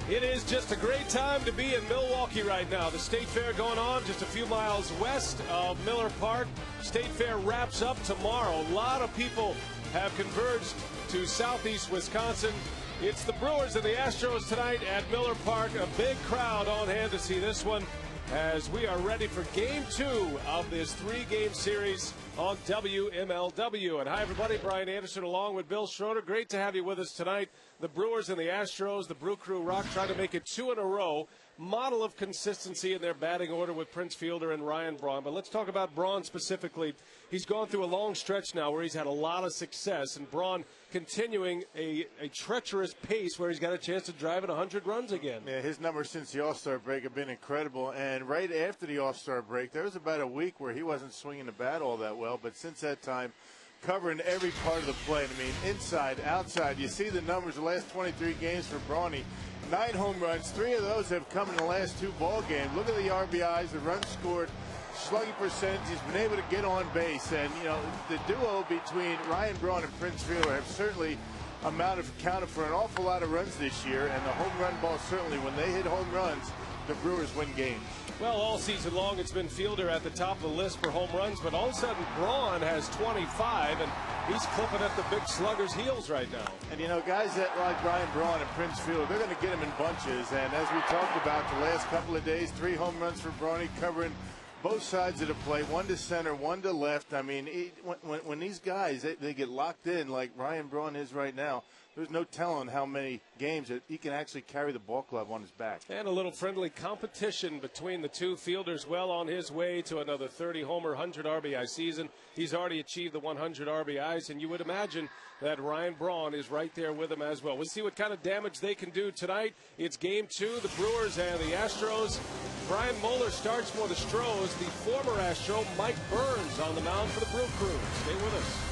It is just a great time to be in Milwaukee right now. The State Fair going on just a few miles west of Miller Park. State Fair wraps up tomorrow. A lot of people have converged to southeast Wisconsin. It's the Brewers and the Astros tonight at Miller Park. A big crowd on hand to see this one as we are ready for Game 2 of this three-game series on WMLW. And hi, everybody. Brian Anderson along with Bill Schroeder. Great to have you with us tonight. The Brewers and the Astros, the Brew Crew Rock, trying to make it 2 in a row. Model of consistency in their batting order with Prince Fielder and Ryan Braun. But let's talk about Braun specifically. He's gone through a long stretch now where he's had a lot of success, and Braun continuing a treacherous pace where he's got a chance to drive in 100 runs again. Yeah, his numbers since the All-Star break have been incredible, and right after the All-Star break, there was about a week where he wasn't swinging the bat all that well, but since that time, covering every part of the plate. I mean, inside, outside. You see the numbers, the last 23 games for Brawny. 9 home runs, 3 of those have come in the last 2 ball games. Look at the RBIs, the runs scored, slugging percentage. He's been able to get on base. And, you know, the duo between Ryan Braun and Prince Fielder have certainly accounted for an awful lot of runs this year. And the home run ball, certainly, when they hit home runs, the Brewers win games. Well, all season long, it's been Fielder at the top of the list for home runs, but all of a sudden, Braun has 25, and he's clipping at the big slugger's heels right now. And, you know, guys that like Ryan Braun and Prince Fielder, they're going to get him in bunches. And as we talked about the last couple of days, 3 home runs for Brawny, covering both sides of the plate, 1 to center, 1 to left. I mean, when these guys, they get locked in like Ryan Braun is right now, there's no telling how many games that he can actually carry the ball club on his back. And a little friendly competition between the two. Fielders well on his way to another 30-homer, 100 RBI season. He's already achieved the 100 RBIs, and you would imagine that Ryan Braun is right there with him as well. We'll see what kind of damage they can do tonight. It's Game 2, the Brewers and the Astros. Brian Moeller starts for the Astros. The former Astro, Mike Burns, on the mound for the Brew Crew. Stay with us.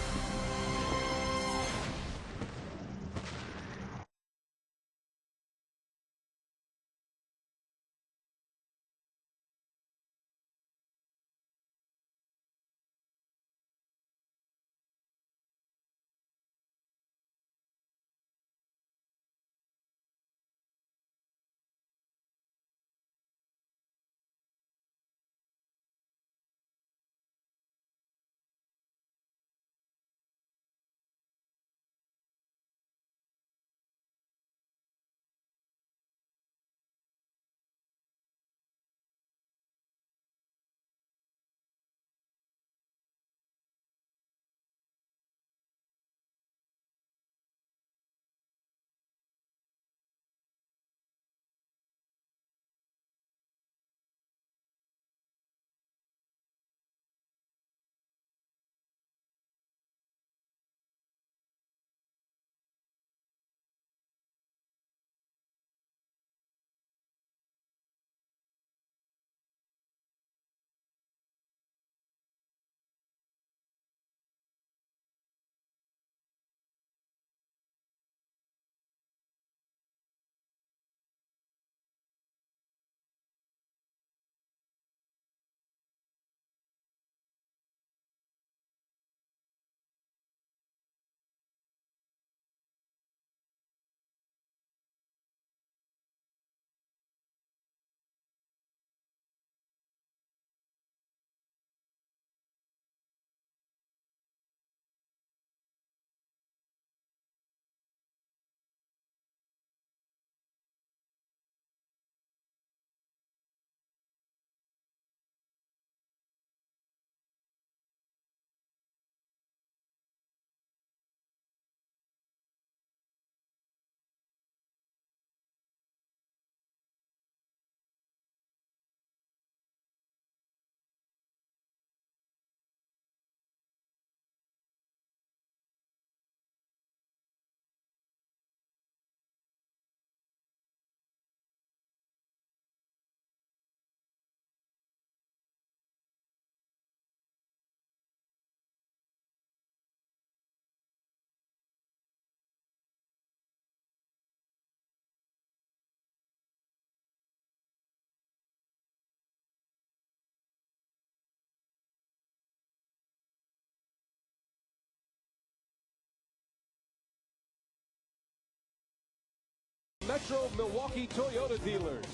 Metro Milwaukee Toyota dealers.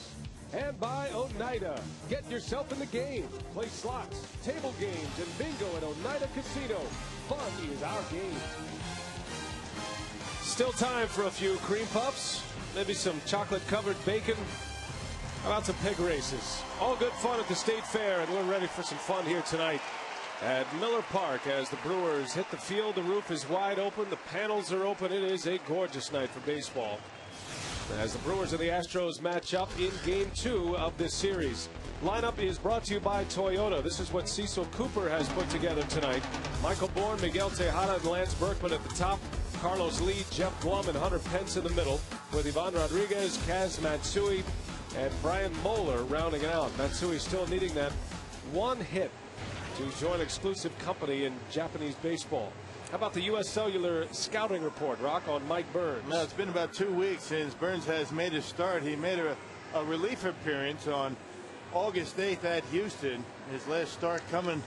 And by Oneida. Get yourself in the game. Play slots, table games, and bingo at Oneida Casino. Fun is our game. Still time for a few cream puffs. Maybe some chocolate-covered bacon. How about some pig races? All good fun at the State Fair, and we're ready for some fun here tonight at Miller Park as the Brewers hit the field. The roof is wide open. The panels are open. It is a gorgeous night for baseball as the Brewers and the Astros match up in Game 2 of this series. Lineup is brought to you by Toyota. This is what Cecil Cooper has put together tonight. Michael Bourn, Miguel Tejada, and Lance Berkman at the top. Carlos Lee, Jeff Blum, and Hunter Pence in the middle, with Ivan Rodriguez, Kaz Matsui, and Brian Moeller rounding it out. Matsui still needing that one hit to join exclusive company in Japanese baseball. How about the U.S. Cellular scouting report, Rock, on Mike Burns? Now, it's been about 2 weeks since Burns has made his start. He made a relief appearance on August 8th at Houston. His last start coming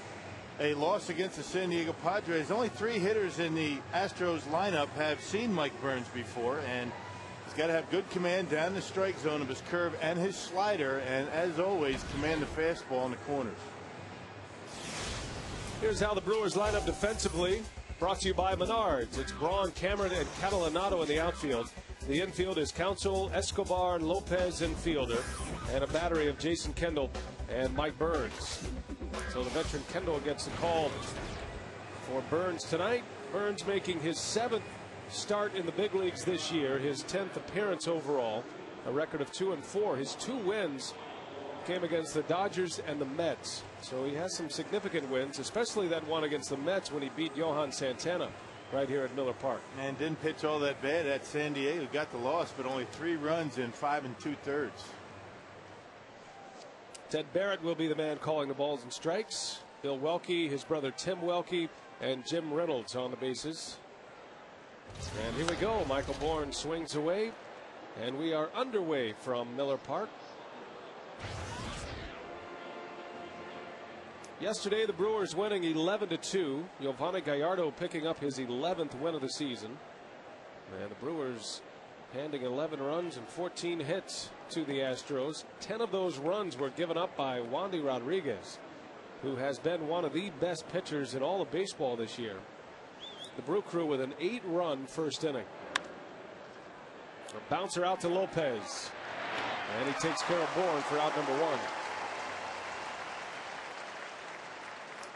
a loss against the San Diego Padres. Only 3 hitters in the Astros lineup have seen Mike Burns before, and he's got to have good command down the strike zone of his curve and his slider, and as always, command the fastball in the corners. Here's how the Brewers line up defensively. Brought to you by Menards. It's Braun, Cameron, and Catalanato in the outfield. The infield is Counsell, Escobar, Lopez, and Fielder, and a battery of Jason Kendall and Mike Burns. So the veteran Kendall gets the call for Burns tonight. Burns making his 7th start in the big leagues this year, his 10th appearance overall, a record of 2-4. His 2 wins came against the Dodgers and the Mets. So he has some significant wins, especially that one against the Mets when he beat Johan Santana right here at Miller Park. And didn't pitch all that bad at San Diego. Got the loss, but only 3 runs in 5 2/3. Ted Barrett will be the man calling the balls and strikes. Bill Welke, his brother Tim Welke, and Jim Reynolds on the bases. And here we go. Michael Bourn swings away, and we are underway from Miller Park. Yesterday, the Brewers winning 11-2. Giovanni Gallardo picking up his 11th win of the season. And the Brewers handing 11 runs and 14 hits to the Astros. 10 of those runs were given up by Wandy Rodriguez, who has been one of the best pitchers in all of baseball this year. The Brew Crew with an 8-run first inning. A bouncer out to Lopez. And he takes care of Bourn for out number 1.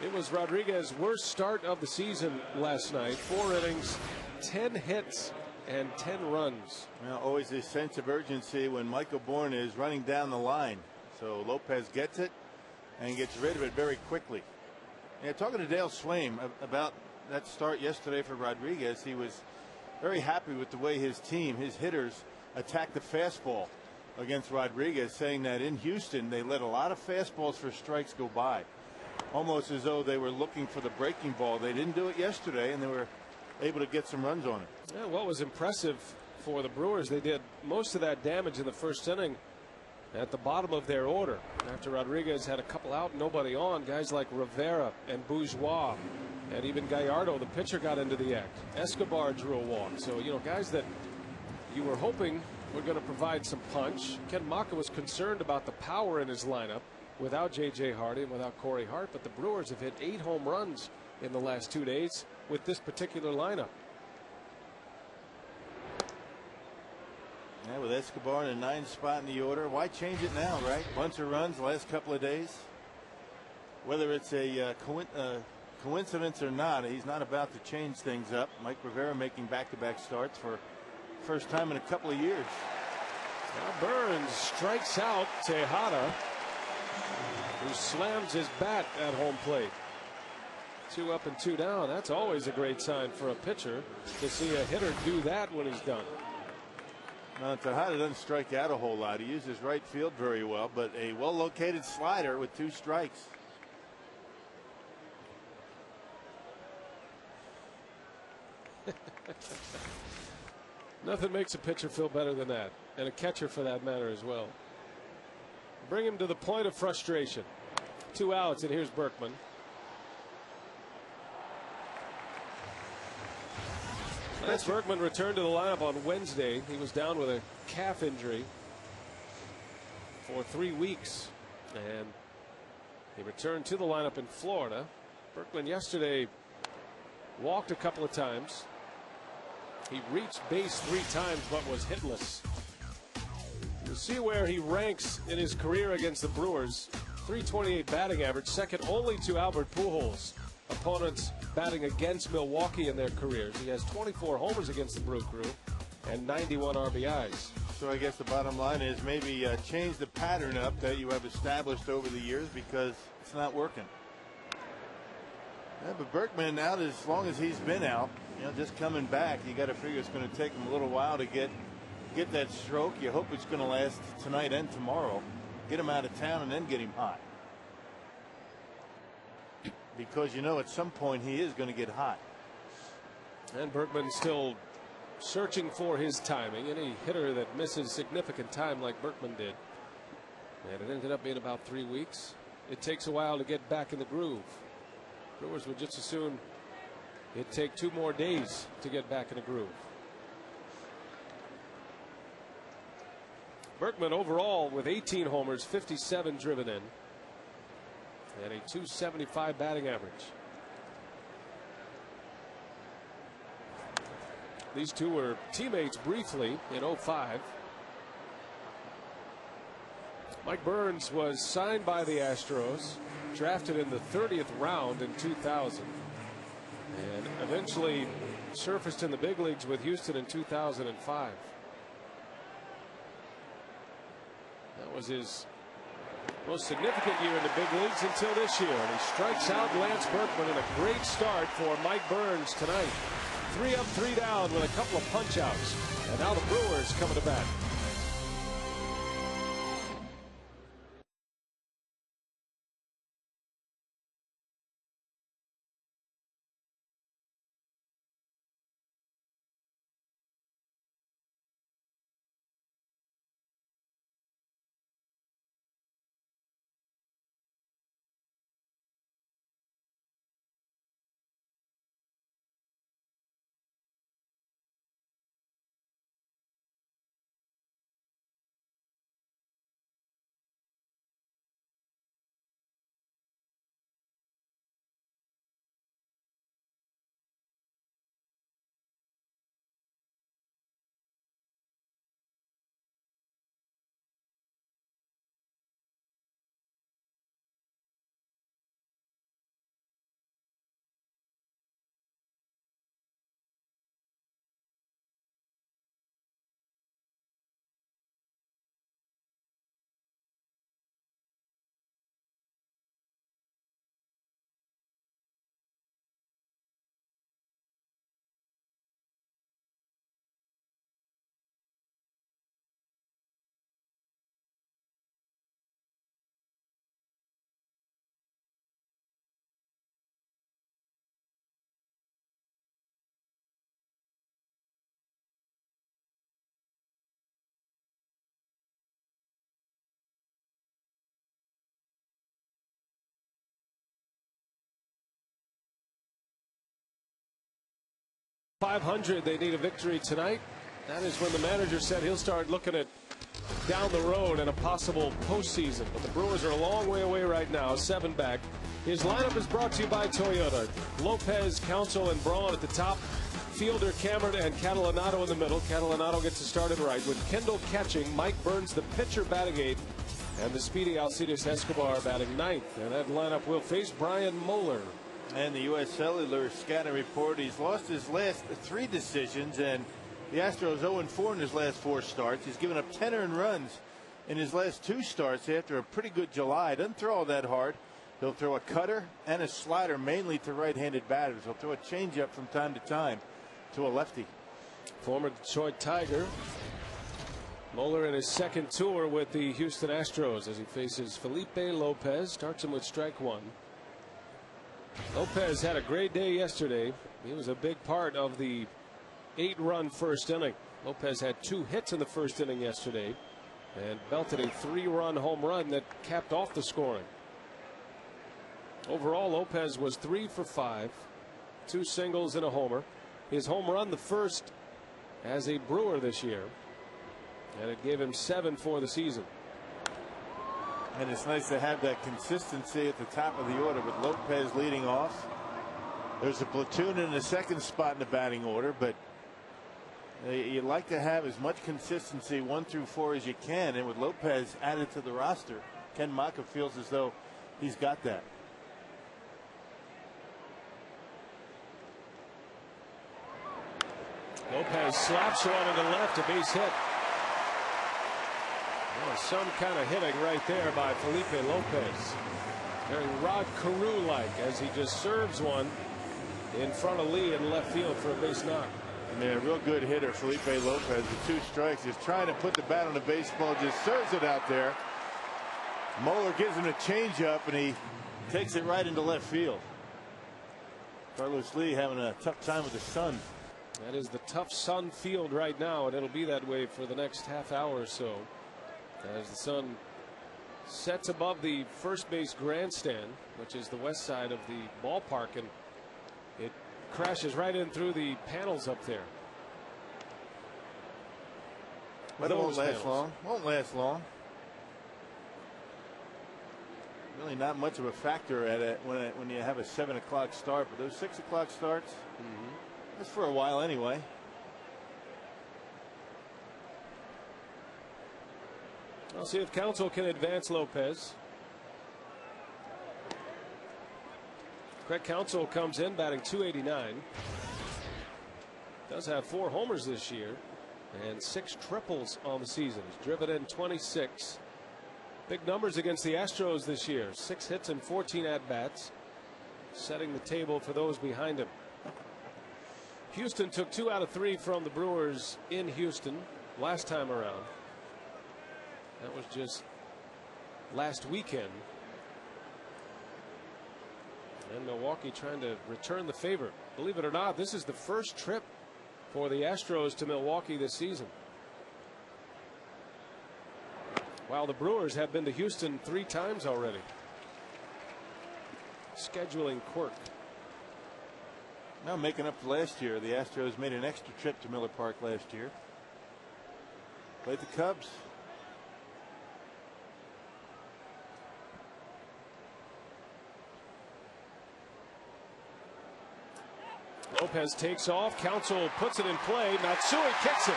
It was Rodriguez's worst start of the season last night. 4 innings, 10 hits, and 10 runs. Well, always a sense of urgency when Michael Bourn is running down the line. So Lopez gets it and gets rid of it very quickly. Yeah, talking to Dale Swaim about that start yesterday for Rodriguez, he was very happy with the way his team, his hitters, attacked the fastball against Rodriguez, saying that in Houston they let a lot of fastballs for strikes go by, almost as though they were looking for the breaking ball. They didn't do it yesterday, and they were able to get some runs on it. Yeah, what was impressive for the Brewers, they did most of that damage in the first inning at the bottom of their order. After Rodriguez had a couple out, nobody on, guys like Rivera and Bourgeois and even Gallardo, the pitcher, got into the act. Escobar drew a walk. So, you know, guys that you were hoping were going to provide some punch. Ken Maka was concerned about the power in his lineup without J.J. Hardy and without Corey Hart, but the Brewers have hit 8 home runs in the last 2 days with this particular lineup. Yeah, with Escobar in a 9th spot in the order, why change it now, right? Bunch of runs the last couple of days. Whether it's a coincidence or not, he's not about to change things up. Mike Rivera making back-to-back starts for first time in a couple of years. Now Burns strikes out Tejada, who slams his bat at home plate. 2 up and 2 down. That's always a great sign for a pitcher to see a hitter do that when he's done. Tejada doesn't strike out a whole lot. He uses right field very well, but a well-located slider with 2 strikes. Nothing makes a pitcher feel better than that, and a catcher for that matter as well. Bring him to the point of frustration. 2 outs, and here's Berkman. Lance Berkman returned to the lineup on Wednesday. He was down with a calf injury for 3 weeks, and he returned to the lineup in Florida. Berkman yesterday walked a couple of times. He reached base 3 times but was hitless. You'll see where he ranks in his career against the Brewers. .328 batting average, second only to Albert Pujols. Opponents batting against Milwaukee in their careers. He has 24 homers against the Brew Crew and 91 RBIs. So I guess the bottom line is maybe change the pattern up that you have established over the years, because it's not working. Yeah, but Berkman, out as long as he's been out, just coming back, you got to figure it's going to take him a little while to get that stroke. You hope it's going to last tonight and tomorrow. Get him out of town and then get him hot. Because at some point he is going to get hot. And Berkman still searching for his timing. Any hitter that misses significant time like Berkman did, and it ended up being about 3 weeks. It takes a while to get back in the groove. Brewers would just as soon it take 2 more days to get back in the groove. Berkman overall with 18 homers, 57 driven in, and a .275 batting average. These two were teammates briefly in '05. Mike Burns was signed by the Astros, drafted in the 30th round in 2000, and eventually surfaced in the big leagues with Houston in 2005. That was his most significant year in the big leagues until this year, and he strikes out Lance Berkman in a great start for Mike Burns tonight. 3 up, 3 down with a couple of punch outs, and now the Brewers coming to bat. .500, they need a victory tonight. That is when the manager said he'll start looking at down the road and a possible postseason. But the Brewers are a long way away right now, 7 back. His lineup is brought to you by Toyota. Lopez, Counsell, and Bourn at the top. Fielder, Cameron, and Catalanato in the middle. Catalanato gets it started right with Kendall catching, Mike Burns the pitcher batting 8th, and the speedy Alcides Escobar batting 9th. And that lineup will face Brian Moeller. And the U.S. Cellular scouting report, he's lost his last 3 decisions, and the Astros 0-4 in his last 4 starts. He's given up 10 earned runs in his last 2 starts after a pretty good July. Doesn't throw all that hard. He'll throw a cutter and a slider, mainly to right-handed batters. He'll throw a changeup from time to time to a lefty. Former Detroit Tiger Moeller in his second tour with the Houston Astros as he faces Felipe Lopez. Starts him with strike 1. Lopez had a great day yesterday. He was a big part of the 8-run first inning. Lopez had 2 hits in the first inning yesterday and belted a 3-run home run that capped off the scoring. Overall, Lopez was 3 for 5, 2 singles and a homer. his home run, the first as a Brewer this year, and it gave him 7 for the season. And it's nice to have that consistency at the top of the order with Lopez leading off. There's a platoon in the second spot in the batting order, but you'd like to have as much consistency 1 through 4 as you can, and with Lopez added to the roster, Ken Maka feels as though he's got that. Lopez slaps one into left, a base hit. Well, some kind of hitting right there by Felipe Lopez. Very Rod Carew-like as he just serves one in front of Lee in left field for a base knock. Yeah, real good hitter, Felipe Lopez. With 2 strikes, he's trying to put the bat on the baseball, just serves it out there. Moeller gives him a changeup, and he takes it right into left field. Carlos Lee having a tough time with the sun. That is the tough sun field right now, and it'll be that way for the next half hour or so, as the sun sets above the first base grandstand, which is the west side of the ballpark, and it crashes right in through the panels up there. But it won't last long. Won't last long. Really not much of a factor at it when you have a 7 o'clock start, but those 6 o'clock starts, that's for a while anyway. I'll see if Counsell can advance Lopez. Craig Counsell comes in batting .289. Does have 4 homers this year and 6 triples on the season. He's driven in 26. Big numbers against the Astros this year. 6 hits and 14 at-bats, setting the table for those behind him. Houston took 2 out of 3 from the Brewers in Houston last time around. That was just last weekend. And Milwaukee trying to return the favor. Believe it or not, this is the first trip for the Astros to Milwaukee this season, while the Brewers have been to Houston 3 times already. Scheduling quirk. Now making up for last year, the Astros made an extra trip to Miller Park last year. Played the Cubs. Lopez takes off. Counsell puts it in play. Matsui kicks it.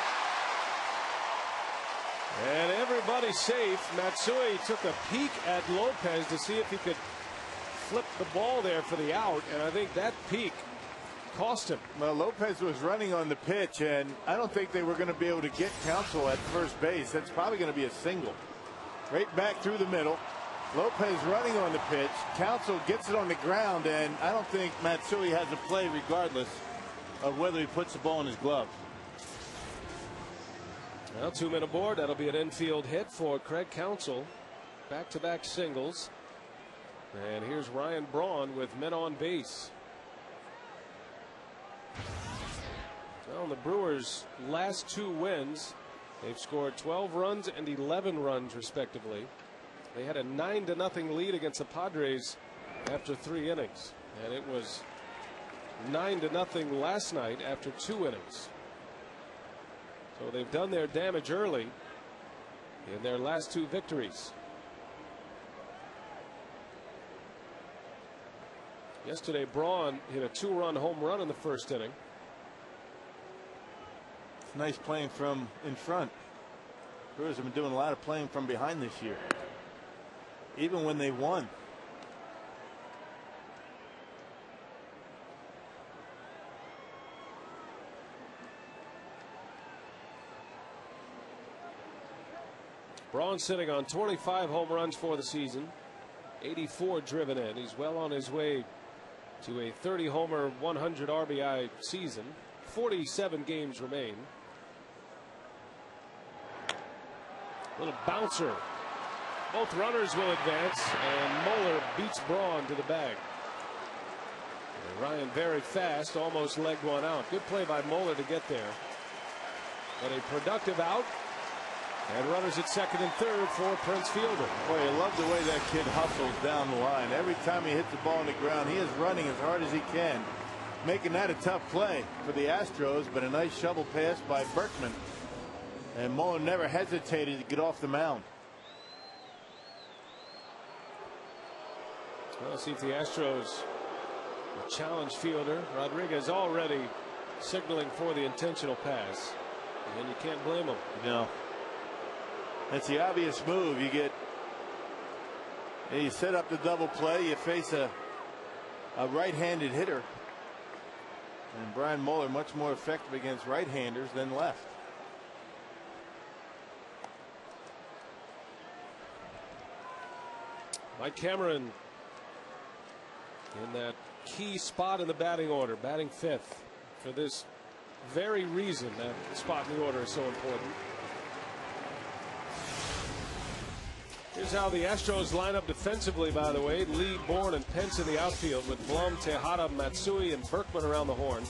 And everybody's safe. Matsui took a peek at Lopez to see if he could flip the ball there for the out, and I think that peek cost him. Well, Lopez was running on the pitch, and I don't think they were going to be able to get Counsell at first base. That's probably going to be a single. Right back through the middle. Lopez running on the pitch. Counsell gets it on the ground, and I don't think Matsui has a play regardless of whether he puts the ball in his glove. Well, 2 men aboard. That'll be an infield hit for Craig Counsell. Back-to-back singles. And here's Ryan Braun with men on base. Well, the Brewers' last 2 wins, they've scored 12 runs and 11 runs respectively. They had a 9-0 lead against the Padres after 3 innings, and it was 9-0 last night after 2 innings. So they've done their damage early in their last 2 victories. Yesterday, Braun hit a 2-run home run in the first inning. It's nice playing from in front. Brewers have been doing a lot of playing from behind this year, even when they won. Braun sitting on 25 home runs for the season, 84 driven in. He's well on his way to a 30-homer, 100 RBI season. 47 games remain. Little bouncer. Both runners will advance, and Moeller beats Braun to the bag. And Ryan very fast, almost legged one out. Good play by Moeller to get there. But a productive out. And runners at second and third for Prince Fielder. Boy, I love the way that kid hustles down the line. Every time he hits the ball on the ground, he is running as hard as he can making that a tough play for the Astros, but a nice shovel pass by Berkman. And Muller never hesitated to get off the mound. Well, see if the Astros will challenge fielder. Rodriguez already signaling for the intentional pass. And you can't blame him. No. That's the obvious move. You set up the double play. You face a right-handed hitter. And Brian Muller much more effective against right-handers than left. Mike Cameron in that key spot in the batting order, batting fifth. For this very reason, that spot in the order is so important. Here's how the Astros line up defensively, by the way. Lee, Bourn, and Pence in the outfield with Blum, Tejada, Matsui, and Berkman around the horn.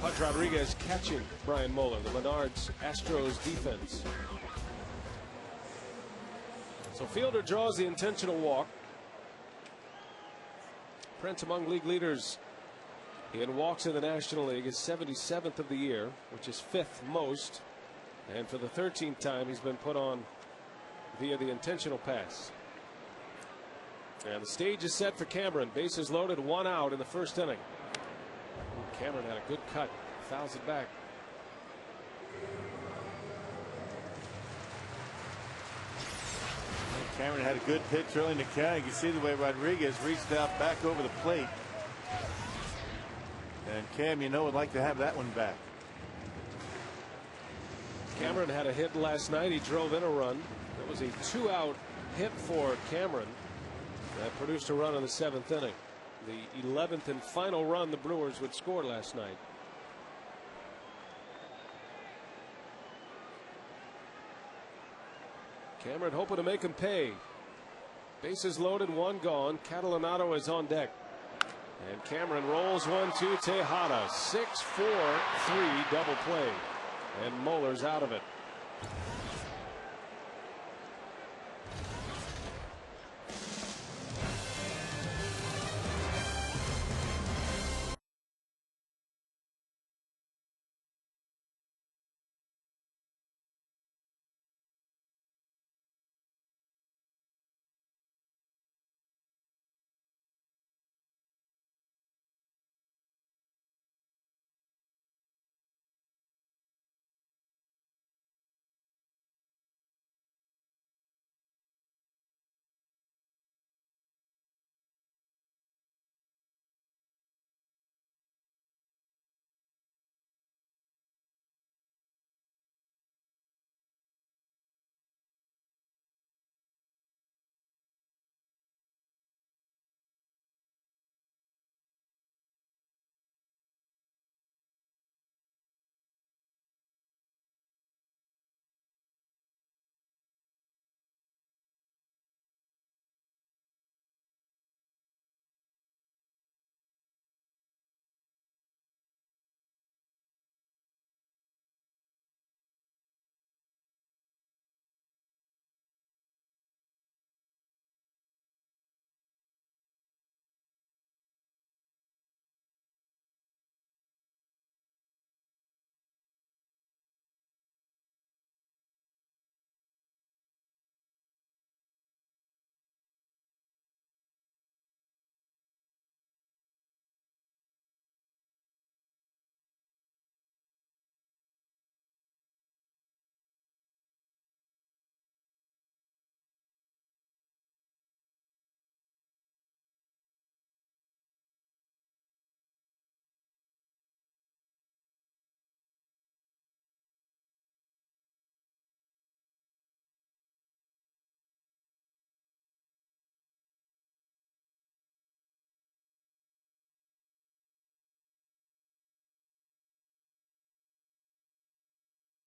Pudge Rodriguez catching Brian Muller, the Menards Astros defense. So fielder draws the intentional walk. Prince among league leaders in walks in the National League is 77th of the year, which is 5th most. And for the 13th time, he's been put on via the intentional pass. And the stage is set for Cameron. Bases loaded, 1 out in the first inning. Cameron had a good cut, fouls it back. Cameron had a good pitch early in the count. You can see the way Rodriguez reached out back over the plate. And Cam, would like to have that one back. Cameron had a hit last night. He drove in a run. It was a 2-out hit for Cameron that produced a run in the 7th inning. The 11th and final run the Brewers would score last night. Cameron hoping to make him pay. Bases loaded, 1 gone. Catalanato is on deck. And Cameron rolls 1-2. Tejada 6-4-3 double play. And Muller's out of it.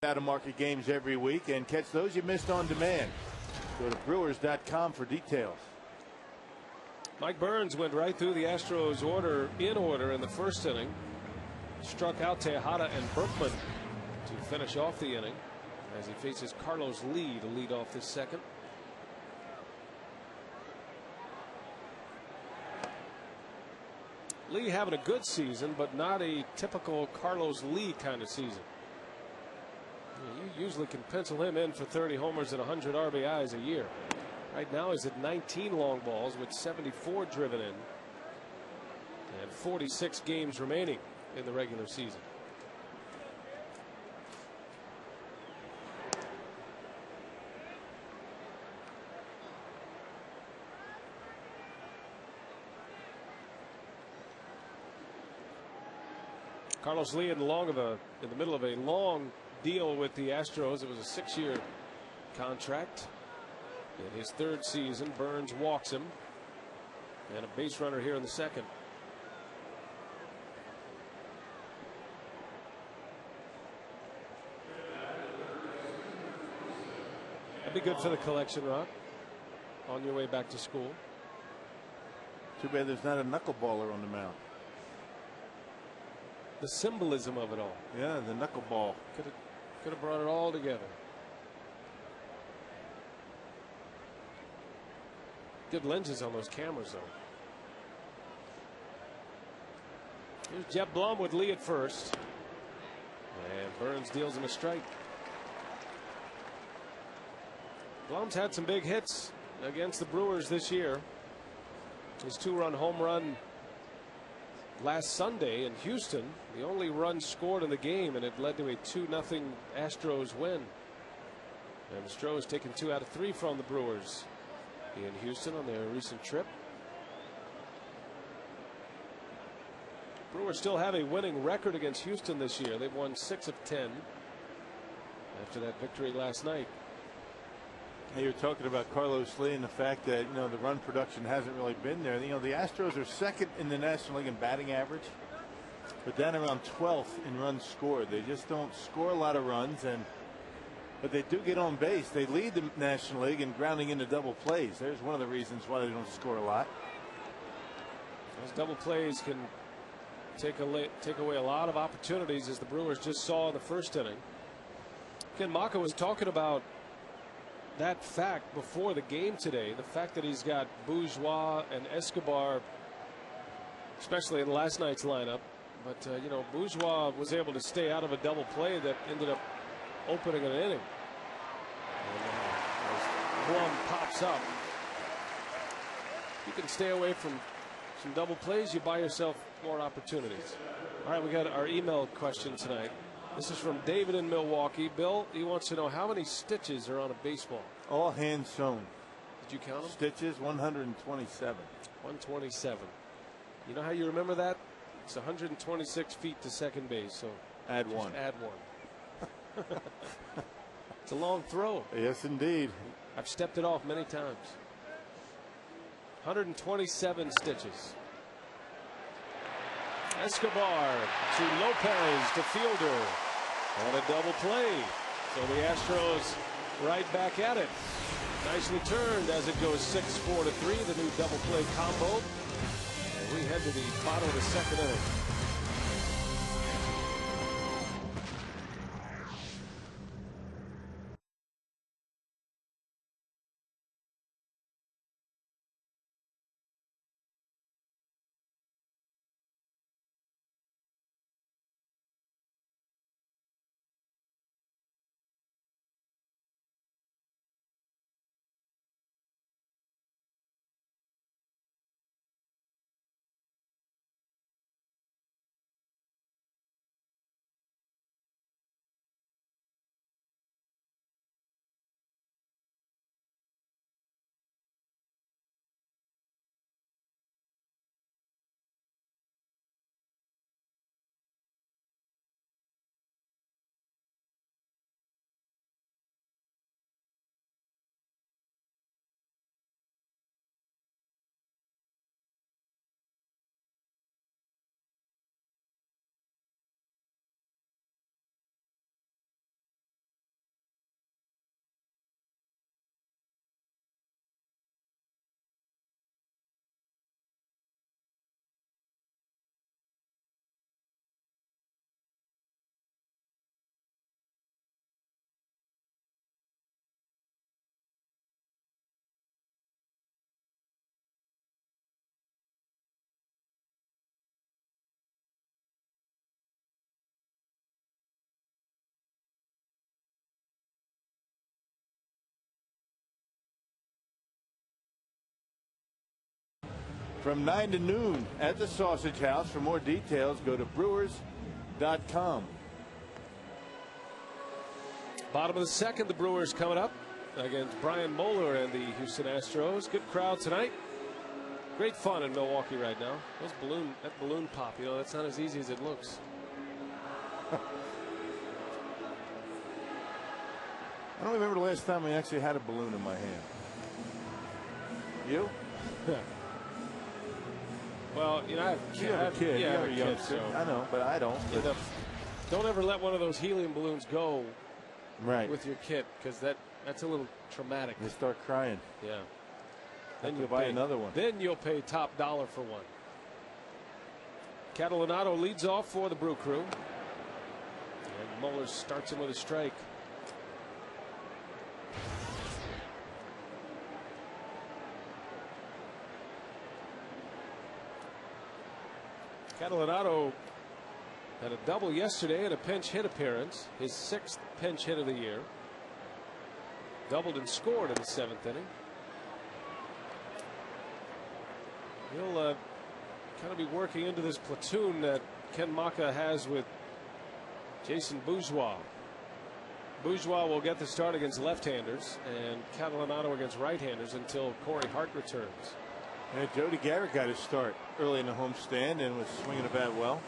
Out of market games every week and catch those you missed on demand. Go to Brewers.com for details. Mike Burns went right through the Astros in order in the first inning. Struck out Tejada and Berkman to finish off the inning as he faces Carlos Lee to lead off this second. Lee having a good season, but not a typical Carlos Lee kind of season. You usually can pencil him in for 30 homers and 100 RBIs a year. Right now he's at 19 long balls with 74 driven in and 46 games remaining in the regular season. Carlos Lee in the middle of a long deal with the Astros. It was a 6-year contract. In his 3rd season, Burns walks him, and a base runner here in the 2nd. That'd be good for the collection, Rock, on your way back to school. Too bad there's not a knuckleballer on the mound. The symbolism of it all. Yeah, the knuckleball. Could have brought it all together. Good lenses on those cameras, though. Here's Jeff Blum with Lee at first. And Burns deals him a strike. Blum's had some big hits against the Brewers this year. His 2-run home run last Sunday in Houston, the only run scored in the game, and it led to a 2-0 Astros win. And the Astros taking 2 out of 3 from the Brewers in Houston on their recent trip. Brewers still have a winning record against Houston this year. They've won 6 of 10 after that victory last night. Hey, you're talking about Carlos Lee and the fact that, the run production hasn't really been there. The Astros are 2nd in the National League in batting average, but down around 12th in runs scored. They just don't score a lot of runs, but they do get on base. They lead the National League in grounding into double plays. There's one of the reasons why they don't score a lot. Those double plays can take away a lot of opportunities, as the Brewers just saw in the 1st inning. Ken Maka was talking about that fact before the game today, the fact that he's got Bourgeois and Escobar, especially in last night's lineup. But Bourgeois was able to stay out of a double play that ended up opening an inning. And as Blum pops up, you can stay away from some double plays, you buy yourself more opportunities. All right, we got our email question tonight. This is from David in Milwaukee. Bill, he wants to know how many stitches are on a baseball. All hand sewn. Did you count them? Stitches, 127. 127. You know how you remember that? It's 126 feet to second base, so add one. Add one. It's a long throw. Yes, indeed. I've stepped it off many times. 127 stitches. Escobar to Lopez to fielder. And a double play. So the Astros right back at it. Nicely turned as it goes 6-4-3. The new double play combo. And we head to the bottom of the 2nd inning. from 9 to noon at the Sausage House. For more details, go to brewers.com. Bottom of the second, the Brewers coming up against Brian Moeller and the Houston Astros. Good crowd tonight. Great fun in Milwaukee right now. That balloon pop, you know, that's not as easy as it looks. I don't remember the last time I actually had a balloon in my hand. You? Well, you know, I have a kid. Yeah, I have a You're a kid, youngster. so I know, but I don't. You know, don't ever let one of those helium balloons go with your kid, because that's a little traumatic. You start crying. Yeah. Then you'll buy another one. Then you'll pay top dollar for one. Catalanato leads off for the Brew Crew. And Mueller starts him with a strike. Catalanato had a double yesterday and a pinch hit appearance. His 6th pinch hit of the year. Doubled and scored in the 7th inning. He'll kind of be working into this platoon that Ken Maka has with Jason Bourgeois. Bourgeois will get the start against left-handers, and Catalanato against right-handers until Corey Hart returns. And Jody Garrett got his start early in the homestand and was swinging the bat well.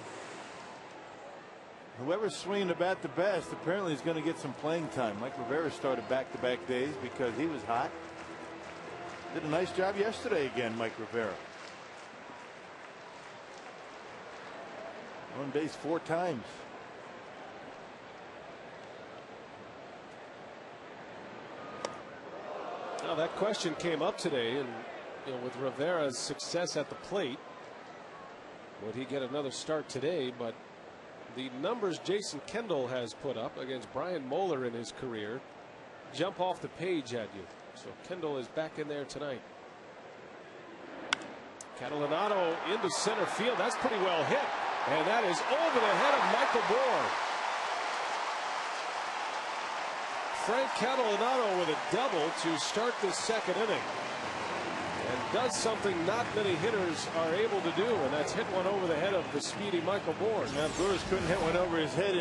Whoever's swinging the bat the best apparently is going to get some playing time. Mike Rivera started back-to-back days because he was hot. Did a nice job yesterday again, Mike Rivera. On base 4 times. Now that question came up today, and you know, with Rivera's success at the plate, would he get another start today? But the numbers Jason Kendall has put up against Brian Moeller in his career jump off the page at you. So Kendall is back in there tonight. Catalanato into center field. That's pretty well hit. And that is over the head of Michael Bourn. Frank Catalanato with a double to start the 2nd inning. And does something not many hitters are able to do, and that's hit one over the head of the speedy Michael Bourn. Now, Brewers couldn't hit one over his head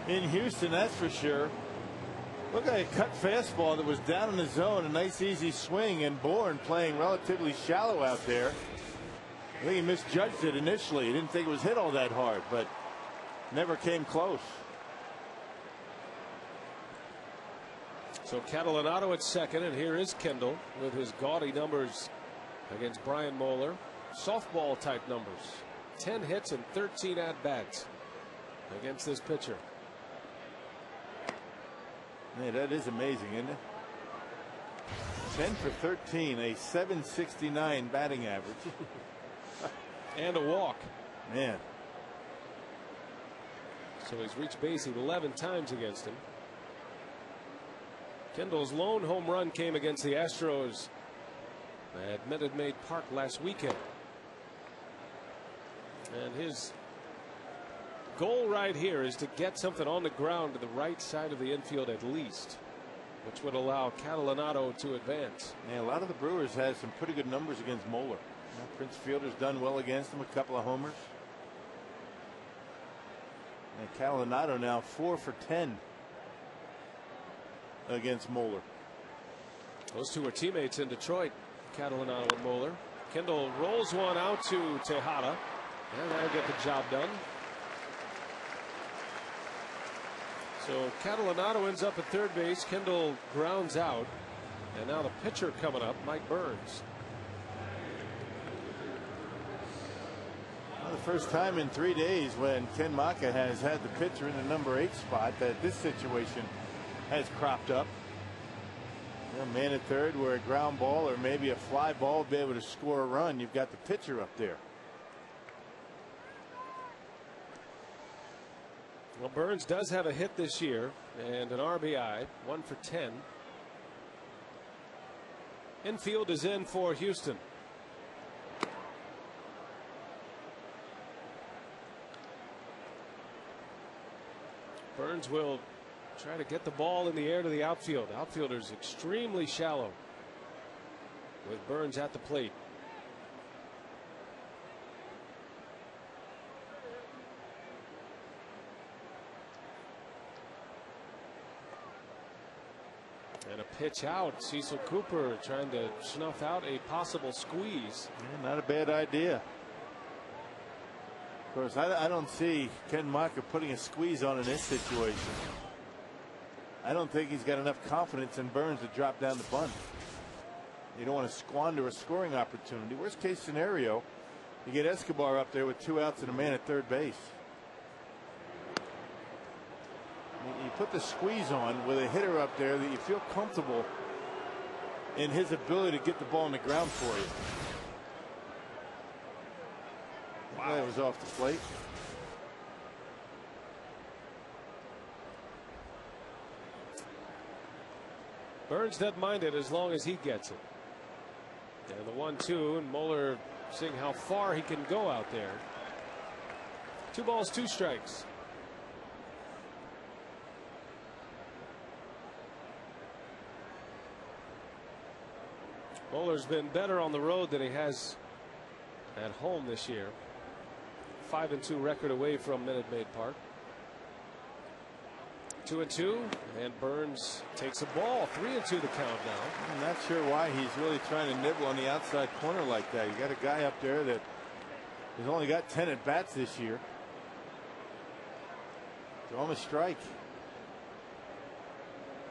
in Houston, that's for sure. Look at a cut fastball that was down in the zone, a nice easy swing, and Bourn playing relatively shallow out there. I think he misjudged it initially. He didn't think it was hit all that hard, but never came close. So Catalanato at 2nd, and here is Kendall with his gaudy numbers against Brian Moeller. Softball type numbers. 10 hits and 13 at-bats against this pitcher. Man, that is amazing, isn't it? 10 for 13, a .769 batting average. And a walk. Man. So he's reached base 11 times against him. Kendall's lone home run came against the Astros at Minute Maid Park last weekend. And his goal right here is to get something on the ground to the right side of the infield at least, which would allow Catalanato to advance. Yeah, a lot of the Brewers had some pretty good numbers against Moeller. Prince Fielder's done well against him, a couple of homers. And Catalanato now 4 for 10 against Moeller. Those two are teammates in Detroit, Catalanato and Moeller. Kendall rolls one out to Tejada, and that'll get the job done. So Catalanato ends up at third base. Kendall grounds out, and now the pitcher coming up, Mike Burns. Well, the first time in 3 days when Ken Maka has had the pitcher in the number 8 spot that this situation has cropped up. A man at third where a ground ball or maybe a fly ball would be able to score a run. You've got the pitcher up there. Well, Burns does have a hit this year and an RBI, 1 for 10. Infield is in for Houston. Burns will try to get the ball in the air to the outfield. Outfielder's extremely shallow with Burns at the plate. pitch out. Cecil Cooper trying to snuff out a possible squeeze. Yeah, not a bad idea. Of course, I don't see Ken Maka putting a squeeze on in this situation. I don't think he's got enough confidence in Bourn to drop down the bunt. You don't want to squander a scoring opportunity. Worst case scenario, you get Escobar up there with 2 outs and a man at third base. You put the squeeze on with a hitter up there that you feel comfortable in his ability to get the ball on the ground for you. Wow. That was off the plate. Bourn's not minded as long as he gets it. And the 1-2, and Moeller seeing how far he can go out there. 2 balls, 2 strikes. Moeller's been better on the road than he has at home this year. 5-2 record away from Minute Maid Park. 2-2, and Burns takes a ball. 3-2 the count now. I'm not sure why he's really trying to nibble on the outside corner like that. You got a guy up there that has only got 10 at bats this year. Throw him a strike.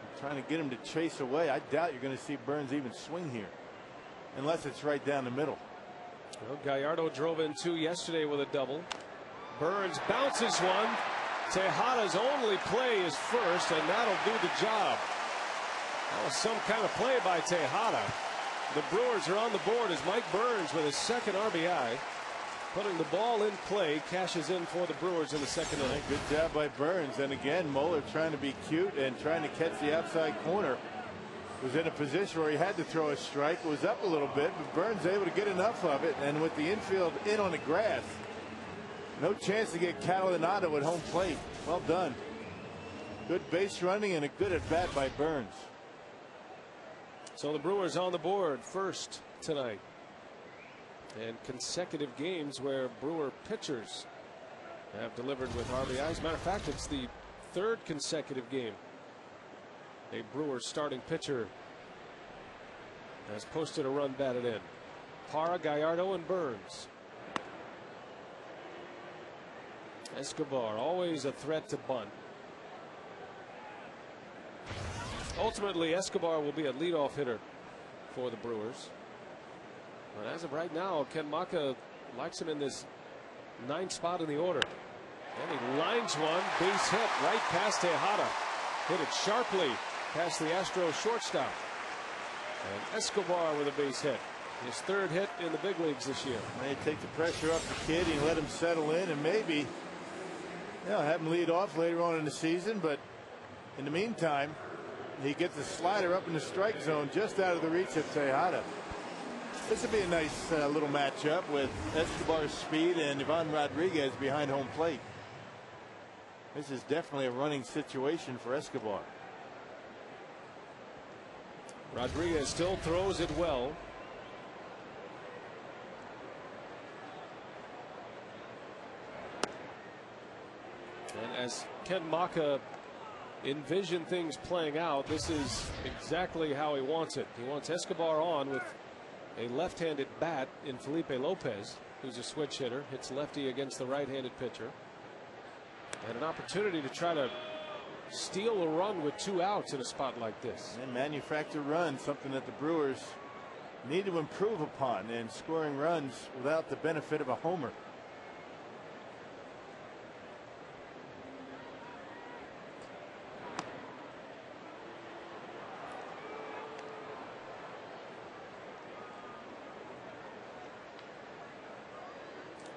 I'm trying to get him to chase away. I doubt you're going to see Burns even swing here, unless it's right down the middle. Well, Gallardo drove in 2 yesterday with a double. Burns bounces one. Tejada's only play is first, and that'll do the job. That was some kind of play by Tejada. The Brewers are on the board as Mike Burns with his second RBI. Putting the ball in play, cashes in for the Brewers in the second inning. Good job by Burns. And again, Moeller trying to be cute and trying to catch the outside corner. Was in a position where he had to throw a strike. Was up a little bit, but Burns able to get enough of it. And with the infield in on the grass, no chance to get Catalinato at home plate. Well done. Good base running and a good at bat by Burns. So the Brewers on the board first tonight. And consecutive games where Brewer pitchers have delivered with RBIs. As a matter of fact, it's the 3rd consecutive game a Brewer starting pitcher has posted a run batted in. Parra, Gallardo, and Burns. Escobar always a threat to bunt. Ultimately, Escobar will be a leadoff hitter for the Brewers. But as of right now, Ken Maka likes him in this 9th spot in the order. And he lines one, base hit right past Tejada. Hit it sharply past the Astros shortstop. And Escobar with a base hit. His 3rd hit in the big leagues this year. They take the pressure off the kid and let him settle in, and maybe have him lead off later on in the season. But in the meantime, he gets the slider up in the strike zone just out of the reach of Tejada. This would be a nice little matchup with Escobar's speed and Ivan Rodriguez behind home plate. This is definitely a running situation for Escobar. Rodriguez still throws it well. And as Ken Maka envisioned things playing out, this is exactly how he wants it. He wants Escobar on with a left-handed bat in Felipe Lopez, who's a switch hitter, hits lefty against the right-handed pitcher. And an opportunity to try to steal a run with 2 outs in a spot like this. And manufacture runs, something that the Brewers need to improve upon, and scoring runs without the benefit of a homer.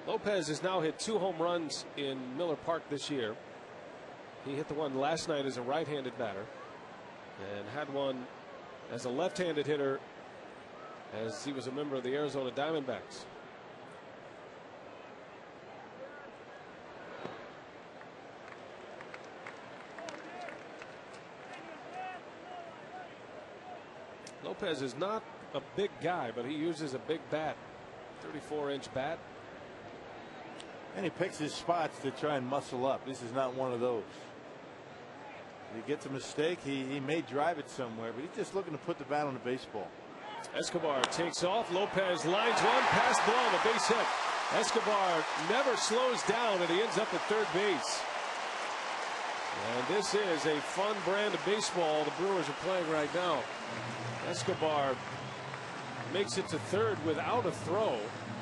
Lopez has now hit 2 home runs in Miller Park this year. He hit the one last night as a right-handed batter and had one as a left-handed hitter as he was a member of the Arizona Diamondbacks. Lopez is not a big guy, but he uses a big bat, 34-inch bat. And he picks his spots to try and muscle up. This is not one of those. He gets a mistake. He may drive it somewhere, but he's just looking to put the bat on the baseball. Escobar takes off. Lopez lines one past Blum, a base hit. Escobar never slows down, and he ends up at third base. And this is a fun brand of baseball the Brewers are playing right now. Escobar makes it to third without a throw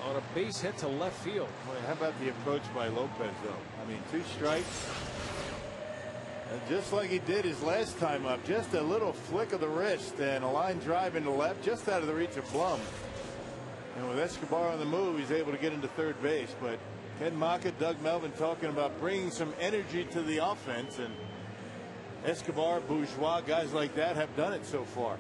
on a base hit to left field. Boy, how about the approach by Lopez, though? I mean, 2 strikes. And just like he did his last time up, just a little flick of the wrist and a line drive into left, just out of the reach of Blum. And with Escobar on the move, he's able to get into third base. But Ken Maka, Doug Melvin talking about bringing some energy to the offense, and Escobar, Bourgeois, guys like that have done it so far.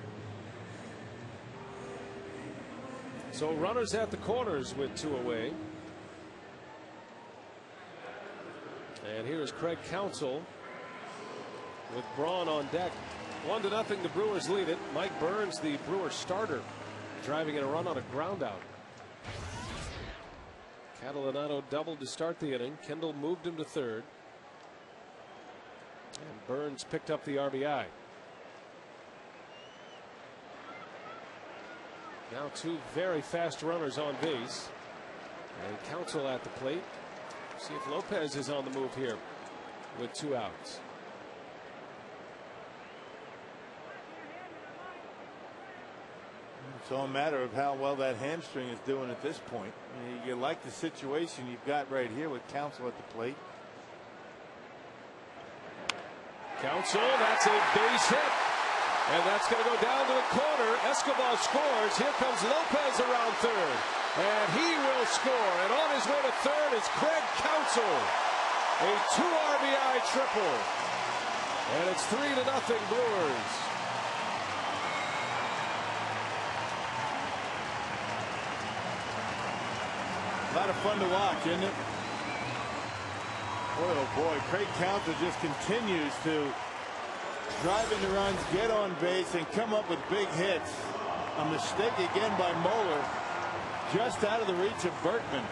So runners at the corners with 2 away. And here's Craig Counsell with Bourn on deck. 1-0, the Brewers lead it. Mike Burns, the Brewers starter, driving in a run on a ground out. Catalanado doubled to start the inning. Kendall moved him to third. And Burns picked up the RBI. Now 2 very fast runners on base. And Counsell at the plate. See if Lopez is on the move here with 2 outs. It's all a matter of how well that hamstring is doing at this point. You like the situation you've got right here with Counsell at the plate. Counsell, that's a base hit. And that's going to go down to the corner. Escobar scores. Here comes Lopez around third. And he will score. And on his way to third is Craig Counsell. A 2 RBI triple. And it's 3-0 Brewers. A lot of fun to watch, isn't it? Boy, oh boy, Craig Counsell just continues to drive into runs, get on base, and come up with big hits. A mistake again by Moeller, just out of the reach of Berkman.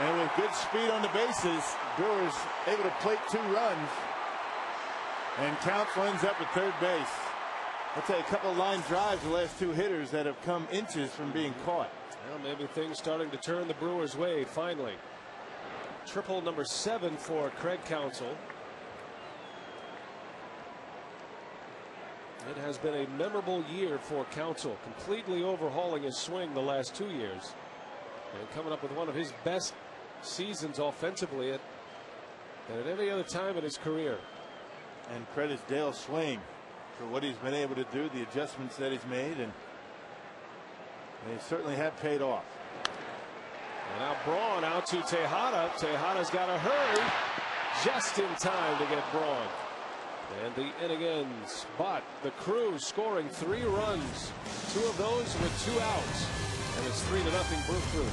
And with good speed on the bases, Brewers able to plate 2 runs. And Counsell ends up at third base. I'll tell you, a couple of line drives, the last 2 hitters that have come inches from being caught. Well, maybe things starting to turn the Brewers' way finally. Triple number 7 for Craig Counsell. It has been a memorable year for Counsell, completely overhauling his swing the last 2 years and coming up with one of his best seasons offensively than at any other time in his career. And credits Dale Swain for what he's been able to do, the adjustments that he's made, and they certainly have paid off. And now Bourn out to Tejada. Tejada's got to hurry just in time to get Bourn. And the inning ends, but the Crew scoring 3 runs, 2 of those with 2 outs, and it's 3-0 Brew Crew.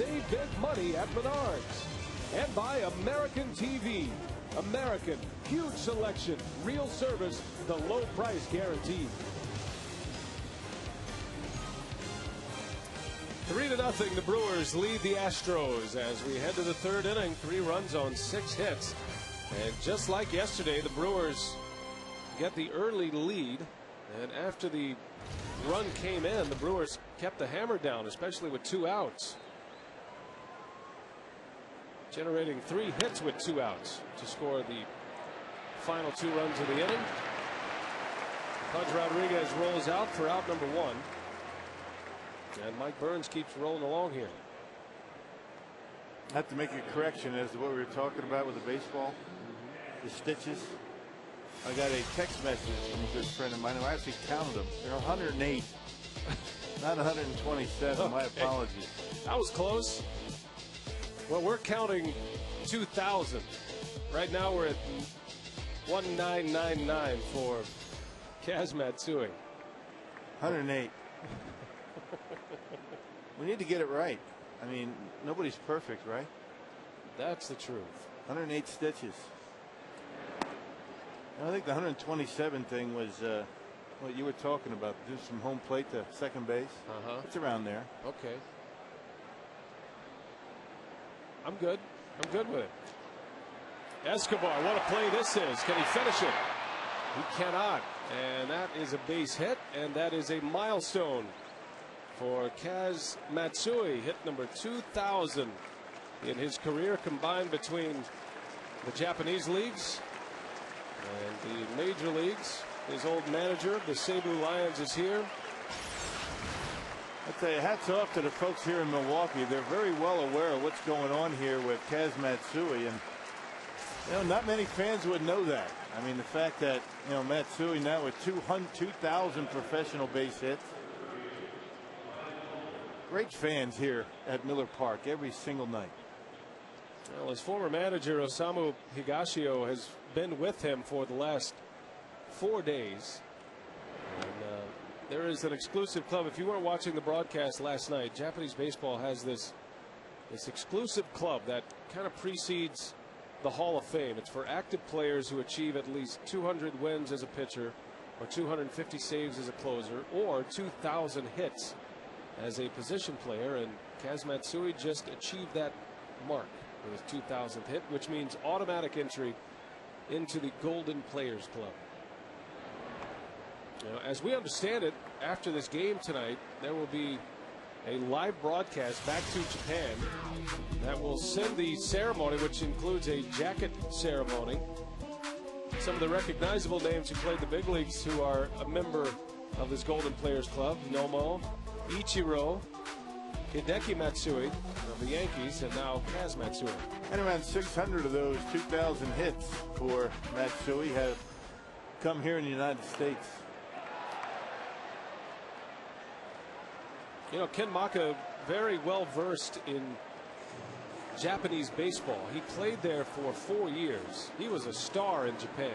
Save big money at Menards. And by American TV. American, huge selection, real service, the low price guaranteed. 3-0, the Brewers lead the Astros as we head to the third inning. 3 runs on 6 hits. And just like yesterday, the Brewers get the early lead. And after the run came in, the Brewers kept the hammer down, especially with 2 outs. Generating 3 hits with 2 outs to score the final 2 runs of the inning. Pudge Rodriguez rolls out for out number 1. And Mike Burns keeps rolling along here. I have to make a correction as to what we were talking about with the baseball. The stitches. I got a text message from a good friend of mine who actually counted them. They're 108, not 127. Okay. My apologies. That was close. Well, we're counting 2,000. Right now we're at 1999 for Kaz Matsui. 108. We need to get it right. I mean, nobody's perfect, right? That's the truth. 108 stitches. I think the 127 thing was what you were talking about. Do from home plate to second base. It's around there. Okay. I'm good. I'm good with it. Escobar, what a play this is. Can he finish it? He cannot. And that is a base hit, and that is a milestone for Kaz Matsui. Hit number 2,000 in his career, combined between the Japanese leagues and the major leagues. His old manager of the Cebu Lions is here. I tell you, hats off to the folks here in Milwaukee. They're very well aware of what's going on here with Kaz Matsui, and you know, not many fans would know that. I mean, the fact that, you know, Matsui now with 2,000 professional base hits. Great fans here at Miller Park every single night. Well, his former manager Osamu Higashio has been with him for the last 4 days. And there is an exclusive club. If you weren't watching the broadcast last night, Japanese baseball has this exclusive club that kind of precedes the Hall of Fame. It's for active players who achieve at least 200 wins as a pitcher, or 250 saves as a closer, or 2,000 hits as a position player. And Kaz Matsui just achieved that mark with his 2,000th hit, which means automatic entry into the Golden Players Club. You know, as we understand it, after this game tonight, there will be a live broadcast back to Japan that will send the ceremony, which includes a jacket ceremony. Some of the recognizable names who played the big leagues who are a member of this Golden Players Club: Nomo, Ichiro, Hideki Matsui of the Yankees, and now Kaz Matsui. And around 600 of those 2,000 hits for Matsui have come here in the United States. You know, Ken Maka, very well versed in Japanese baseball. He played there for 4 years. He was a star in Japan.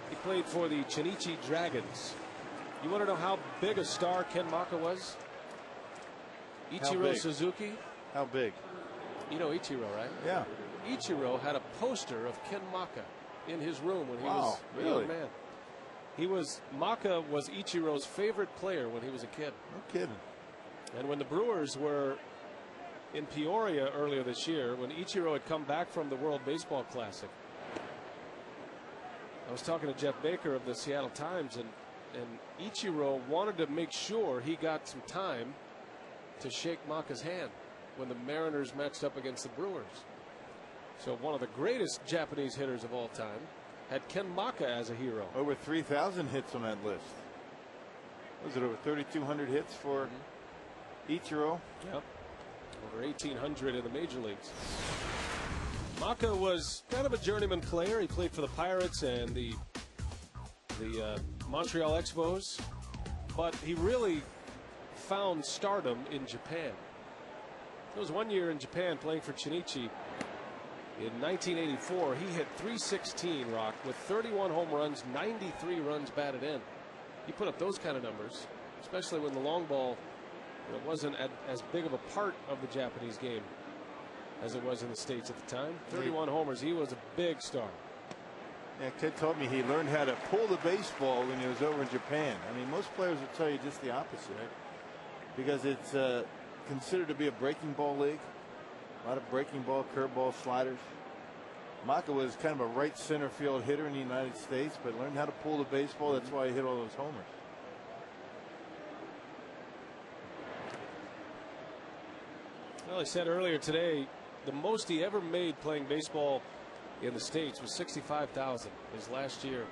He played for the Chinichi Dragons. You want to know how big a star Ken Maka was? Ichiro Suzuki. How big? You know Ichiro, right? Yeah. Ichiro had a poster of Ken Maka in his room when he was a young man. Maka was Ichiro's favorite player when he was a kid. No kidding. And when the Brewers were in Peoria earlier this year, when Ichiro had come back from the World Baseball Classic, I was talking to Jeff Baker of the Seattle Times, and Ichiro wanted to make sure he got some time to shake Maka's hand when the Mariners matched up against the Brewers. So one of the greatest Japanese hitters of all time had Ken Maka as a hero. Over 3,000 hits on that list. Was it over 3,200 hits for Ichiro? Yep. Over 1,800 in the major leagues. Maka was kind of a journeyman player. He played for the Pirates and the Montreal Expos, but he really found stardom in Japan. There was 1 year in Japan playing for Chinichi. In 1984, he hit .316, Rock, with 31 home runs, 93 runs batted in. He put up those kind of numbers, especially when the long ball It wasn't as big of a part of the Japanese game as it was in the States at the time. 31 homers. He was a big star. Yeah, Ted told me he learned how to pull the baseball when he was over in Japan. I mean, most players would tell you just the opposite, right? Because it's considered to be a breaking ball league. A lot of breaking ball, curveball, sliders. Maka was kind of a right center field hitter in the United States, but learned how to pull the baseball. That's why he hit all those homers. Well, I said earlier today, the most he ever made playing baseball in the States was $65,000 his last year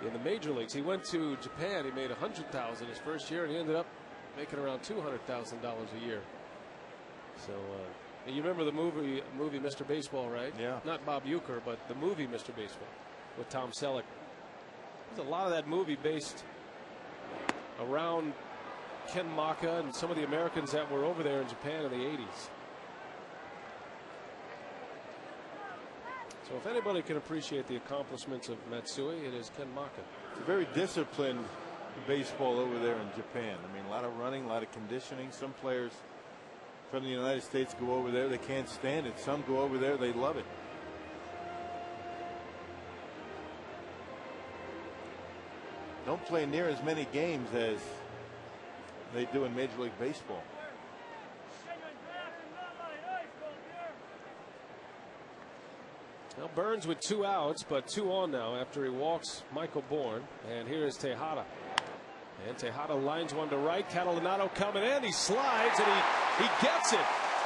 in the major leagues. He went to Japan. He made $100,000 his first year, and he ended up making around $200,000 a year. So you remember the movie Mr. Baseball, right? Yeah. Not Bob Uecker, but the movie Mr. Baseball with Tom Selleck. There's a lot of that movie based around Ken Maka and some of the Americans that were over there in Japan in the 80s. So if anybody can appreciate the accomplishments of Matsui, it is Ken Maka. It's a very disciplined baseball over there in Japan. I mean, a lot of running, a lot of conditioning. Some players from the United States go over there, they can't stand it. Some go over there, they love it. Don't play near as many games as they do in Major League Baseball. Well, Burns with 2 outs, but 2 on now after he walks Michael Bourn. And here is Tejada. And Tejada lines one to right. Catalinato coming in. He slides and he gets it.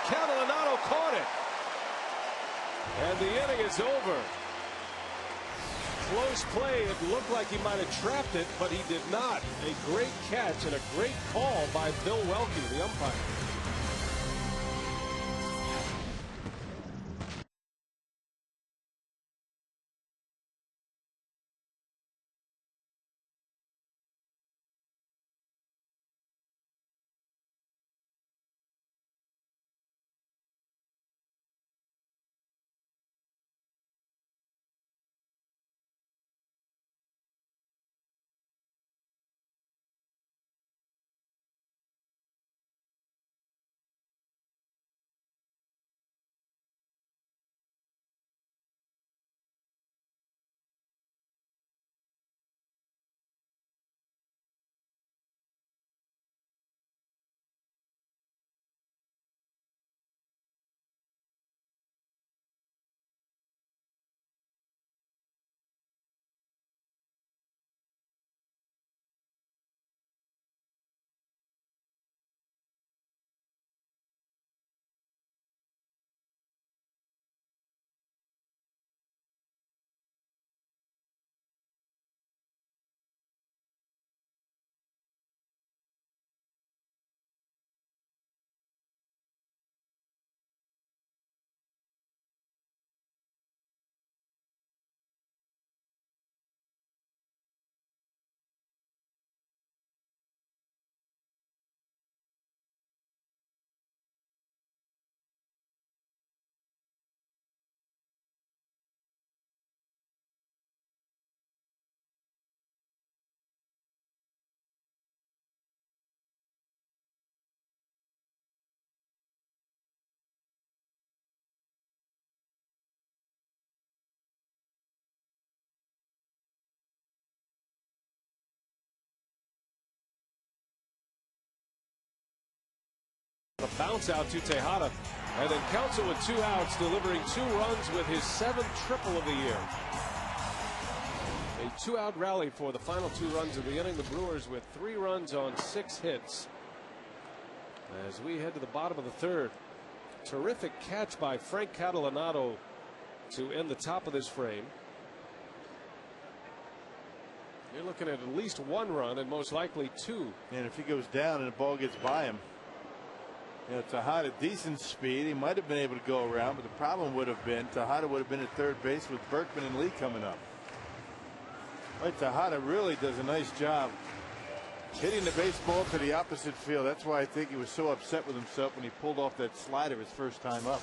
Catalinato caught it. And the inning is over. Close play. It looked like he might have trapped it, but he did not. A great catch and a great call by Bill Welke, the umpire. A bounce out to Tejada, and then Counsell with 2 outs, delivering 2 runs with his 7th triple of the year. A 2-out rally for the final 2 runs of the inning. The Brewers with 3 runs on 6 hits. As we head to the bottom of the 3rd, terrific catch by Frank Catalinato to end the top of this frame. You're looking at least 1 run and most likely 2. And if he goes down and the ball gets by him, you know, Tejada decent speed. He might have been able to go around, but the problem would have been Tejada would have been at third base with Berkman and Lee coming up. But Tejada really does a nice job hitting the baseball to the opposite field. That's why I think he was so upset with himself when he pulled off that slider his first time up.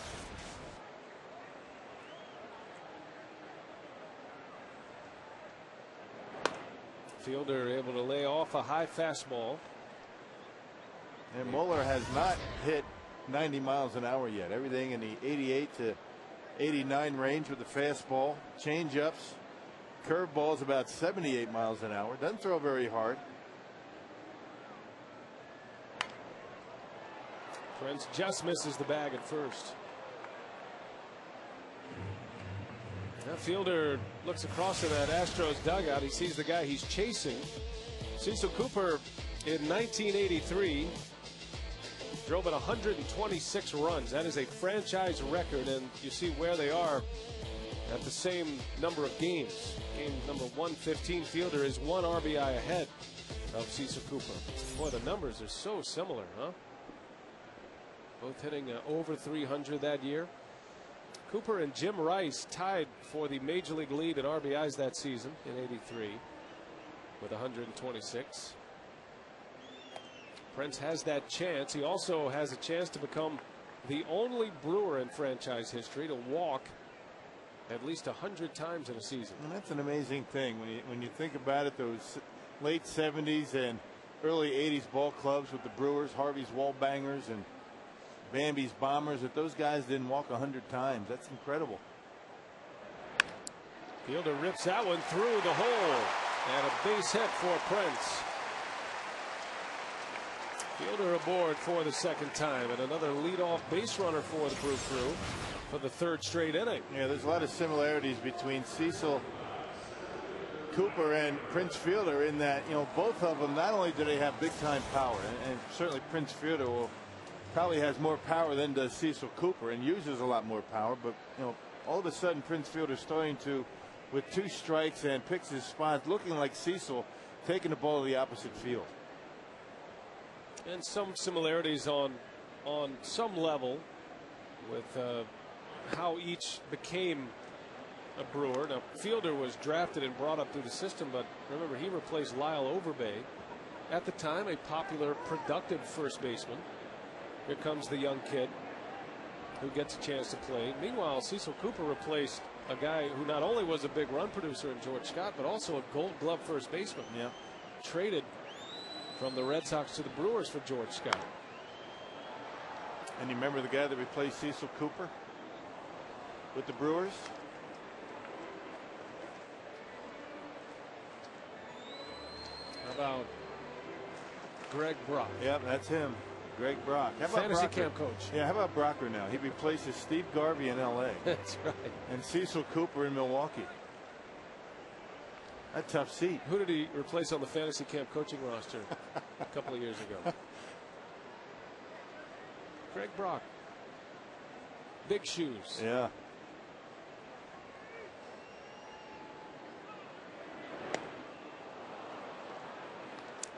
Fielder able to lay off a high fastball. And Mueller has not hit 90 miles an hour yet. Everything in the 88 to 89 range with the fastball, change-ups, curveball's about 78 miles an hour. Doesn't throw very hard. Pence just misses the bag at first. That fielder looks across to that Astros dugout. He sees the guy he's chasing. Cecil Cooper in 1983 drove in 126 runs. That is a franchise record, and you see where they are at the same number of games. Game number 115 fielder is 1 RBI ahead of Cecil Cooper. Boy, the numbers are so similar, huh? Both hitting over 300 that year. Cooper and Jim Rice tied for the major league lead in RBIs that season in '83 with 126. Pence has that chance. He also has a chance to become the only Brewer in franchise history to walk at least 100 times in a season. And that's an amazing thing when you think about it. Those late 70s and early 80s ball clubs with the Brewers, Harvey's Wall Bangers and Bambi's Bombers, that those guys didn't walk 100 times. That's incredible. Fielder rips that one through the hole, and a base hit for Pence. Fielder aboard for the second time, and another leadoff base runner for the Brew Crew for the third straight inning. Yeah, there's a lot of similarities between Cecil Cooper and Prince Fielder in that, both of them, not only do they have big time power, and certainly Prince Fielder probably has more power than does Cecil Cooper and uses a lot more power, but all of a sudden Prince Fielder's starting to, with 2 strikes and picks his spots, looking like Cecil, taking the ball to the opposite field. And some similarities on some level with how each became a Brewer. Now, Fielder was drafted and brought up through the system, but remember, he replaced Lyle Overbay, at the time a popular, productive first baseman. Here comes the young kid who gets a chance to play. Meanwhile, Cecil Cooper replaced a guy who not only was a big run producer in George Scott, but also a Gold Glove first baseman. Yeah. Traded from the Red Sox to the Brewers for George Scott. And you remember the guy that replaced Cecil Cooper with the Brewers? How about Greg Brock? Yep, that's him. Greg Brock. How about Fantasy Brocker? camp coach. Yeah, how about Brocker now? He replaces Steve Garvey in L.A. That's right. And Cecil Cooper in Milwaukee. A tough seat. Who did he replace on the fantasy camp coaching roster a couple of years ago? Greg Brock. Big shoes. Yeah.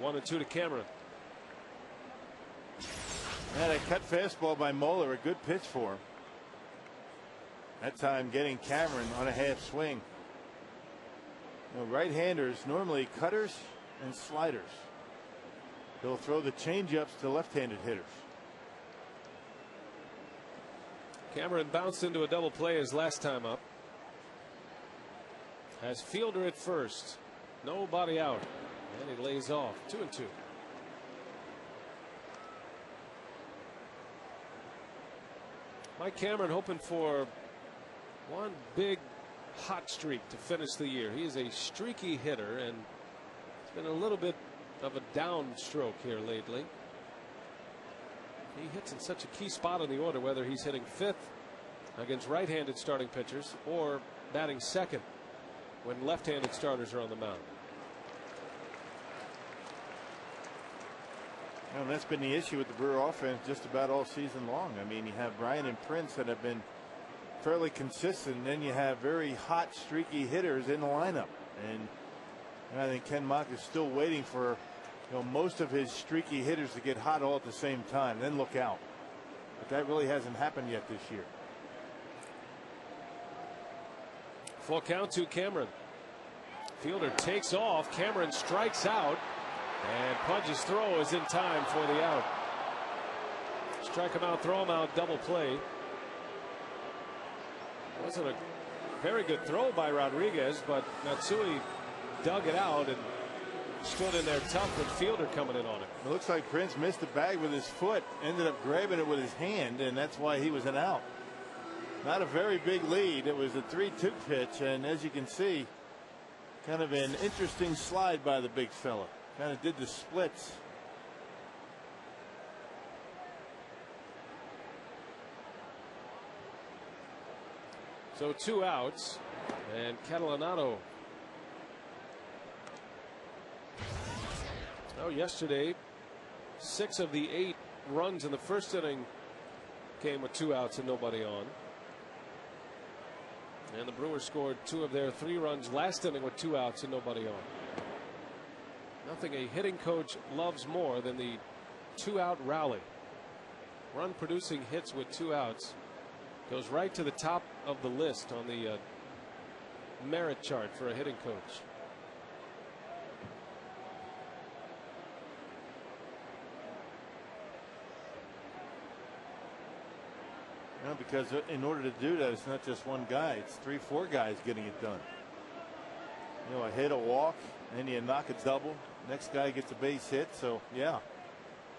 One and two to Cameron. And a cut fastball by Mueller, a good pitch for him. That time getting Cameron on a half swing. Right-handers normally cutters and sliders. They'll throw the change-ups to left-handed hitters. Cameron bounced into a double play his last time up. Has Fielder at first. Nobody out. And he lays off. 2-2. Mike Cameron hoping for one big hot streak to finish the year. He is a streaky hitter, and it's been a little bit of a downstroke here lately. He hits in such a key spot in the order, whether he's hitting fifth against right-handed starting pitchers or batting second when left-handed starters are on the mound. And that's been the issue with the Brewer offense just about all season long. I mean, you have Brian and Prince that have been fairly consistent, and then you have very hot, streaky hitters in the lineup. And I think Ken Mock is still waiting for most of his streaky hitters to get hot all at the same time, then look out. But that really hasn't happened yet this year. Full count to Cameron. Fielder takes off. Cameron strikes out. And Pudge's throw is in time for the out. Strike him out, throw him out, double play. Wasn't a very good throw by Rodriguez, but Matsui dug it out, and stood in there tough with fielder coming in on it. It looks like Prince missed the bag with his foot, ended up grabbing it with his hand, and that's why he was an out. Not a very big lead. It was a 3-2 pitch, and as you can see, kind of an interesting slide by the big fella. Kind of did the splits. So 2 outs, and Catalanotto. Oh, yesterday, 6 of the 8 runs in the first inning came with 2 outs and nobody on. And the Brewers scored 2 of their 3 runs last inning with 2 outs and nobody on. Nothing a hitting coach loves more than the 2-out rally. Run producing hits with 2 outs goes right to the top of the list on the merit chart for a hitting coach. No, because in order to do that, it's not just one guy. It's 3-4 guys getting it done. You know, a hit, a walk, and then you knock a double. Next guy gets a base hit. So, yeah,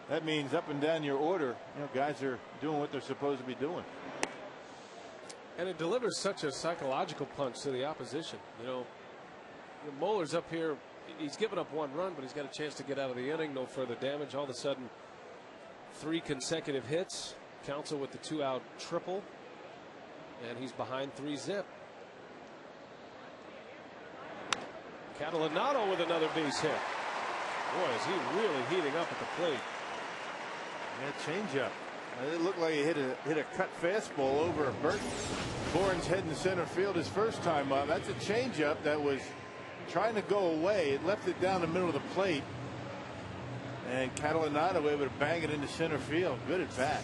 that means up and down your order, you know, guys are doing what they're supposed to be doing. And it delivers such a psychological punch to the opposition. You know, Moeller's up here. He's given up 1 run, but he's got a chance to get out of the inning. No further damage. All of a sudden, 3 consecutive hits. Counsell with the 2-out triple, and he's behind 3-zip. Catalanotto with another base hit. Boy, is he really heating up at the plate. Yeah, changeup. It looked like he hit a cut fastball over Bourn's head in center field his first time up. That's a changeup that was trying to go away. It left it down the middle of the plate, and Catalanotto able to bang it into center field. Good at bat.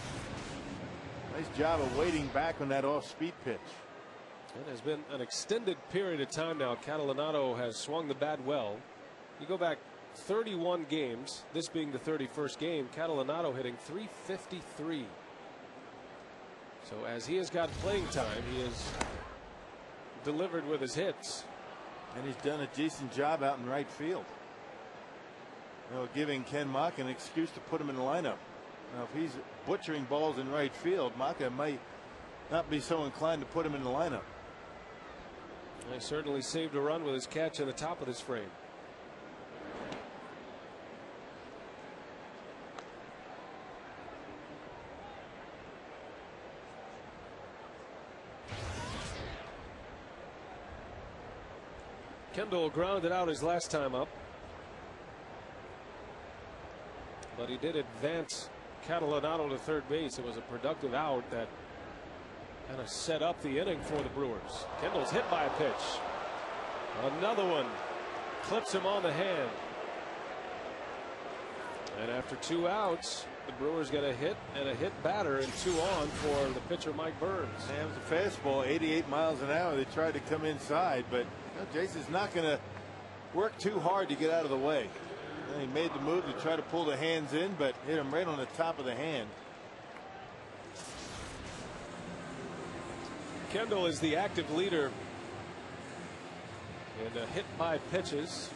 Nice job of waiting back on that off-speed pitch. It has been an extended period of time now. Catalanotto has swung the bat well. You go back 31 games, this being the 31st game, Catalanotto hitting .353. So as he has got playing time, he has delivered with his hits. And he's done a decent job out in right field. You know, giving Ken Mock an excuse to put him in the lineup. Now, if he's butchering balls in right field, Maka might not be so inclined to put him in the lineup. He certainly saved a run with his catch in the top of this frame. Kendall grounded out his last time up, but he did advance Catalanotto to third base. It was a productive out that kind of set up the inning for the Brewers. Kendall's hit by a pitch. Another one clips him on the hand. And after 2 outs, the Brewers get a hit and a hit batter and 2 on for the pitcher Mike Burns. Yeah, it was a fastball, 88 miles an hour. They tried to come inside, but you know, Jason's not going to work too hard to get out of the way. And he made the move to try to pull the hands in, but hit him right on the top of the hand. Kendall is the active leader in hit by pitches.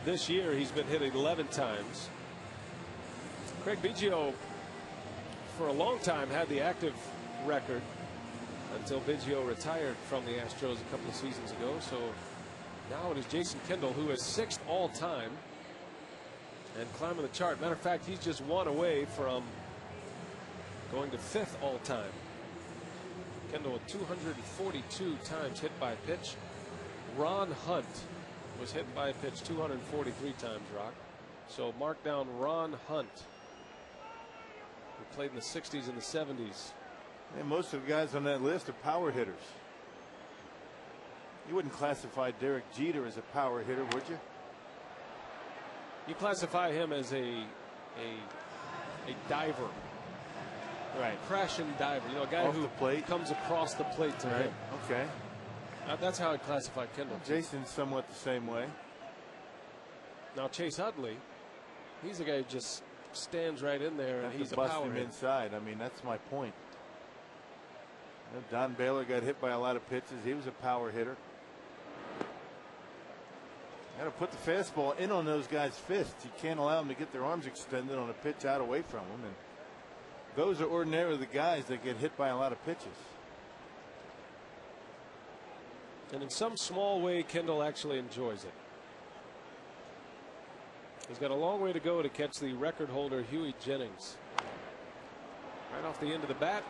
This year he's been hit 11 times. Craig Biggio for a long time had the active record until Biggio retired from the Astros a couple of seasons ago. So now it is Jason Kendall, who is 6th all time and climbing the chart. Matter of fact, he's just 1 away from going to 5th all time. Kendall with 242 times hit by pitch. Ron Hunt was hit by a pitch 243 times, Rock. So mark down Ron Hunt, who played in the 60s and the 70s. And most of the guys on that list are power hitters. You wouldn't classify Derek Jeter as a power hitter, would you? You classify him as a diver. Right. Crashing diver. You know, a guy who comes across the plate to hit. Okay. That's how I'd classify Kendall. Jason's somewhat the same way. Now Chase Utley, he's a guy who just stands right in there, and he's a power hitter. Inside. I mean, that's my point. You know, Don Baylor got hit by a lot of pitches. He was a power hitter. Got to put the fastball in on those guys' fists. You can't allow them to get their arms extended on a pitch out away from them. And those are ordinarily the guys that get hit by a lot of pitches. And in some small way, Kendall actually enjoys it. He's got a long way to go to catch the record holder, Huey Jennings. Right off the end of the bat,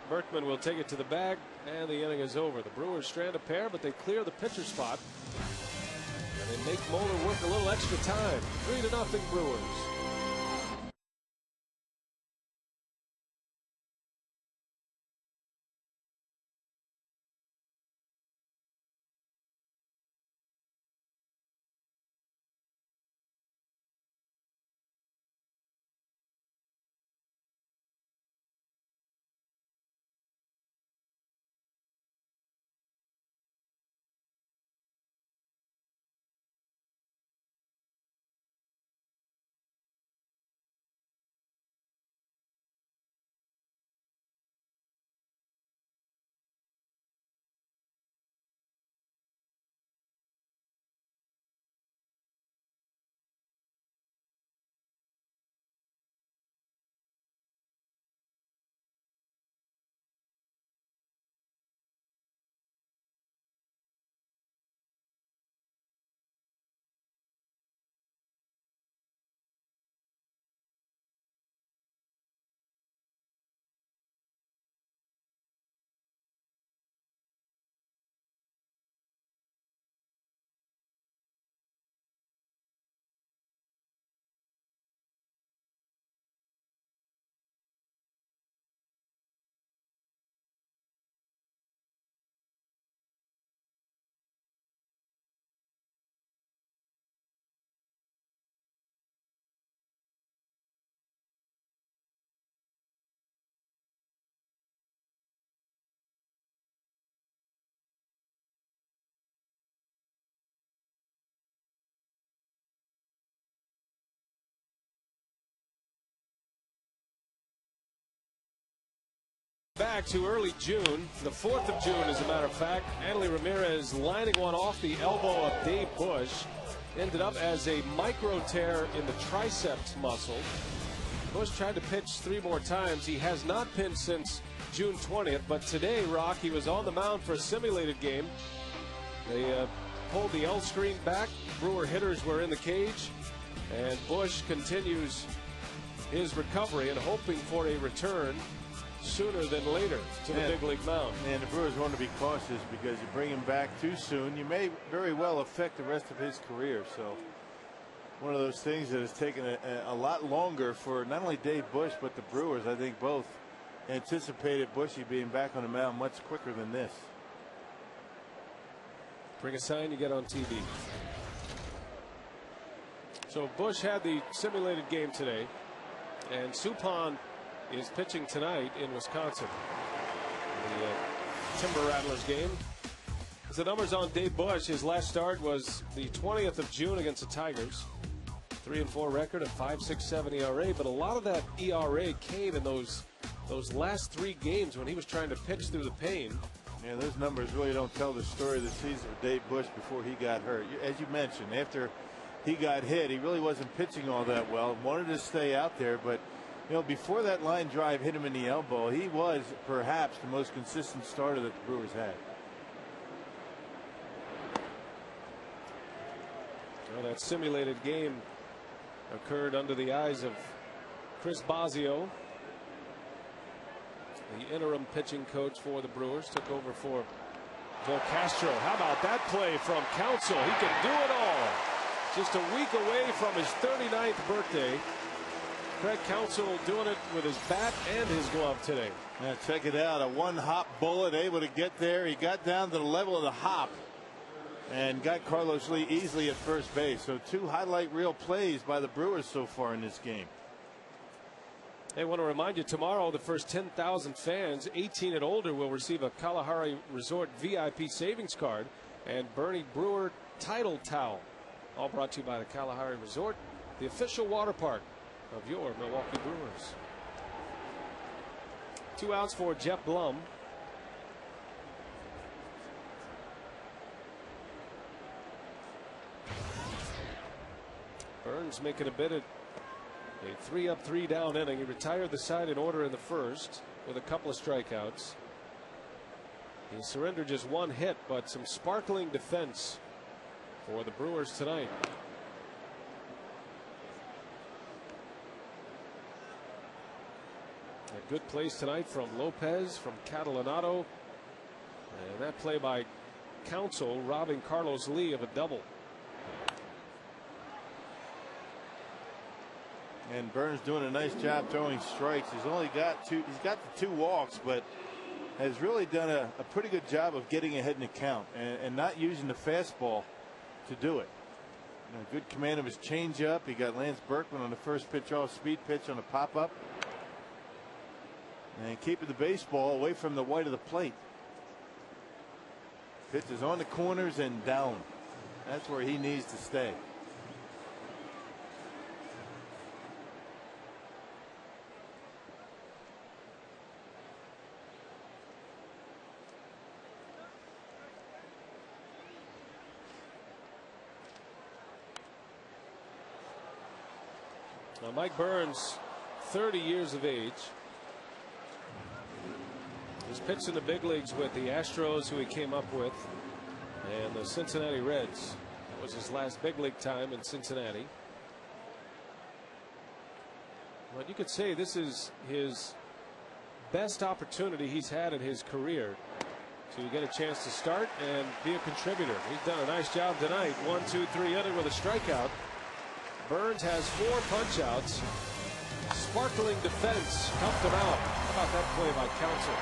Berkman will take it to the bag, and the inning is over. The Brewers strand a pair, but they clear the pitcher spot. And they make Moeller work a little extra time. 3-0 Brewers. Back to early June, the 4th of June, as a matter of fact. Anthony Ramirez lining one off the elbow of Dave Bush. Ended up as a micro tear in the triceps muscle. Bush tried to pitch 3 more times. He has not pitched since June 20th, but today, Rock, he was on the mound for a simulated game. They pulled the L screen back. Brewer hitters were in the cage, and Bush continues his recovery and hoping for a return sooner than later to the big league mound. And the Brewers want to be cautious because you bring him back too soon, you may very well affect the rest of his career. So one of those things that has taken a lot longer for not only Dave Bush but the Brewers. I think both anticipated Bushy being back on the mound much quicker than this. Bring a sign, you get on TV. So Bush had the simulated game today, and Suppan is pitching tonight in Wisconsin. The Timber Rattlers game. As the numbers on Dave Bush, his last start was the 20th of June against the Tigers. 3-4 record, a 5.67 ERA, but a lot of that ERA came in those last 3 games when he was trying to pitch through the pain. Yeah, those numbers really don't tell the story of the season for Dave Bush before he got hurt. As you mentioned, after he got hit, he really wasn't pitching all that well. Wanted to stay out there, but you know, before that line drive hit him in the elbow, he was perhaps the most consistent starter that the Brewers had. Well, that simulated game occurred under the eyes of Chris Bosio, the interim pitching coach for the Brewers. Took over for Joe Castro. How about that play from Counsell? He can do it all. Just a week away from his 39th birthday. Craig Counsell doing it with his bat and his glove today. Yeah, check it out. A 1-hop bullet, able to get there. He got down to the level of the hop and got Carlos Lee easily at first base. So 2 highlight reel plays by the Brewers so far in this game. I want to remind you, tomorrow the first 10,000 fans 18 and older will receive a Kalahari Resort VIP savings card and Bernie Brewer title towel. All brought to you by the Kalahari Resort, the official water park of your Milwaukee Brewers. 2 outs for Jeff Blum. Burns making a bid at a 3-up 3-down inning. He retired the side in order in the first with a couple of strikeouts. He surrendered just one hit, but some sparkling defense for the Brewers tonight. A good plays tonight from Lopez, from Catalanato, and that play by Counsell robbing Carlos Lee of a double. And Burns doing a nice job throwing strikes. He's only got two. He's got the 2 walks, but has really done a pretty good job of getting ahead in the count and not using the fastball to do it. Good command of his changeup. He got Lance Berkman on the first pitch off speed pitch on a pop up. And keeping the baseball away from the white of the plate. Pitch is on the corners and down. That's where he needs to stay. Now Mike Burns, 30 years of age. He's pitched in the big leagues with the Astros, who he came up with, and the Cincinnati Reds. That was his last big league time in Cincinnati. But you could say this is his best opportunity he's had in his career to get a chance to start and be a contributor. He's done a nice job tonight. 1-2-3 inning with a strikeout. Burns has 4 punch-outs. Sparkling defense helped him out. How about that play by Counsell?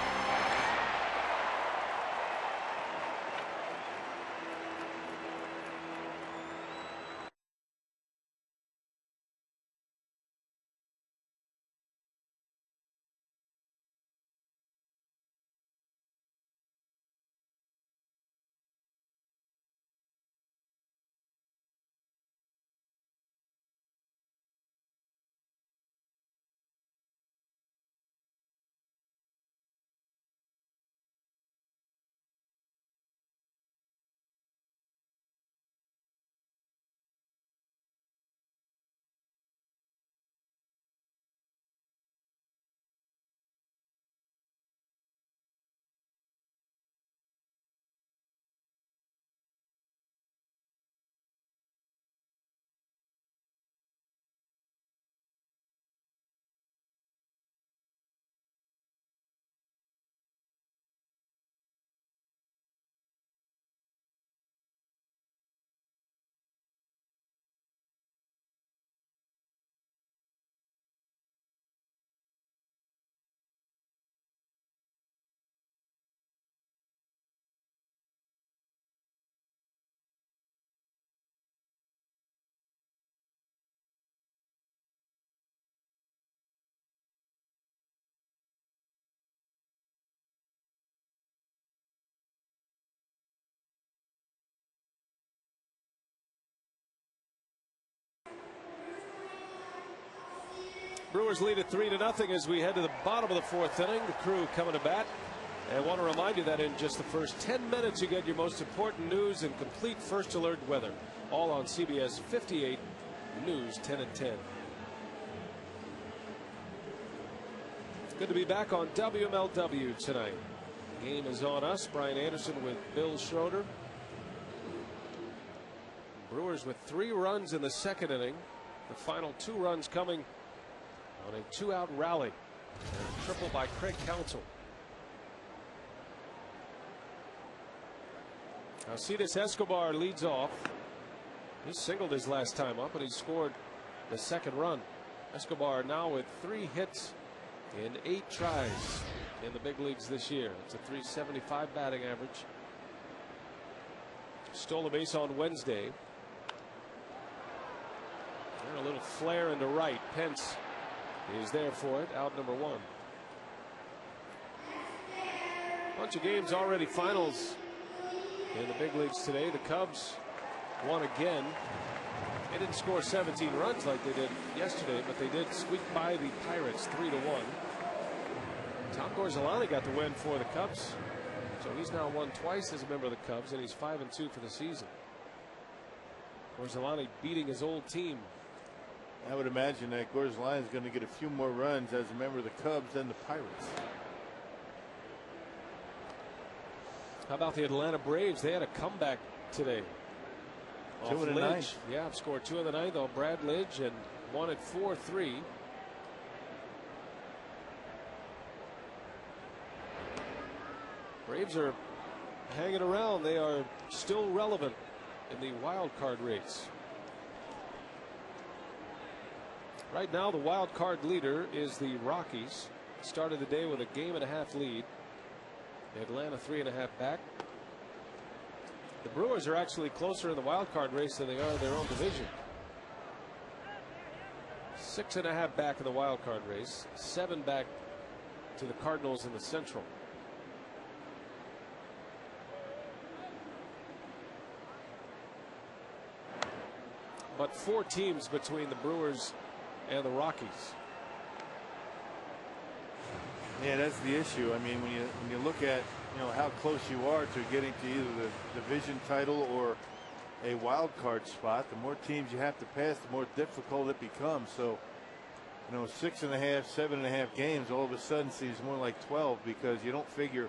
Brewers lead at 3-0 as we head to the bottom of the 4th inning. The Crew coming to bat. And I want to remind you that in just the first 10 minutes you get your most important news and complete first alert weather. All on CBS 58 News 10 at 10. Good to be back on WMLW tonight. The game is on us. Brian Anderson with Bill Schroeder. Brewers with 3 runs in the 2nd inning. The final 2 runs coming on a 2-out rally. And a triple by Craig Counsell. Alcides Escobar leads off. He singled his last time up, and he scored the 2nd run. Escobar now with 3 hits in 8 tries in the big leagues this year. It's a .375 batting average. Stole a base on Wednesday. And a little flare into right. Pence is there for it, out number 1. Bunch of games already finals in the big leagues today. The Cubs won again. They didn't score 17 runs like they did yesterday, but they did squeak by the Pirates 3-1. Tom Gorzelani got the win for the Cubs, so he's now won twice as a member of the Cubs, and he's 5-2 for the season. Gorzelani beating his old team I would imagine that Coors Lion is going to get a few more runs as a member of the Cubs than the Pirates. How about the Atlanta Braves? They had a comeback today. 2 in the ninth. Yeah, scored 2 in the ninth on Brad Lidge and won it 4-3. Braves are hanging around. They are still relevant in the wild card race. Right now, the wild card leader is the Rockies. Started the day with a 1.5 game lead. Atlanta 3.5 back. The Brewers are actually closer in the wild card race than they are in their own division. 6.5 back in the wild card race, 7 back to the Cardinals in the Central. But 4 teams between the Brewers and the Rockies. Yeah, that's the issue. I mean, when you look at how close you are to getting to either the division title or a wild card spot, the more teams you have to pass, the more difficult it becomes. So, 6.5, 7.5 games all of a sudden seems more like 12 because you don't figure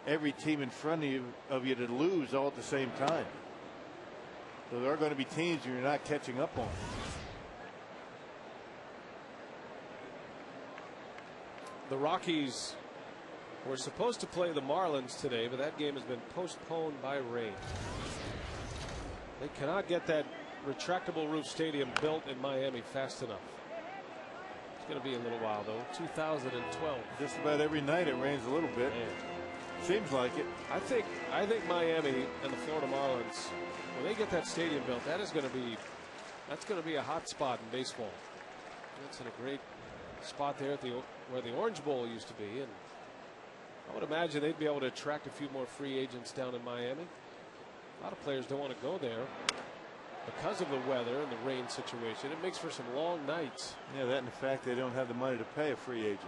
every team in front of you to lose all at the same time. So there are going to be teams you're not catching up on. The Rockies were supposed to play the Marlins today, but that game has been postponed by rain. They cannot get that retractable roof stadium built in Miami fast enough. It's going to be a little while, though. 2012. Just about every night it rains a little bit. Man. Seems like it. I think Miami and the Florida Marlins, when they get that stadium built, that's going to be a hot spot in baseball. That's in a great spot there at where the Orange Bowl used to be, and I would imagine they'd be able to attract a few more free agents down in Miami. A lot of players don't want to go there because of the weather and the rain situation. It makes for some long nights. Yeah, that and the fact they don't have the money to pay a free agent.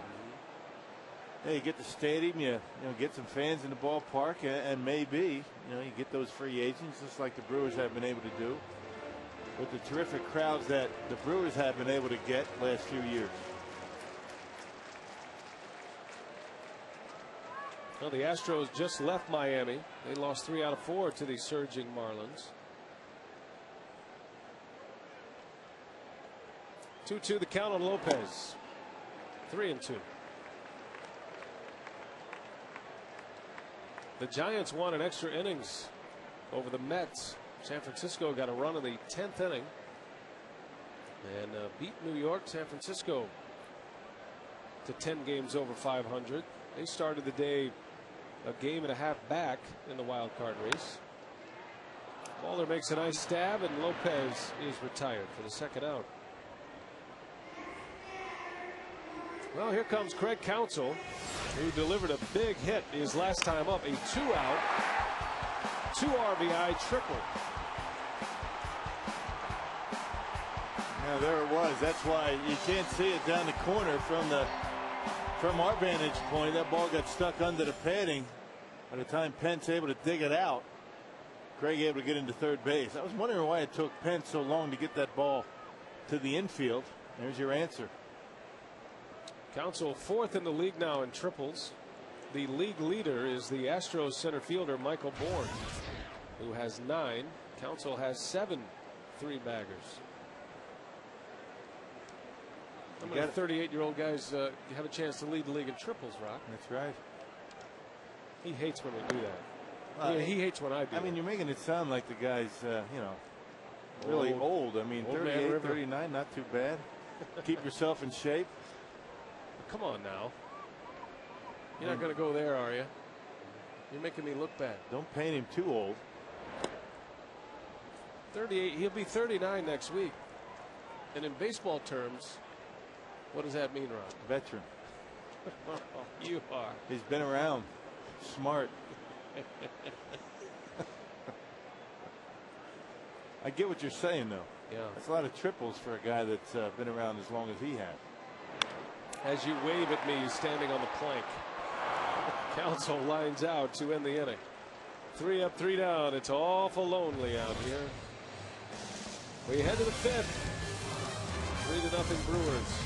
Hey, you get the stadium, you get some fans in the ballpark, and maybe you get those free agents just like the Brewers have been able to do with the terrific crowds that the Brewers have been able to get last few years. Well, the Astros just left Miami. They lost 3 out of 4 to the surging Marlins. 2-2 the count on Lopez. 3-2. The Giants won in extra innings over the Mets. San Francisco got a run in the 10th inning and beat New York. San Francisco to 10 games over 500. They started the day a 1.5 games back in the wild card race. Waller makes a nice stab, and Lopez is retired for the second out. Well, here comes Craig Counsell, who delivered a big hit his last time up, a 2-out, 2 RBI triple. Yeah, there it was. That's why you can't see it down the corner from our vantage point. That ball got stuck under the padding. By the time Pence able to dig it out, Craig able to get into third base. I was wondering why it took Pence so long to get that ball to the infield. There's your answer. Counsell 4th in the league now in triples. The league leader is the Astros center fielder Michael Bourn, who has 9. Counsell has 7 3-baggers. How many 38-year-old guys have a chance to lead the league in triples, Rock? That's right. He hates when we do that. He hates when I do. I mean, you're making it sound like the guy's, really old. I mean, 38, 39, not too bad. Keep yourself in shape. Come on now. You're not going to go there, are you? You're making me look bad. Don't paint him too old. 38. He'll be 39 next week. And in baseball terms, what does that mean, Ron? Veteran. You are. He's been around. Smart. I get what you're saying, though. Yeah. That's a lot of triples for a guy that's been around as long as he has. As you wave at me standing on the plank, Counsell lines out to end the inning. 3 up, 3 down. It's awful lonely out here. We head to the 5th. 3-0 Brewers.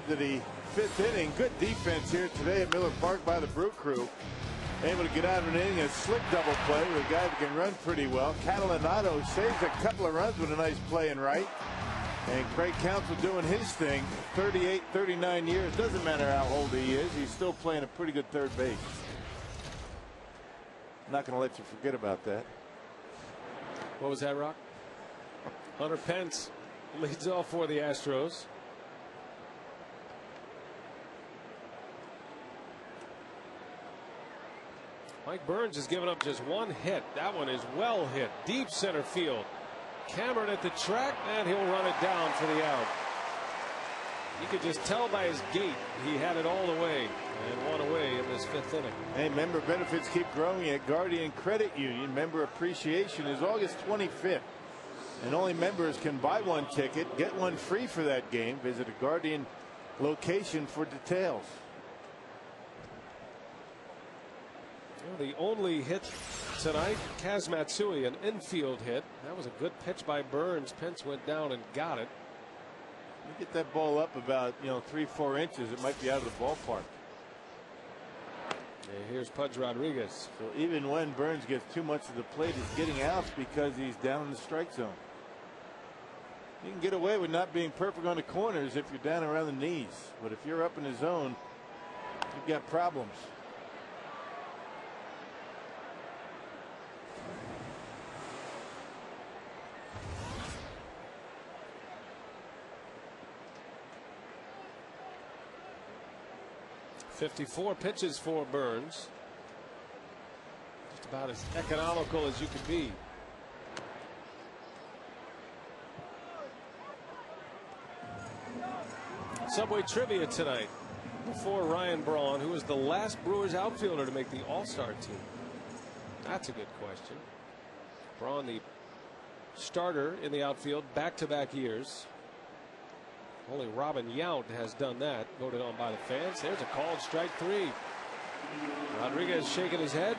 To the fifth inning. Good defense here today at Miller Park by the Brew Crew. Able to get out of an inning, a slick double play with a guy that can run pretty well. Catalinato saves a couple of runs with a nice play in right. And Craig Counsell doing his thing. 38, 39 years. Doesn't matter how old he is. He's still playing a pretty good third base. Not going to let you forget about that. What was that, Rock? Hunter Pence leads off for the Astros. Mike Burns has given up just one hit. That one is well hit. Deep center field. Cameron at the track, and he'll run it down for the out. You could just tell by his gait he had it all the way and one away in this fifth inning. Hey, member benefits keep growing at Guardian Credit Union. Member appreciation is August 25th. And only members can buy one ticket, get one free for that game. Visit a Guardian location for details. The only hit tonight, Kaz Matsui, an infield hit. That was a good pitch by Burns. Pence went down and got it. You get that ball up about 3-4 inches, it might be out of the ballpark. And here's Pudge Rodriguez. So even when Burns gets too much of the plate, he's getting outs because he's down in the strike zone. You can get away with not being perfect on the corners if you're down around the knees, but if you're up in the zone, you've got problems. .54 pitches for Burns. Just about as economical as you could be. Subway trivia tonight. Before Ryan Braun, who was the last Brewers outfielder to make the All-Star team? That's a good question. Braun, the starter in the outfield back-to-back years. Only Robin Yount has done that, voted on by the fans. There's a called strike 3. Rodriguez shaking his head.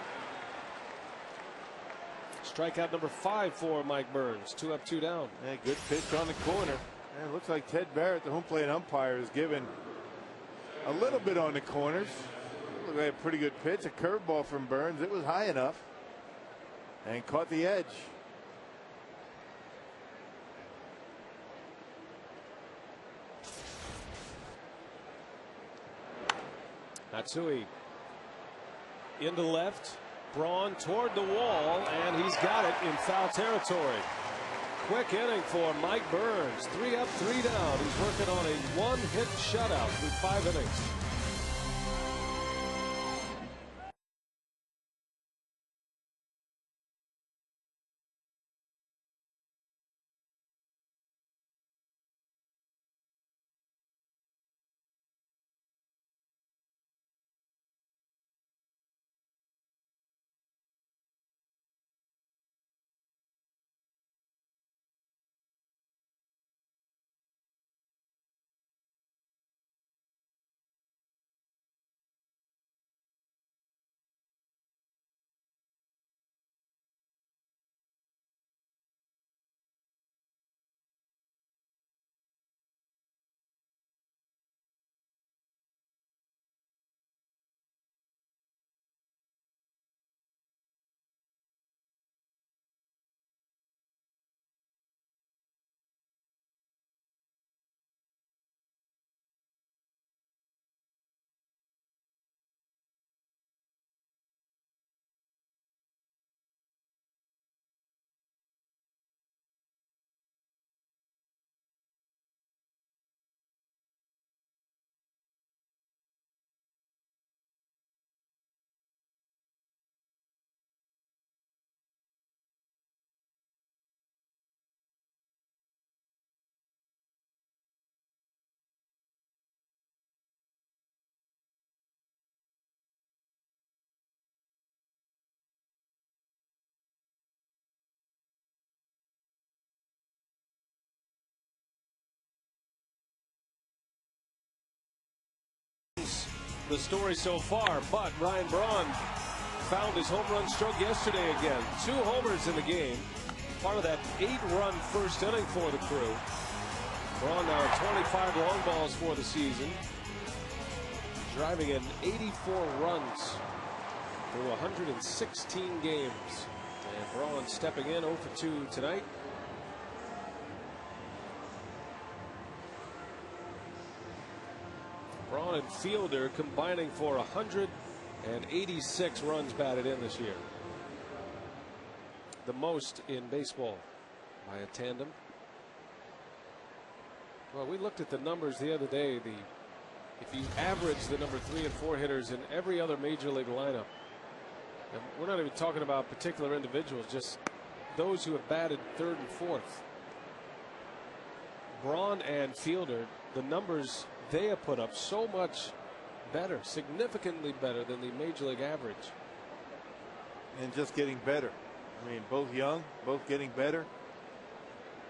Strikeout number 5 for Mike Burns. 2 up, 2 down. Yeah, good pitch on the corner. And it looks like Ted Barrett, the home plate umpire, is given a little bit on the corners. Looked like a pretty good pitch. A curveball from Burns. It was high enough and caught the edge. Matsui into left. Braun toward the wall, and he's got it in foul territory. Quick inning for Mike Burns. 3 up, 3 down. He's working on a one-hit shutout through 5 innings. the story so far, but Ryan Bourn found his home run stroke yesterday again. 2 homers in the game. Part of that 8-run first inning for the Crew. Bourn now at 25 long balls for the season. Driving in 84 runs through 116 games. And Bourn stepping in 0 for 2 tonight. Bourn and Fielder combining for 186 runs batted in this year. The most in baseball by a tandem. Well, we looked at the numbers the other day. If you average the number 3 and 4 hitters in every other major league lineup, and we're not even talking about particular individuals, just those who have batted 3rd and 4th. Bourn and Fielder, the numbers they have put up so much better, significantly better than the major league average. And just getting better. I mean, both young, both getting better,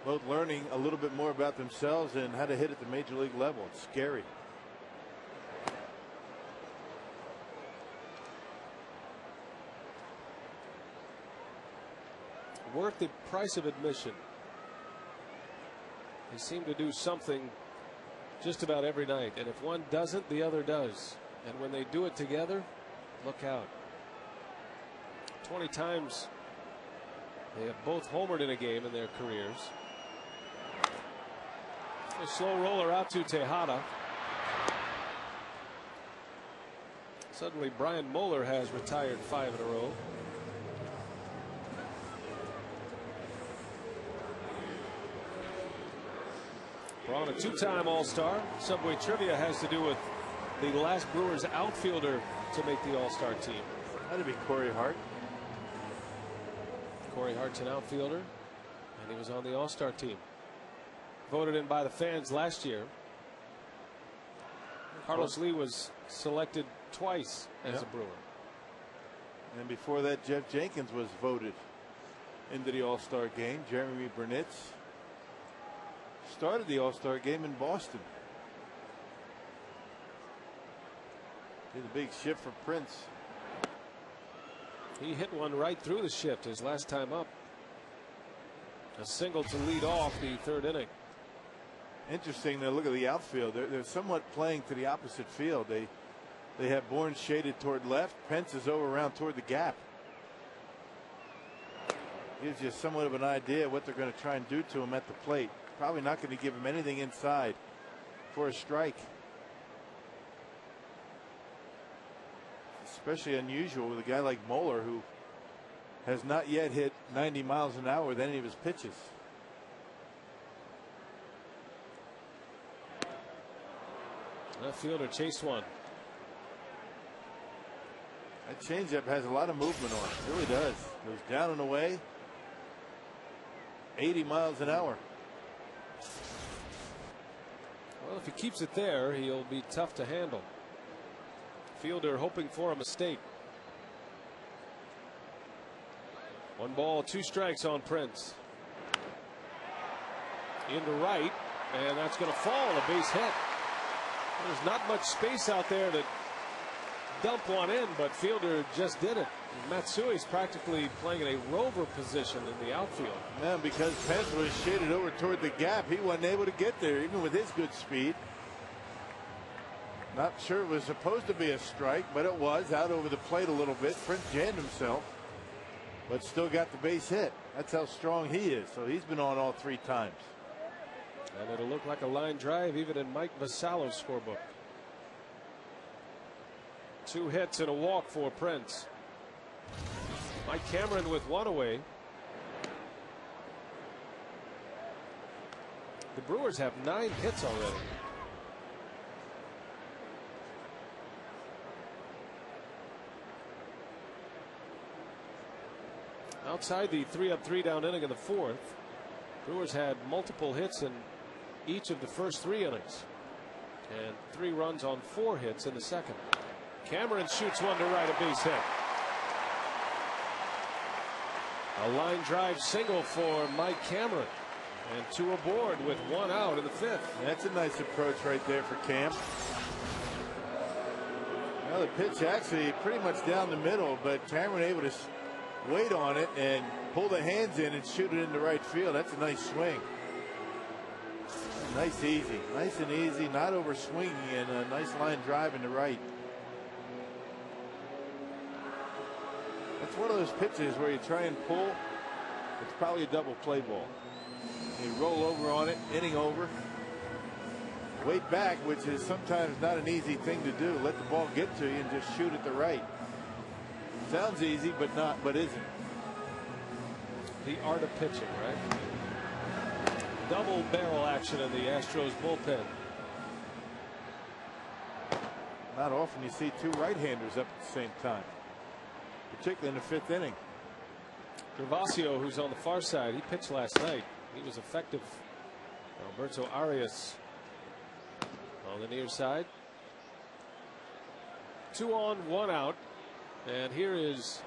both learning a little bit more about themselves and how to hit at the major league level. It's scary. Worth the price of admission. They seem to do something just about every night, and if one doesn't, the other does. And when they do it together, look out. 20 times they have both homered in a game in their careers. A slow roller out to Tejada. Suddenly Brian Moeller has retired 5 in a row. Bourn, a 2-time All-Star. Subway trivia has to do with the last Brewers outfielder to make the All-Star team. That'd be Corey Hart. Corey Hart's an outfielder, and he was on the All-Star team. Voted in by the fans last year. Carlos Lee was selected twice as a Brewer. And before that, Jeff Jenkins was voted into the All-Star game. Jeremy Burnitz started the All-Star game in Boston. Did a big shift for Prince. He hit one right through the shift his last time up. A single to lead off the 3rd inning. Interesting to look at the outfield. They're somewhat playing to the opposite field. They have Bourn shaded toward left. Pence is over around toward the gap. Gives you somewhat of an idea what they're going to try and do to him at the plate. Probably not going to give him anything inside for a strike. Especially unusual with a guy like Moeller, who has not yet hit 90 miles an hour with any of his pitches. Left fielder chased one. That changeup has a lot of movement on it. It really does. Goes down and away. 80 miles an hour. Well, if he keeps it there, he'll be tough to handle. Fielder hoping for a mistake. 1 ball, 2 strikes on Prince. Into right, and that's going to fall. A base hit. There's not much space out there to dump one in, but Fielder just did it. Matsui's practically playing in a rover position in the outfield. Man, because Pence was shaded over toward the gap, he wasn't able to get there, even with his good speed. Not sure it was supposed to be a strike, but it was out over the plate a little bit. Prince jammed himself, but still got the base hit. That's how strong he is. So he's been on all 3 times. And it'll look like a line drive even in Mike Vasallo's scorebook. 2 hits and a walk for Prince. Mike Cameron with 1 away. The Brewers have 9 hits already. Outside the 3-up 3-down inning of the 4th, Brewers had multiple hits in each of the first 3 innings and 3 runs on 4 hits in the 2nd. Cameron shoots one to right, a base hit. A line drive single for Mike Cameron, and 2 aboard with 1 out in the 5th. That's a nice approach right there for Cam. Well, the pitch actually pretty much down the middle, but Cameron able to wait on it and pull the hands in and shoot it into right field. That's a nice swing. Nice and easy, not over swinging, and a nice line drive into right. That's one of those pitches where you try and pull. It's probably a double play ball. You roll over on it, inning over. Wait back, which is sometimes not an easy thing to do. Let the ball get to you and just shoot at the right. Sounds easy, but isn't. The art of pitching, right? Double barrel action in the Astros bullpen. Not often you see two right-handers up at the same time, particularly in the fifth inning. Gervasio, who's on the far side, he pitched last night. He was effective. Alberto Arias on the near side. 2 on, 1 out. And here is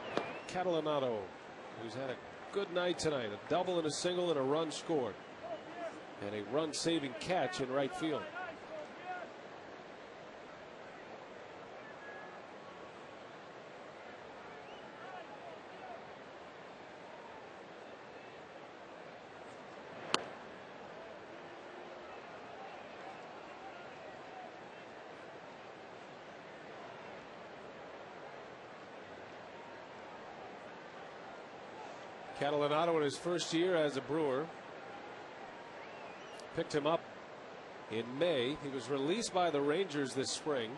Catalanotto, who's had a good night tonight. A double and a single and a run scored. And a run-saving catch in right field. Catalanotto in his first year as a Brewer. Picked him up in May. He was released by the Rangers this spring.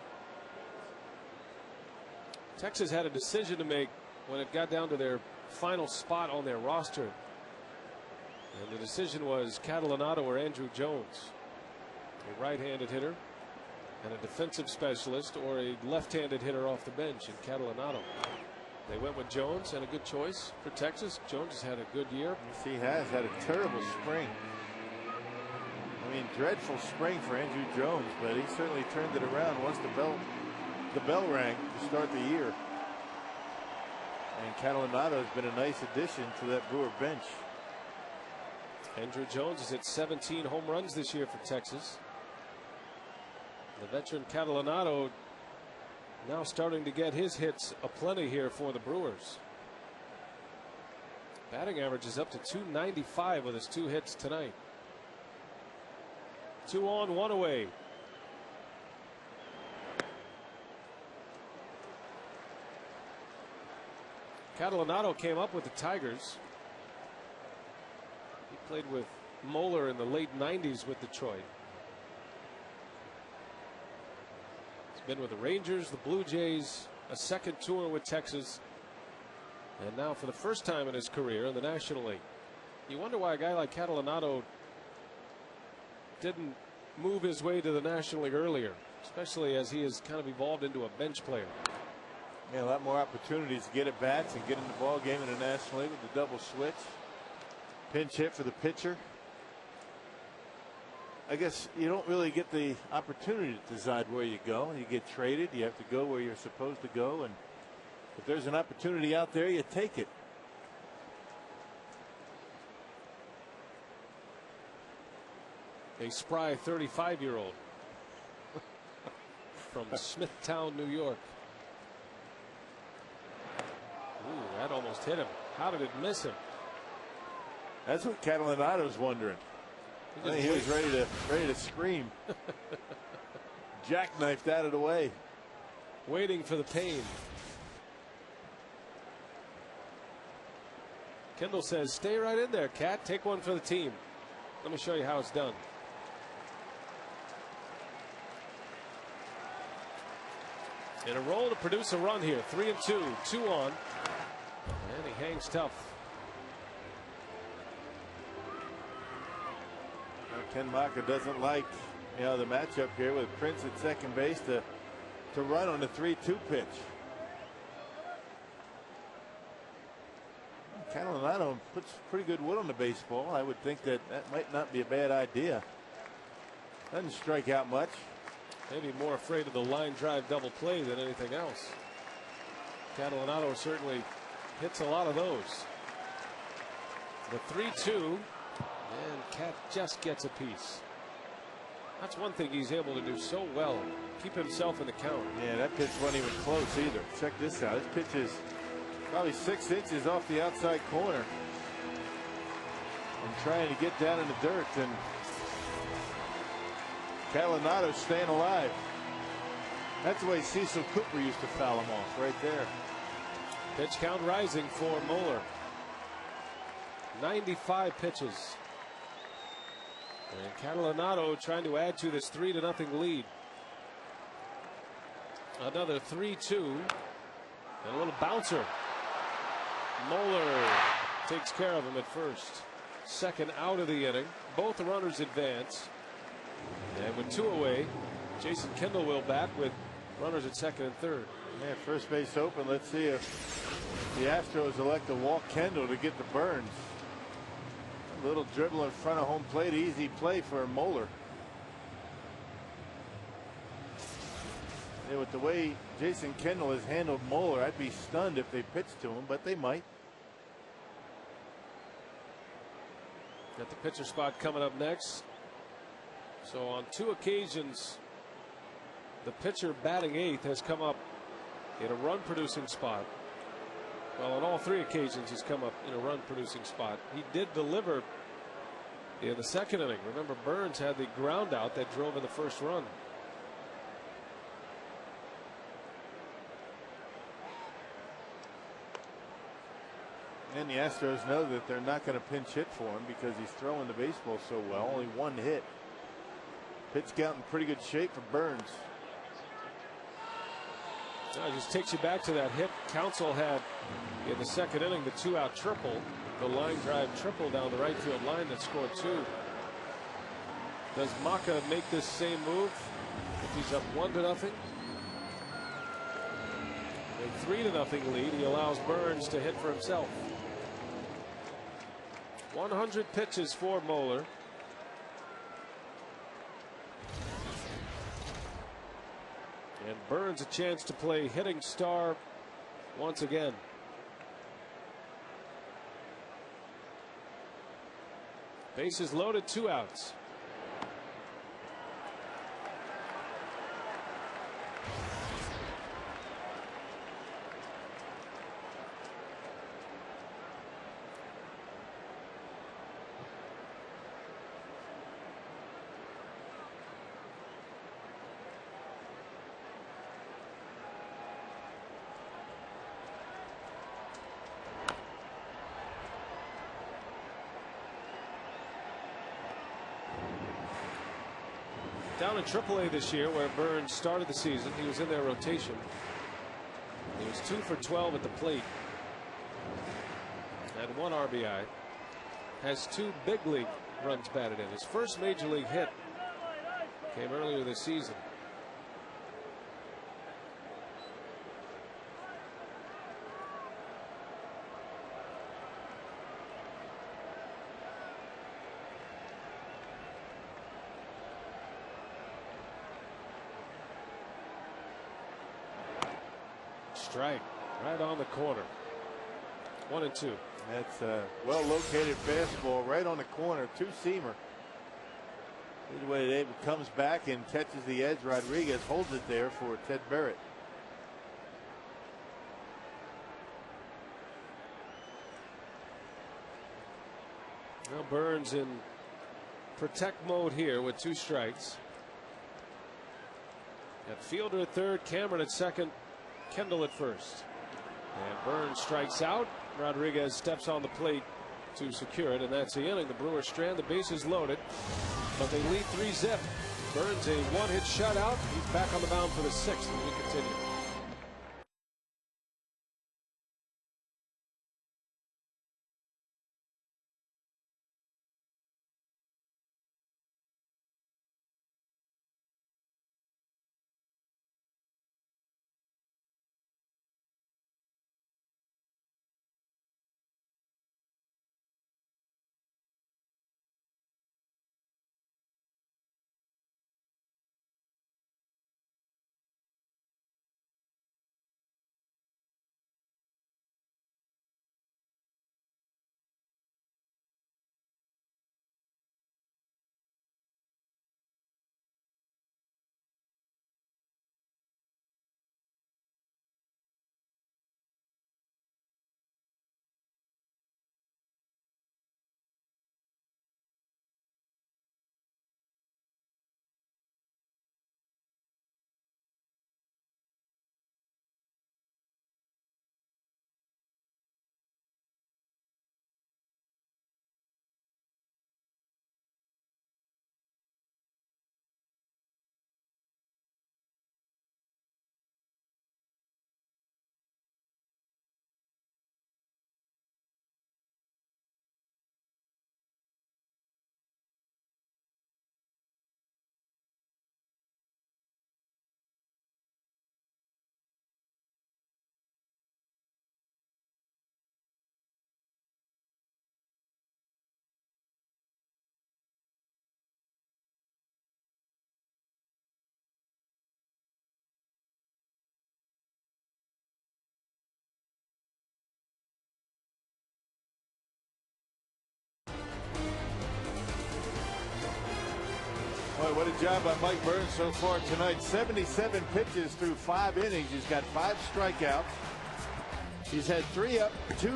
Texas had a decision to make when it got down to their final spot on their roster. And the decision was Catalanotto or Andrew Jones, a right-handed hitter and a defensive specialist, or a left-handed hitter off the bench in Catalanotto. They went with Jones, and a good choice for Texas. Jones has had a good year. Yes, he has had a terrible spring. I mean, dreadful spring for Andrew Jones, but he certainly turned it around once the bell rang to start the year. And Catalanotto has been a nice addition to that Brewer bench. Andrew Jones has hit 17 home runs this year for Texas. The veteran Catalanotto now starting to get his hits aplenty here for the Brewers. Batting average is up to .295 with his 2 hits tonight. 2 on, 1 away. Catalanotto came up with the Tigers. He played with Moeller in the late 90s with Detroit. He's been with the Rangers, the Blue Jays, a second tour with Texas, and now for the first time in his career in the National League. You wonder why a guy like Catalanotto didn't move his way to the National League earlier, especially as he has kind of evolved into a bench player. Yeah, a lot more opportunities to get at bats and get in the ball game in the National League with the double switch. Pinch hit for the pitcher. I guess you don't really get the opportunity to decide where you go. You get traded. You have to go where you're supposed to go, and if there's an opportunity out there, you take it. A spry 35-year-old from Smithtown, New York. Ooh, that almost hit him. How did it miss him? That's what Catalanotto's wondering. I think he was ready to scream. Jackknifed out of the way. Waiting for the pain. Kendall says, stay right in there, Cat. Take one for the team. Let me show you how it's done. In a roll to produce a run here. 3-2, 2 on. And he hangs tough. Ken Maka doesn't like, the matchup here with Prince at second base to run on the 3-2 pitch. Catalanotto puts pretty good wood on the baseball. I would think that might not be a bad idea. Doesn't strike out much. Maybe more afraid of the line drive double play than anything else. Catalanotto certainly hits a lot of those. The 3-2, and Cat just gets a piece. That's one thing he's able to do so well. Keep himself in the count. Yeah, that pitch wasn't even close either. Check this out. This pitch is probably 6 inches off the outside corner. And trying to get down in the dirt. And Calinado's staying alive. That's the way Cecil Cooper used to foul him off, right there. Pitch count rising for Moeller. 95 pitches. And Catalanado trying to add to this 3-0 lead. Another 3-2. And a little bouncer. Moeller takes care of him at first. Second out of the inning. Both runners advance. And with 2 away, Jason Kendall will bat with runners at second and third. Yeah, first base open. Let's see if the Astros elect to walk Kendall to get the Burns. A little dribble in front of home plate. Easy play for Moeller. Yeah, with the way Jason Kendall has handled Moeller, I'd be stunned if they pitched to him, but they might. Got the pitcher spot coming up next. So on 2 occasions, the pitcher batting 8th has come up in a run producing spot. Well, on all 3 occasions he's come up in a run producing spot. He did deliver in the second inning. Remember, Burns had the ground out that drove in the first run. And the Astros know that they're not going to pinch hit for him because he's throwing the baseball so well. Only 1 hit. Pitch count in pretty good shape for Burns. It just takes you back to that hit Counsell had in the second inning, the 2-out triple, the line drive triple down the right field line that scored 2. Does Maka make this same move if he's up 1-0? A 3-0 lead. He allows Burns to hit for himself. 100 pitches for Moeller. And Burns a chance to play hitting star once again. Bases loaded, 2 outs. Down in AAA this year, where Bourn started the season. He was in their rotation. He was 2 for 12 at the plate. Had 1 RBI. Has 2 big league runs batted in. His first major league hit came earlier this season. Strike right on the corner. 1-2. That's a well located fastball right on the corner. 2-seamer. Midway David comes back and catches the edge. Rodriguez holds it there for Ted Barrett. Now Burns in protect mode here with 2 strikes. Got Fielder at third, Cameron at second, Kendall at first. And Burns strikes out. Rodriguez steps on the plate to secure it, and that's the inning. The Brewers strand, the bases loaded, but they lead 3-0. Burns a 1-hit shutout. He's back on the mound for the 6th, and we continue. Boy, what a job by Mike Bourn so far tonight. 77 pitches through 5 innings. He's got 5 strikeouts. He's had 3 up, 3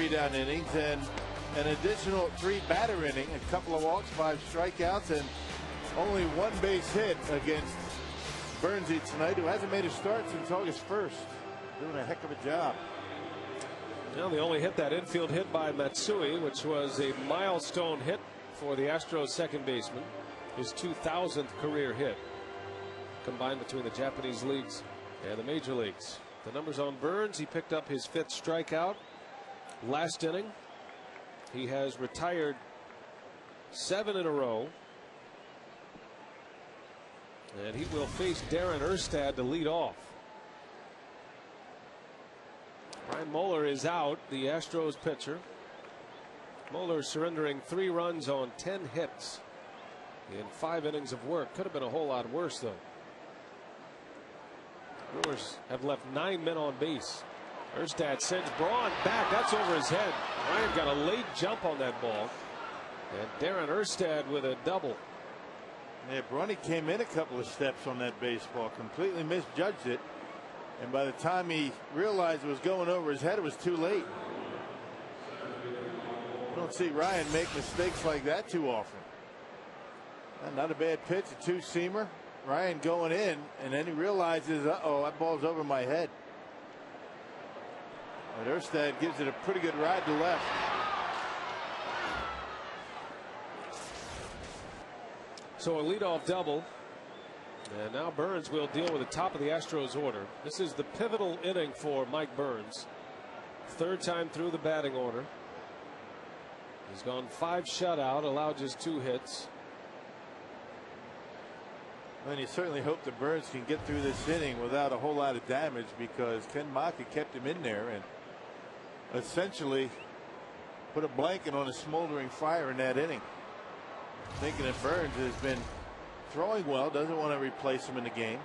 down innings, and an additional 3 batter inning, a couple of walks, 5 strikeouts, and only 1 base hit against Bournsy tonight, who hasn't made a start since August 1st. Doing a heck of a job. Well, they only hit that infield hit by Matsui, which was a milestone hit for the Astros second baseman. His 2,000th career hit, combined between the Japanese leagues and the major leagues. The numbers on Burns: he picked up his 5th strikeout last inning. He has retired 7 in a row. And he will face Darren Erstad to lead off. Brian Moeller is out, the Astros pitcher. Moeller surrendering 3 runs on 10 hits in 5 innings of work. Could have been a whole lot worse, though. Brewers have left 9 men on base. Erstad sends Braun back. That's over his head. Ryan got a late jump on that ball. And Darren Erstad with a double. Yeah, Bronny came in a couple of steps on that baseball, completely misjudged it. And by the time he realized it was going over his head, it was too late. You don't see Ryan make mistakes like that too often. And not a bad pitch, a 2-seamer. Ryan going in, and then he realizes, uh-oh, that ball's over my head. But Erstad gives it a pretty good ride to left. So a leadoff double. And now Burns will deal with the top of the Astros order. This is the pivotal inning for Mike Burns. 3rd time through the batting order. He's gone 5 shutout, allowed just 2 hits. And you certainly hope that Burns can get through this inning without a whole lot of damage, because Ken Maka kept him in there and essentially put a blanket on a smoldering fire in that inning. Thinking that Burns has been throwing well, doesn't want to replace him in the game.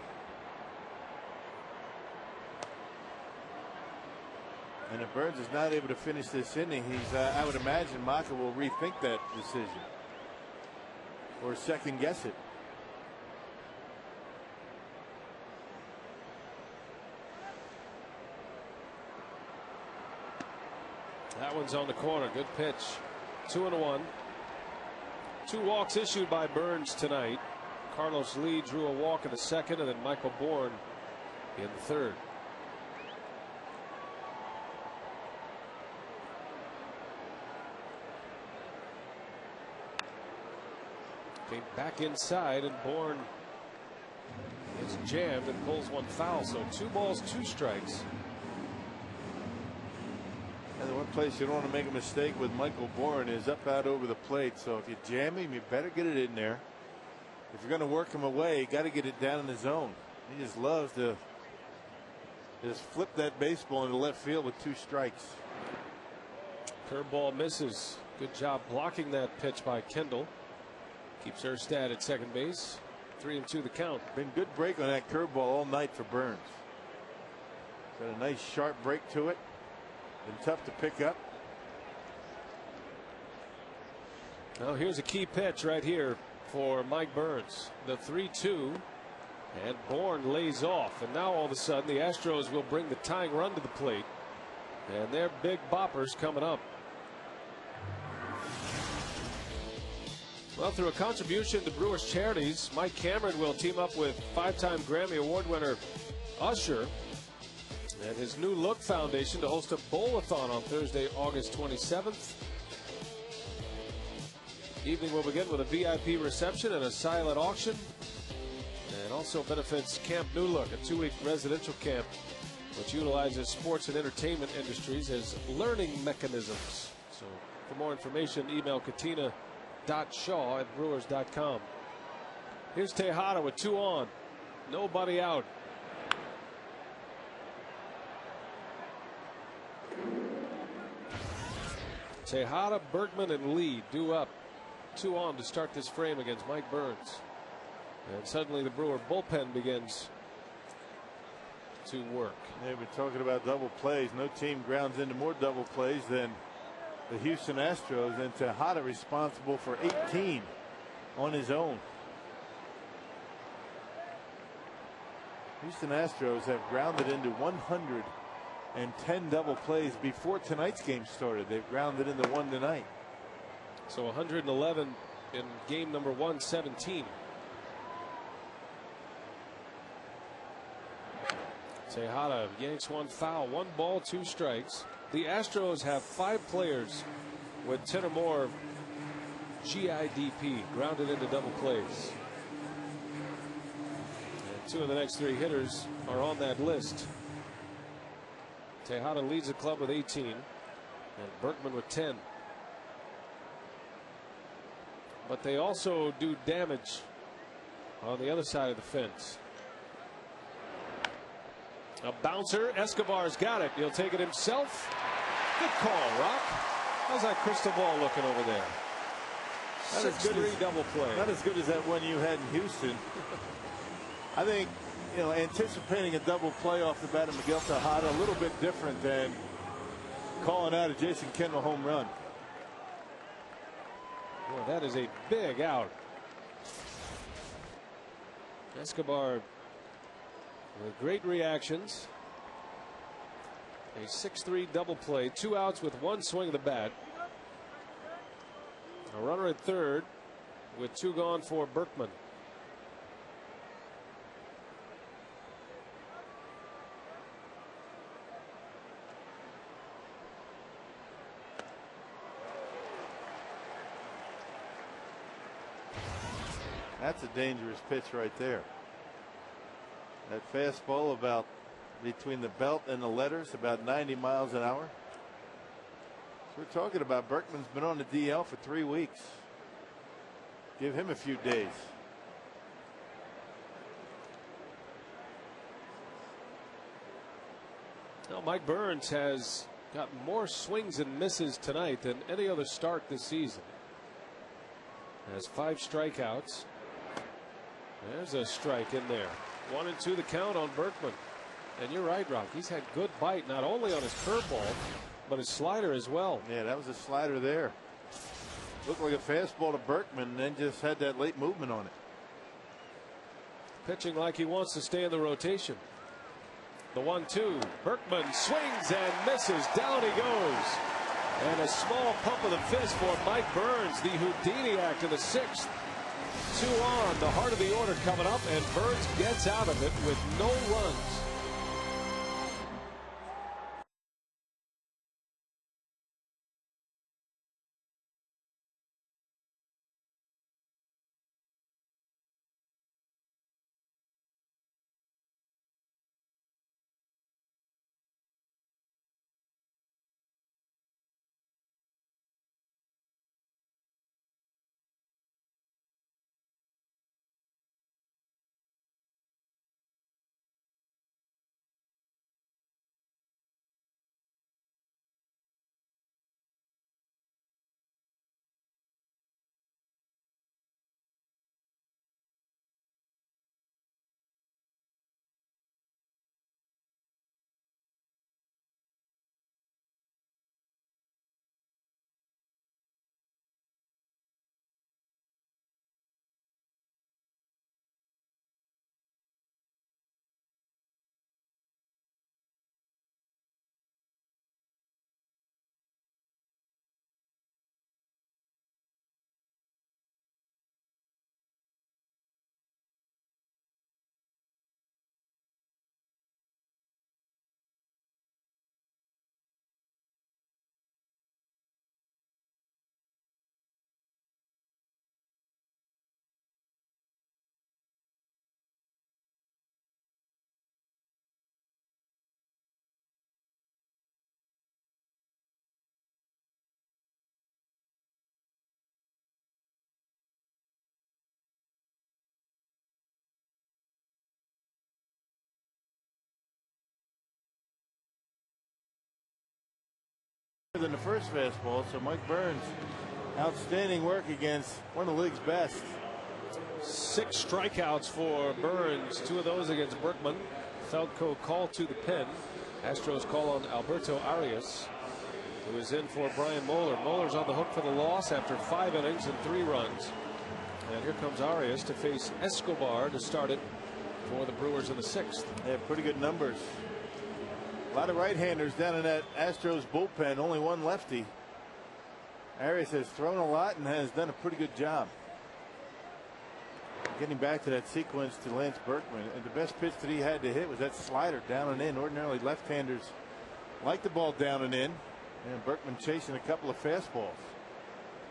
And if Burns is not able to finish this inning, I would imagine Maka will rethink that decision or second guess it. That one's on the corner. Good pitch. 2-1. 2 walks issued by Burns tonight. Carlos Lee drew a walk in the 2nd, and then Michael Bourn in the 3rd. Came back inside, and Bourn is jammed and pulls one foul. So 2 balls, 2 strikes. And the one place you don't want to make a mistake with Michael Bourn is up out over the plate. So if you jam him, you better get it in there. If you're going to work him away, you got to get it down in the zone. He just loves to just flip that baseball into left field with 2 strikes. Curveball misses. Good job blocking that pitch by Kendall. Keeps Erstad at second base. 3-2 the count. Been good break on that curveball all night for Burns. Got a nice sharp break to it. Been tough to pick up. Now here's a key pitch right here for Mike Burns. The 3-2, and Bourn lays off. And now all of a sudden the Astros will bring the tying run to the plate, and their big boppers coming up. Well, through a contribution to Brewers charities, Mike Cameron will team up with 5-time Grammy Award winner Usher and his New Look Foundation to host a bowl-a-thon on Thursday, August 27th. Evening will begin with a VIP reception and a silent auction, and also benefits Camp New Look, a 2-week residential camp which utilizes sports and entertainment industries as learning mechanisms. So for more information, email katina.shaw@brewers.com. Here's Tejada with 2 on, nobody out. Tejada, Bergman, and Lee due up. 2 on to start this frame against Mike Burns. And suddenly the Brewer bullpen begins to work. They've been talking about double plays. No team grounds into more double plays than the Houston Astros, and Tejada responsible for 18. on his own. Houston Astros have grounded into 110 double plays before tonight's game started. They've grounded into one tonight. So 111 in game number 117. Tejada yanks one foul, 1 ball, 2 strikes. The Astros have 5 players with 10 or more GIDP, grounded into double plays. And 2 of the next 3 hitters are on that list. Tejada leads the club with 18 and Berkman with 10. But they also do damage on the other side of the fence. A bouncer. Escobar's got it. He'll take it himself. Good call, Rock. How's that crystal ball looking over there? Not as good as double play. Not as good as that one you had in Houston. I think, anticipating a double play off the bat of Miguel Tejada, a little bit different than calling out a Jason Kendall home run. Boy, that is a big out. Escobar with great reactions. A 6-3 double play, 2 outs with 1 swing of the bat. A runner at third with 2 gone for Berkman. That's a dangerous pitch right there. That fastball about between the belt and the letters, about 90 miles an hour. So we're talking about Berkman's been on the DL for 3 weeks. Give him a few days. Now, Mike Burns has got more swings and misses tonight than any other start this season. Has 5 strikeouts. There's a strike in there. 1 and 2 the count on Berkman. And you're right, Rock. He's had good bite not only on his curveball, but his slider as well. Yeah, that was a slider there. Looked like a fastball to Berkman, and then just had that late movement on it. Pitching like he wants to stay in the rotation. The 1-2. Berkman swings and misses. Down he goes. And a small pump of the fist for Mike Burns, the Houdini act in the 6th. 2 on, the heart of the order coming up, and Burns gets out of it with no runs. Than the first fastball, so Mike Burns, outstanding work against one of the league's best. 6 strikeouts for Burns, 2 of those against Berkman. Feldko called to the pen. Astros call on Alberto Arias, who is in for Brian Moeller. Moeller's on the hook for the loss after 5 innings and 3 runs. And here comes Arias to face Escobar to start it for the Brewers in the 6th. They have pretty good numbers. A lot of right-handers down in that Astros bullpen. Only one lefty. Arias has thrown a lot and has done a pretty good job. Getting back to that sequence to Lance Berkman, and the best pitch that he had to hit was that slider down and in. Ordinarily left-handers like the ball down and in, and Berkman chasing a couple of fastballs.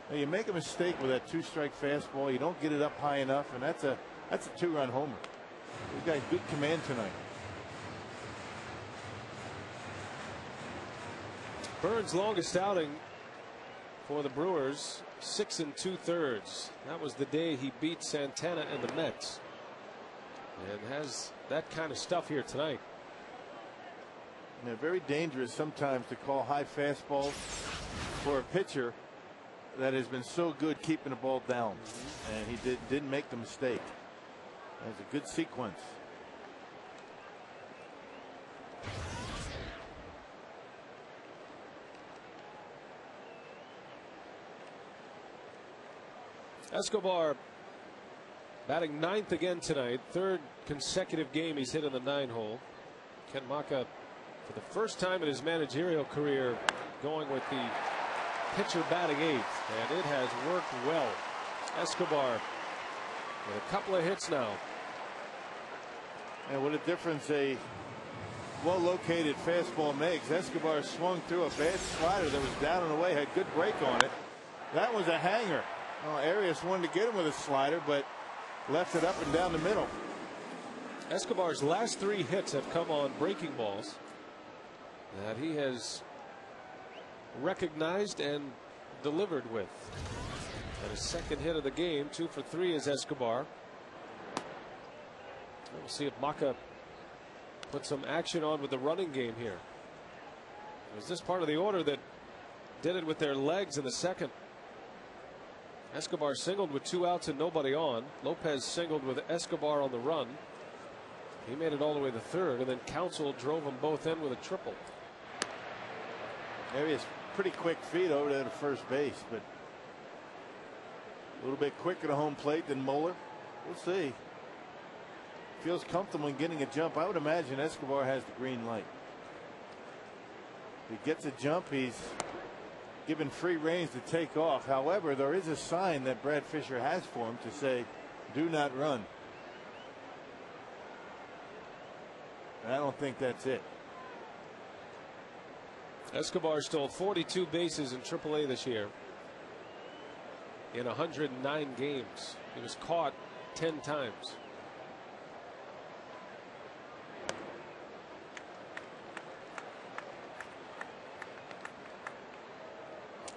Now you make a mistake with that 2-strike fastball, you don't get it up high enough, and that's a 2-run homer. He's got good command tonight. Bourn's longest outing for the Brewers, 6 2/3. That was the day he beat Santana and the Mets, and has that kind of stuff here tonight. Yeah, very dangerous sometimes to call high fastballs for a pitcher that has been so good keeping the ball down, and he didn't make the mistake. That's a good sequence. Escobar batting 9th again tonight. 3rd consecutive game he's hit in the 9-hole. Ken Maka, for the first time in his managerial career, going with the pitcher batting 8th, and it has worked well. Escobar with a couple of hits now. And what a difference a well-located fastball makes. Escobar swung through a bad slider that was down and away, had good break on it. That was a hanger. Well, Arias wanted to get him with a slider, but left it up and down the middle. Escobar's last 3 hits have come on breaking balls that he has recognized and delivered with. And his 2nd hit of the game, 2 for 3, is Escobar. We'll see if Maka put some action on with the running game here. It was this part of the order that did it with their legs in the 2nd. Escobar singled with 2 outs and nobody on. Lopez singled with Escobar on the run. He made it all the way to the 3rd, and then Counsell drove them both in with a triple. Arias pretty quick feet over to the first base, but a little bit quicker to home plate than Muller. We'll see. Feels comfortable in getting a jump. I would imagine Escobar has the green light. If he gets a jump, he's given free reins to take off. However, there is a sign that Brad Fisher has for him to say, do not run. And I don't think that's it. Escobar stole 42 bases in AAA this year in 109 games. He was caught 10 times.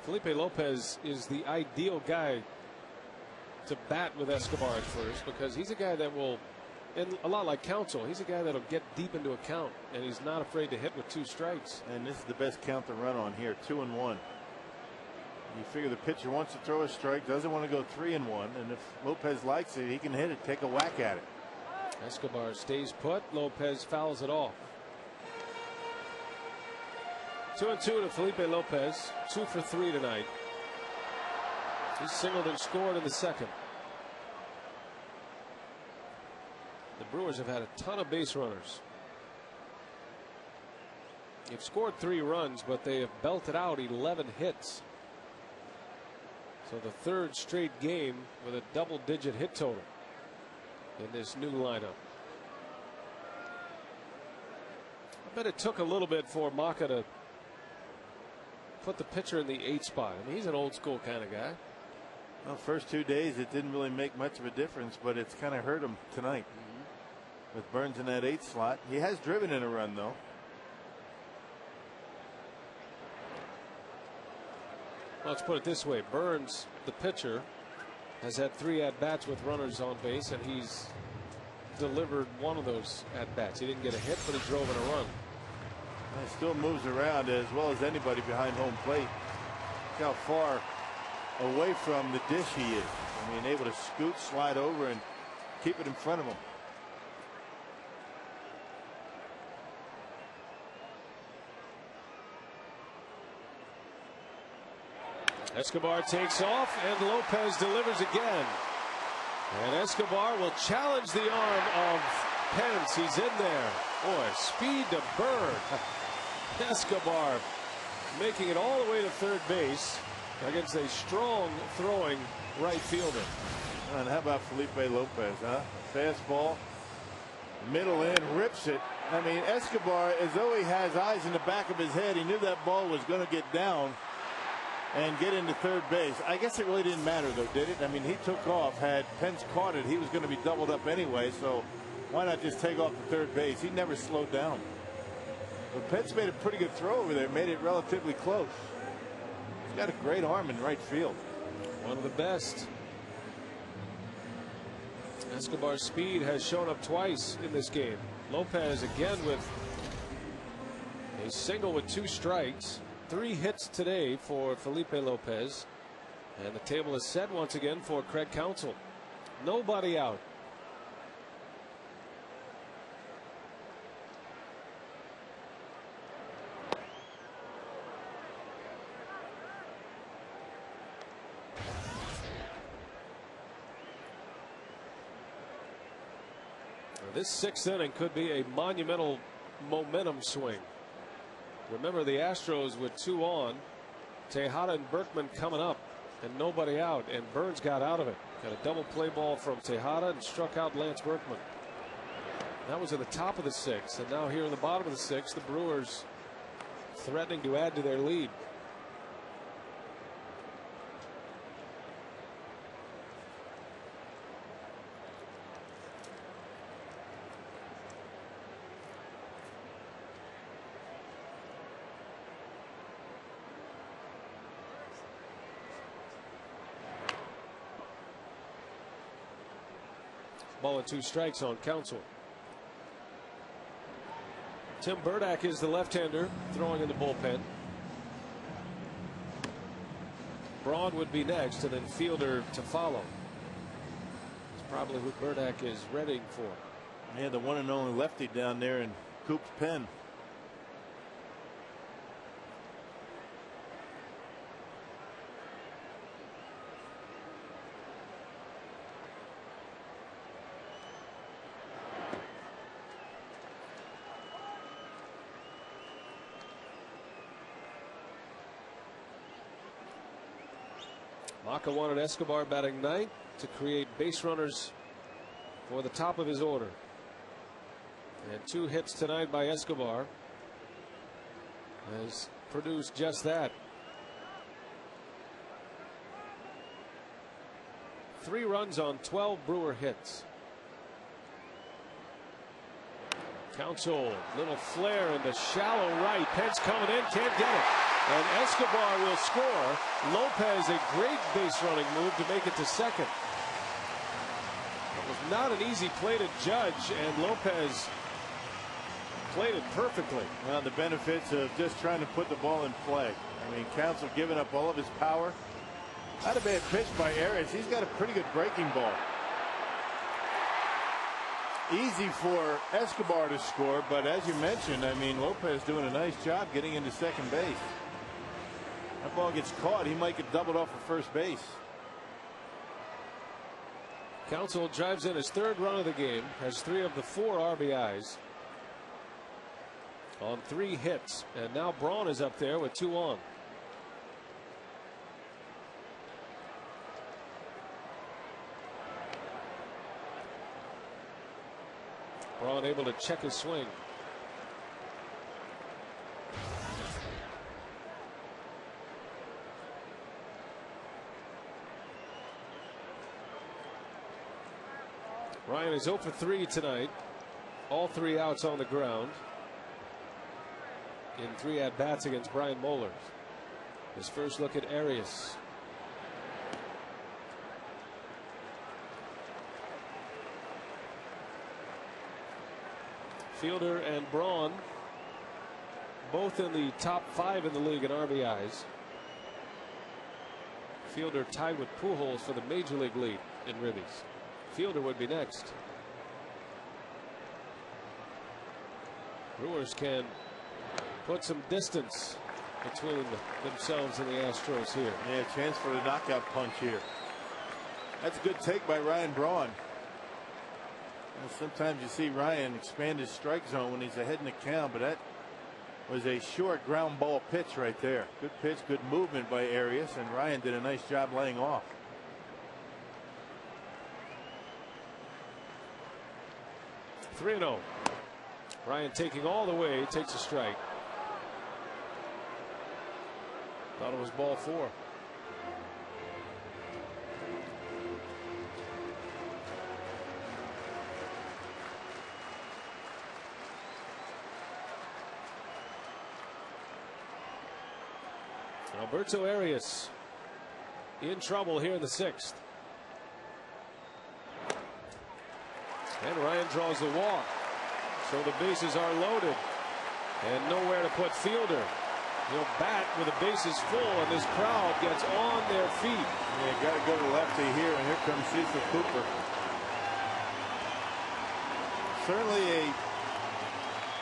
Felipe Lopez is the ideal guy to bat with Escobar at first, because he's a guy that will, and a lot like Counsell, he's a guy that'll get deep into a count, and he's not afraid to hit with 2 strikes. And this is the best count to run on here, 2-1. You figure the pitcher wants to throw a strike, doesn't want to go 3-1, and if Lopez likes it, he can hit it, take a whack at it. Escobar stays put. Lopez fouls it off. 2-2 to Felipe Lopez. 2 for 3 tonight. He singled and scored in the 2nd. The Brewers have had a ton of base runners. They've scored 3 runs, but they have belted out 11 hits. So the 3rd straight game with a double-digit hit total in this new lineup. I bet it took a little bit for Maka to put the pitcher in the 8th spot. I mean, he's an old school kind of guy. Well, first 2 days it didn't really make much of a difference, but it's kind of hurt him tonight. With Burns in that 8th slot. He has driven in a run, though. Well, let's put it this way. Burns, the pitcher, has had 3 at-bats with runners on base, and he's delivered one of those at-bats. He didn't get a hit, but he drove in a run. He still moves around as well as anybody behind home plate. Look how far away from the dish he is. I mean, able to scoot, slide over, and keep it in front of him. Escobar takes off, and Lopez delivers again. And Escobar will challenge the arm of Pence. He's in there. Boy, speed to Bourn. Escobar making it all the way to third base against a strong throwing right fielder. And how about Felipe Lopez, huh? Fastball, middle in, rips it. I mean, Escobar, as though he has eyes in the back of his head, he knew that ball was going to get down and get into third base. I guess it really didn't matter, though, did it? I mean, he took off. Had Pence caught it, he was going to be doubled up anyway, so why not just take off to third base? He never slowed down. But Pence made a pretty good throw over there, made it relatively close. He's got a great arm in right field. One of the best. Escobar's speed has shown up twice in this game. Lopez again with a single with 2 strikes. 3 hits today for Felipe Lopez. And the table is set once again for Craig Counsell. Nobody out. This 6th inning could be a monumental momentum swing. Remember, the Astros with 2 on, Tejada and Berkman coming up, and nobody out, and Burns got out of it. Got a double play ball from Tejada and struck out Lance Berkman. That was at the top of the 6th, and now here in the bottom of the 6th, the Brewers threatening to add to their lead. Ball and 2 strikes on Counsell. Tim Burdack is the left-hander throwing in the bullpen. Braun would be next, and then Fielder to follow. It's probably who Burdack is readying for. Yeah, the one and only lefty down there in Coop's pen. Maka wanted Escobar batting 9th to create base runners for the top of his order. And 2 hits tonight by Escobar has produced just that. 3 runs on 12 Brewer hits. Counsell, little flare in the shallow right. Pence coming in, can't get it. And Escobar will score. Lopez, a great base running move to make it to second. It was not an easy play to judge, and Lopez played it perfectly. Well, the benefits of just trying to put the ball in play. I mean, Counsell giving up all of his power. Not a bad pitch by Arias. He's got a pretty good breaking ball. Easy for Escobar to score, but as you mentioned, I mean, Lopez doing a nice job getting into second base. That ball gets caught, he might get doubled off of first base. Counsell drives in his 3rd run of the game, has 3 of the 4 RBIs on 3 hits, and now Braun is up there with 2 on. Braun able to check his swing. Ryan is 0 for 3 tonight. All 3 outs on the ground in 3 at-bats against Brian Moeller. His first look at Arias. Fielder and Braun both in the top 5 in the league in RBIs. Fielder tied with Pujols for the major league lead in ribbies. Fielder would be next. Brewers can put some distance between themselves and the Astros here. Yeah, chance for the knockout punch here. That's a good take by Ryan Braun. Well, sometimes you see Ryan expand his strike zone when he's ahead in the count, but that was a short ground ball pitch right there. Good pitch, good movement by Arias, and Ryan did a nice job laying off. Three and 0. Ryan taking all the way, takes a strike. Thought it was ball 4. Alberto Arias in trouble here in the 6th. And Ryan draws the walk. So the bases are loaded. And nowhere to put Fielder. He'll bat with the bases full, and this crowd gets on their feet. Yeah, got to go to lefty here, and here comes Cecil Cooper. Certainly a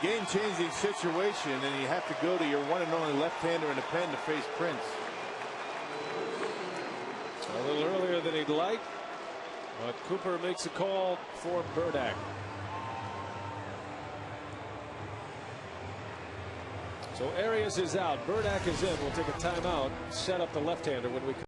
game-changing situation, and you have to go to your one and only left-hander in the pen to face Prince. A little earlier than he'd like, but Cooper makes a call for Burdack. So Arias is out, Burdack is in. We'll take a timeout, set up the left-hander when we come.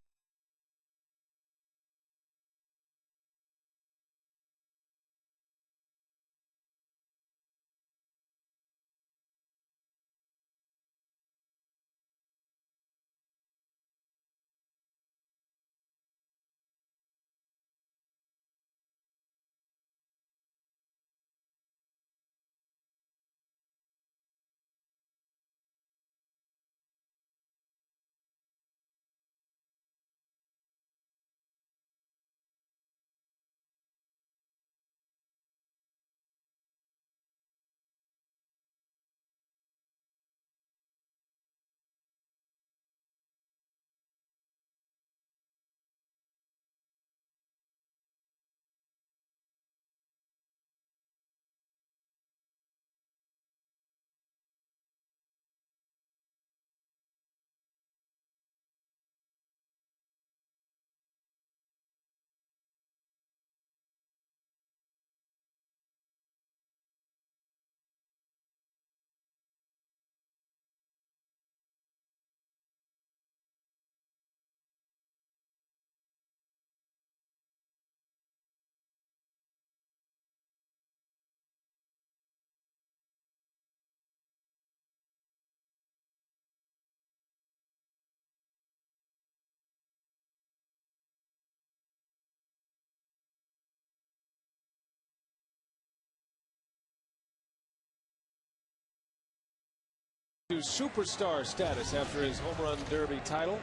To superstar status after his home run derby title,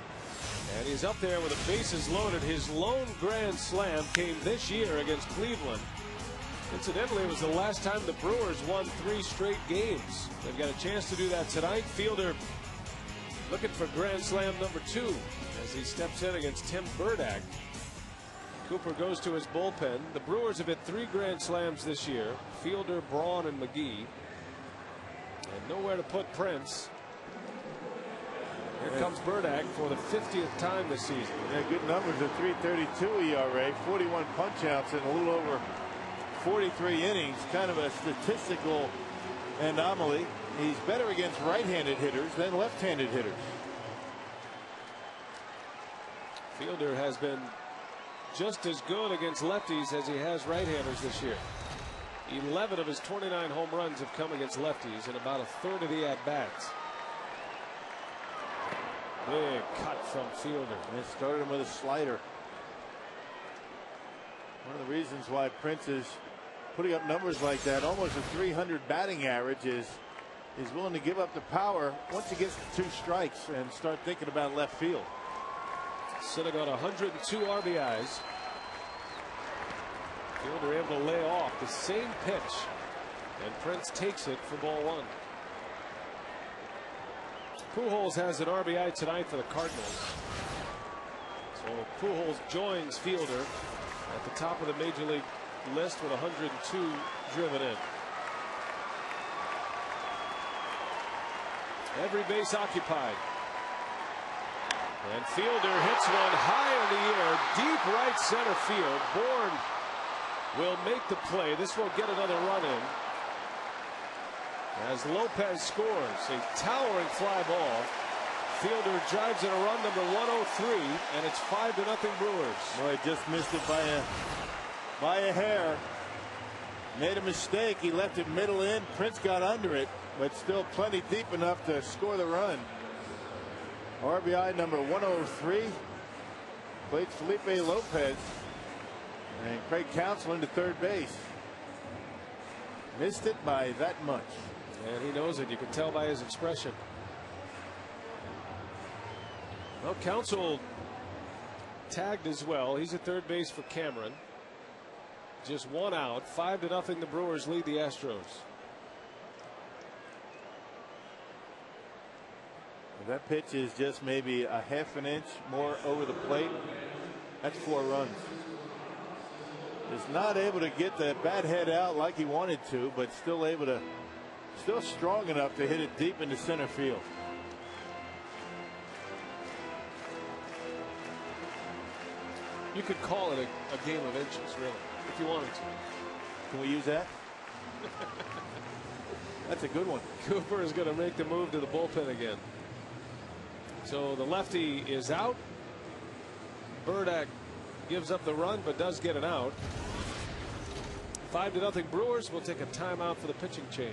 and he's up there with the bases loaded. His lone grand slam came this year against Cleveland. Incidentally, it was the last time the Brewers won 3 straight games. They've got a chance to do that tonight. Fielder looking for grand slam number 2 as he steps in against Tim Burdack. Cooper goes to his bullpen. The Brewers have hit 3 grand slams this year. Fielder, Braun, and McGee. And nowhere to put Prince. Here comes Burdack for the 50th time this season. Yeah, good numbers, a 3.32 ERA, 41 punch-outs in a little over 43 innings. Kind of a statistical anomaly. He's better against right-handed hitters than left-handed hitters. Fielder has been just as good against lefties as he has right-handers this year. 11 of his 29 home runs have come against lefties in about a third of the at-bats. Big cut from Fielder. And started him with a slider. One of the reasons why Prince is putting up numbers like that, almost a 300 batting average, is he's willing to give up the power once he gets to 2 strikes and start thinking about left field. Sitta got 102 RBIs. Fielder able to lay off the same pitch, and Prince takes it for ball 1. Pujols has an RBI tonight for the Cardinals. So Pujols joins Fielder at the top of the major league list with 102 driven in. Every base occupied. And Fielder hits one high in the air, deep right center field. Bourn will make the play. This will get another run in as Lopez scores a towering fly ball. Fielder drives in a run, number 103, and it's 5-0 Brewers. Boy, just missed it by a hair. Made a mistake. He left it middle in. Prince got under it, but still plenty deep enough to score the run. RBI number 103. Played Felipe Lopez. And Craig Counsell into third base. Missed it by that much. And he knows it. You can tell by his expression. Well, Counsell tagged as well. He's at third base for Cameron. Just one out. 5-0. The Brewers lead the Astros. That pitch is just maybe a half an inch more over the plate. That's 4 runs. Is not able to get the bat head out like he wanted to, but still strong enough to hit it deep into center field. You could call it a game of inches, really, if you wanted to. Can we use that? That's a good one. Cooper is going to make the move to the bullpen again. So the lefty is out. Burdick gives up the run, but does get an out. 5-0 Brewers. Will take a timeout for the pitching change.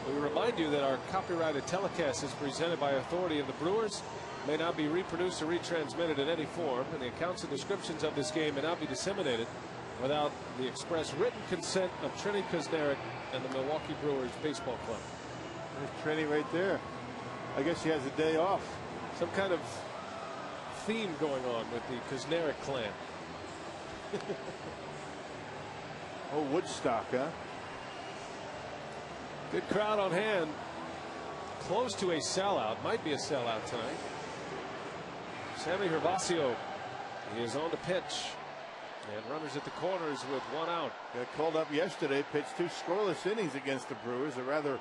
We remind you that our copyrighted telecast is presented by authority of the Brewers, may not be reproduced or retransmitted in any form, and the accounts and descriptions of this game may not be disseminated without the express written consent of Trini Kusnerick and the Milwaukee Brewers Baseball Club. There's Trini right there. I guess she has a day off. Some kind of theme going on with the Kusnerick clan. Oh, Woodstock, huh? Good crowd on hand. Close to a sellout. Might be a sellout tonight. Sammy Gervasio is on the pitch. And runners at the corners with 1 out. Got called up yesterday. Pitched 2 scoreless innings against the Brewers. A rather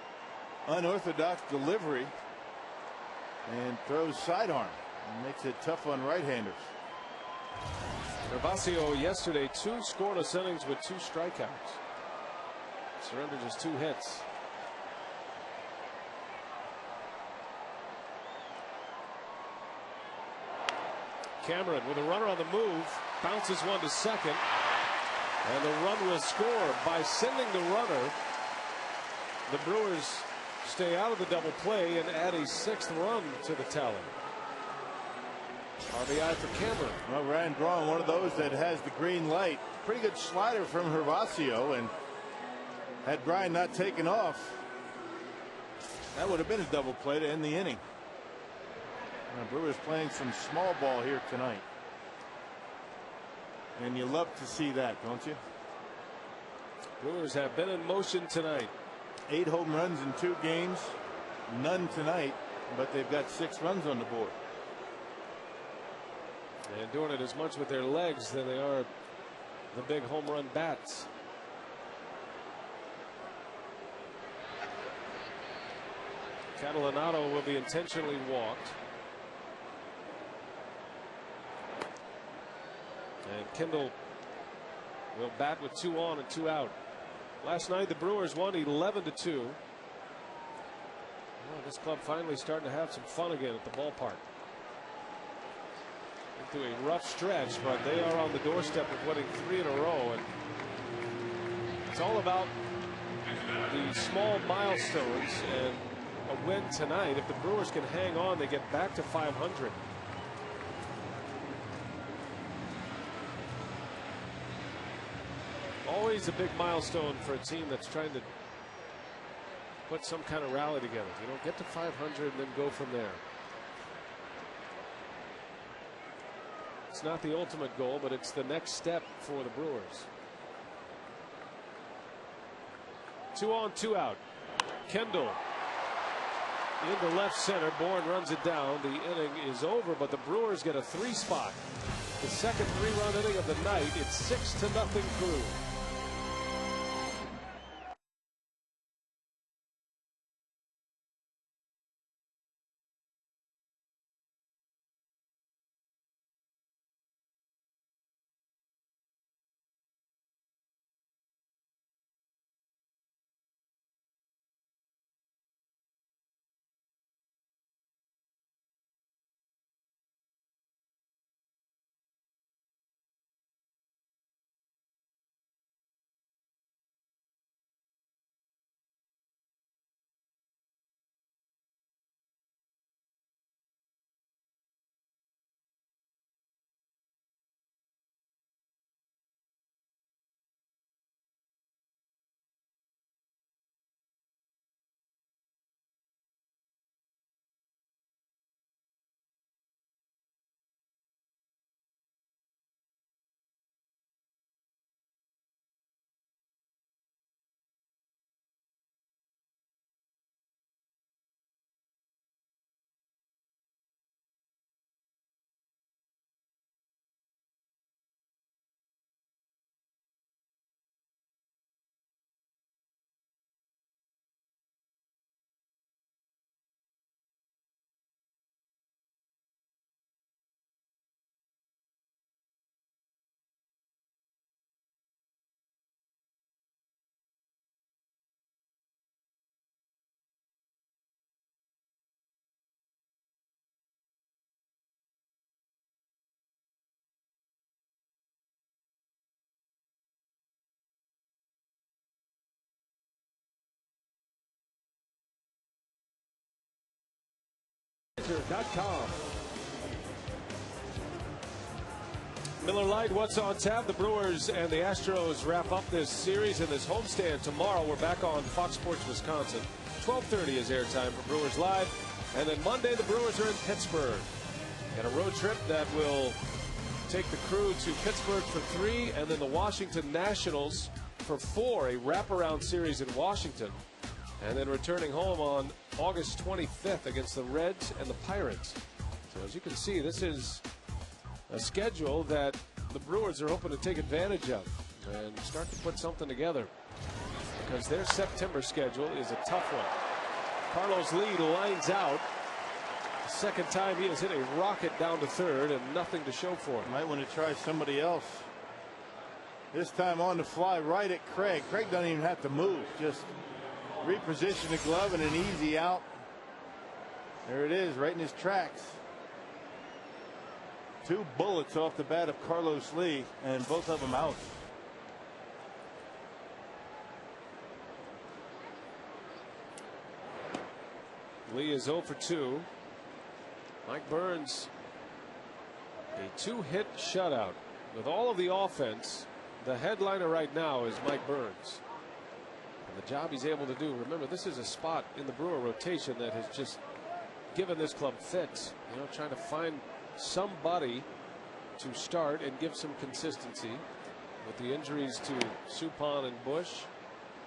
unorthodox delivery. And throws sidearm. And makes it tough on right-handers. Gervasio yesterday 2 scoreless innings with 2 strikeouts. Surrendered just 2 hits. Cameron with a runner on the move, bounces one to second, and the run will score. By sending the runner, the Brewers stay out of the double play and add a 6th run to the tally. RBI for Cameron. Well, Ryan Braun, one of those that has the green light. Pretty good slider from Gervasio, and had Brian not taken off, that would have been a double play to end the inning. The Brewers playing some small ball here tonight. And you love to see that, don't you? Brewers have been in motion tonight. 8 home runs in 2 games. None tonight, but they've got 6 runs on the board. And doing it as much with their legs than they are the big home run bats. Catalanato will be intentionally walked. And Kendall will bat with 2 on and 2 out. Last night the Brewers won 11-2. Well, this club finally starting to have some fun again at the ballpark. Into a rough stretch, but they are on the doorstep of winning 3 in a row. And it's all about the small milestones, and a win tonight. If the Brewers can hang on, they get back to 500. Always a big milestone for a team that's trying to put some kind of rally together. You know, get to 500 and then go from there. It's not the ultimate goal, but it's the next step for the Brewers. 2 on, 2 out. Kendall into left center. Bourn runs it down. The inning is over, but the Brewers get a 3 spot. The second 3-run inning of the night. It's 6-0 Crew. Miller Lite, what's on tap? The Brewers and the Astros wrap up this series in this homestand tomorrow. We're back on Fox Sports Wisconsin. 12:30 is airtime for Brewers Live. And then Monday, the Brewers are in Pittsburgh. And a road trip that will take the Crew to Pittsburgh for 3, and then the Washington Nationals for 4, a wraparound series in Washington. And then returning home on August 25th against the Reds and the Pirates. So as you can see, this is a schedule that the Brewers are hoping to take advantage of and start to put something together, because their September schedule is a tough one. Carlos Lee lines out. The second time he has hit a rocket down to third and nothing to show for it. Might want to try somebody else. This time on the fly right at Craig. Craig doesn't even have to move. Just reposition the glove and an easy out. There it is, right in his tracks. 2 bullets off the bat of Carlos Lee, and both of them out. Lee is 0 for 2. Mike Burns, a 2-hit shutout. With all of the offense, the headliner right now is Mike Burns. And the job he's able to do. Remember, this is a spot in the Brewer rotation that has just given this club fits. You know, trying to find somebody to start and give some consistency. With the injuries to Suppan and Bush,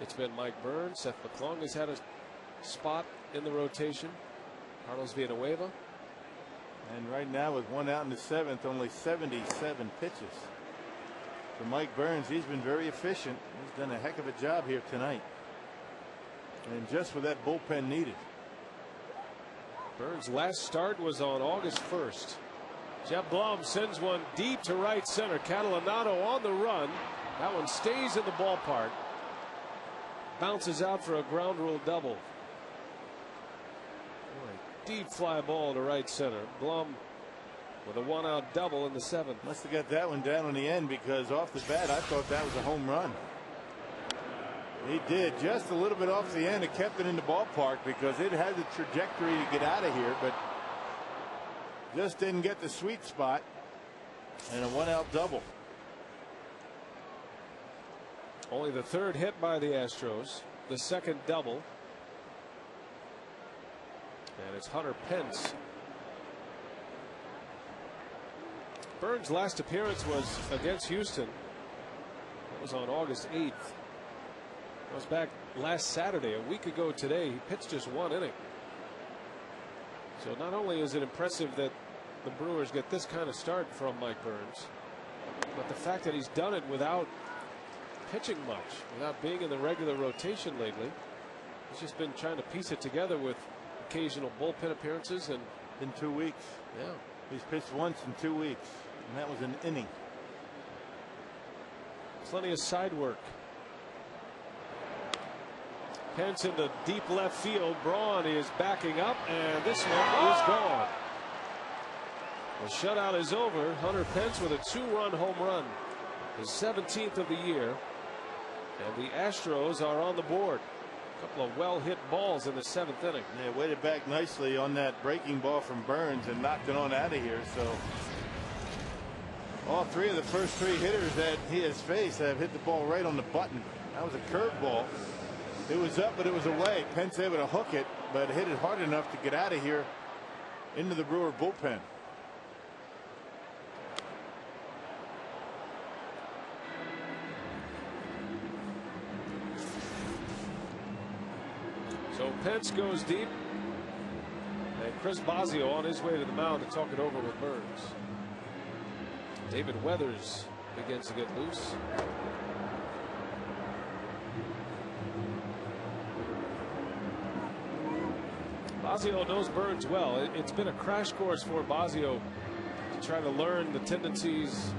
it's been Mike Bourn. Seth McClung has had a spot in the rotation. Carlos Villanueva. And right now, with one out in the seventh, only 77 pitches. For Mike Burns, he's been very efficient. He's done a heck of a job here tonight. And just with that bullpen needed. Burns' last start was on August 1st. Jeff Blum sends one deep to right center. Catalanato on the run. That one stays in the ballpark. Bounces out for a ground rule double. Deep fly ball to right center. Blum with a one-out double in the seventh. Must have got that one down on the end, because off the bat I thought that was a home run. He did, just a little bit off the end. It kept it in the ballpark because it had the trajectory to get out of here, but just didn't get the sweet spot. And a one-out double. Only the third hit by the Astros, the second double. And it's Hunter Pence. Burns' last appearance was against Houston. That was on August 8th. That was back last Saturday, a week ago today. He pitched just one inning. So not only is it impressive that the Brewers get this kind of start from Mike Burns, but the fact that he's done it without pitching much, without being in the regular rotation lately. He's just been trying to piece it together with occasional bullpen appearances. And in 2 weeks. Yeah. He's pitched once in 2 weeks, and that was an inning. Plenty of side work. Pence in the deep left field. Braun is backing up, and this one is gone. The shutout is over. Hunter Pence with a 2-run home run, his 17th of the year, and the Astros are on the board. A couple of well-hit balls in the seventh inning. Yeah, waited back nicely on that breaking ball from Burns and knocked it on out of here. So all three of the first three hitters that he has faced have hit the ball right on the button. That was a curveball. It was up, but it was away. Pence able to hook it, but hit it hard enough to get out of here into the Brewer bullpen. So Pence goes deep, and Chris Bosio on his way to the mound to talk it over with Burns. David Weathers begins to get loose. Bosio knows Burns well. It's been a crash course for Bosio to try to learn the tendencies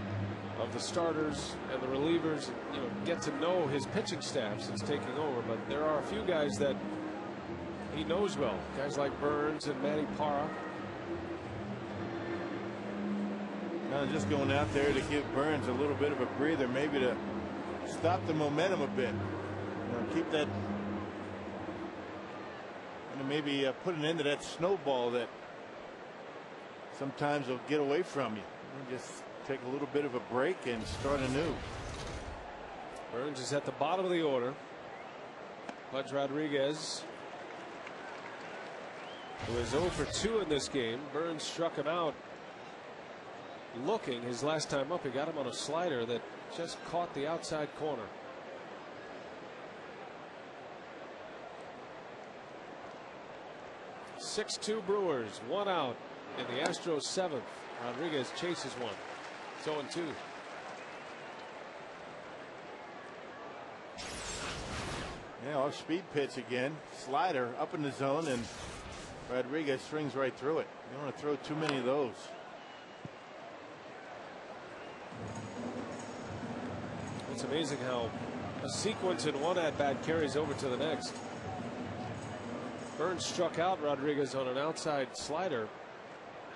of the starters and the relievers, you know, get to know his pitching staff since taking over. But there are a few guys that he knows well, guys like Burns and Manny Parra. Now just going out there to give Burns a little bit of a breather, maybe to stop the momentum a bit. You know, keep that, and maybe put an end to that snowball that sometimes will get away from you. And just take a little bit of a break and start anew. Burns is at the bottom of the order. Pudge Rodriguez, who is 0 for 2 in this game. Burns struck him out looking his last time up. He got him on a slider that just caught the outside corner. (6-2) Brewers, 1 out in the Astros 7th. Rodriguez chases one. It's 0-2. Yeah, off speed pitch again. Slider up in the zone, and Rodriguez swings right through it. You don't want to throw too many of those. It's amazing how a sequence in one at-bat carries over to the next. Burns struck out Rodriguez on an outside slider.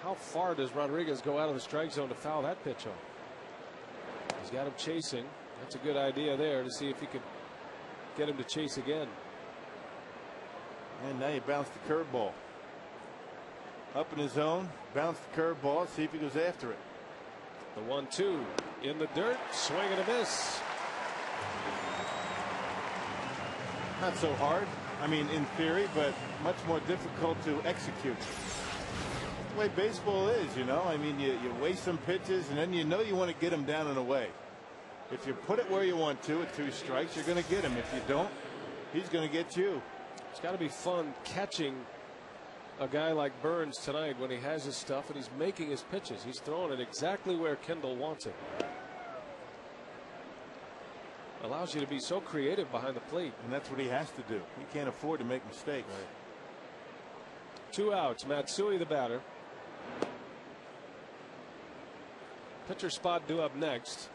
How far does Rodriguez go out of the strike zone to foul that pitch on? He's got him chasing. That's a good idea there to see if he could get him to chase again. And now you bounce the curveball. Up in his zone, bounce the curveball, see if he goes after it. The 1-2 in the dirt, swing and a miss. Not so hard. I mean, in theory, but much more difficult to execute. the way baseball is, you know. I mean, you waste some pitches, and then you know you want to get them down and away. If you put it where you want to at 2 strikes, you're going to get him. If you don't, he's going to get you. It's got to be fun catching a guy like Burns tonight when he has his stuff and he's making his pitches. He's throwing it exactly where Kendall wants it. Allows you to be so creative behind the plate. And that's what he has to do. He can't afford to make mistakes. Right. 2 outs. Matsui the batter. Pitcher spot due up next.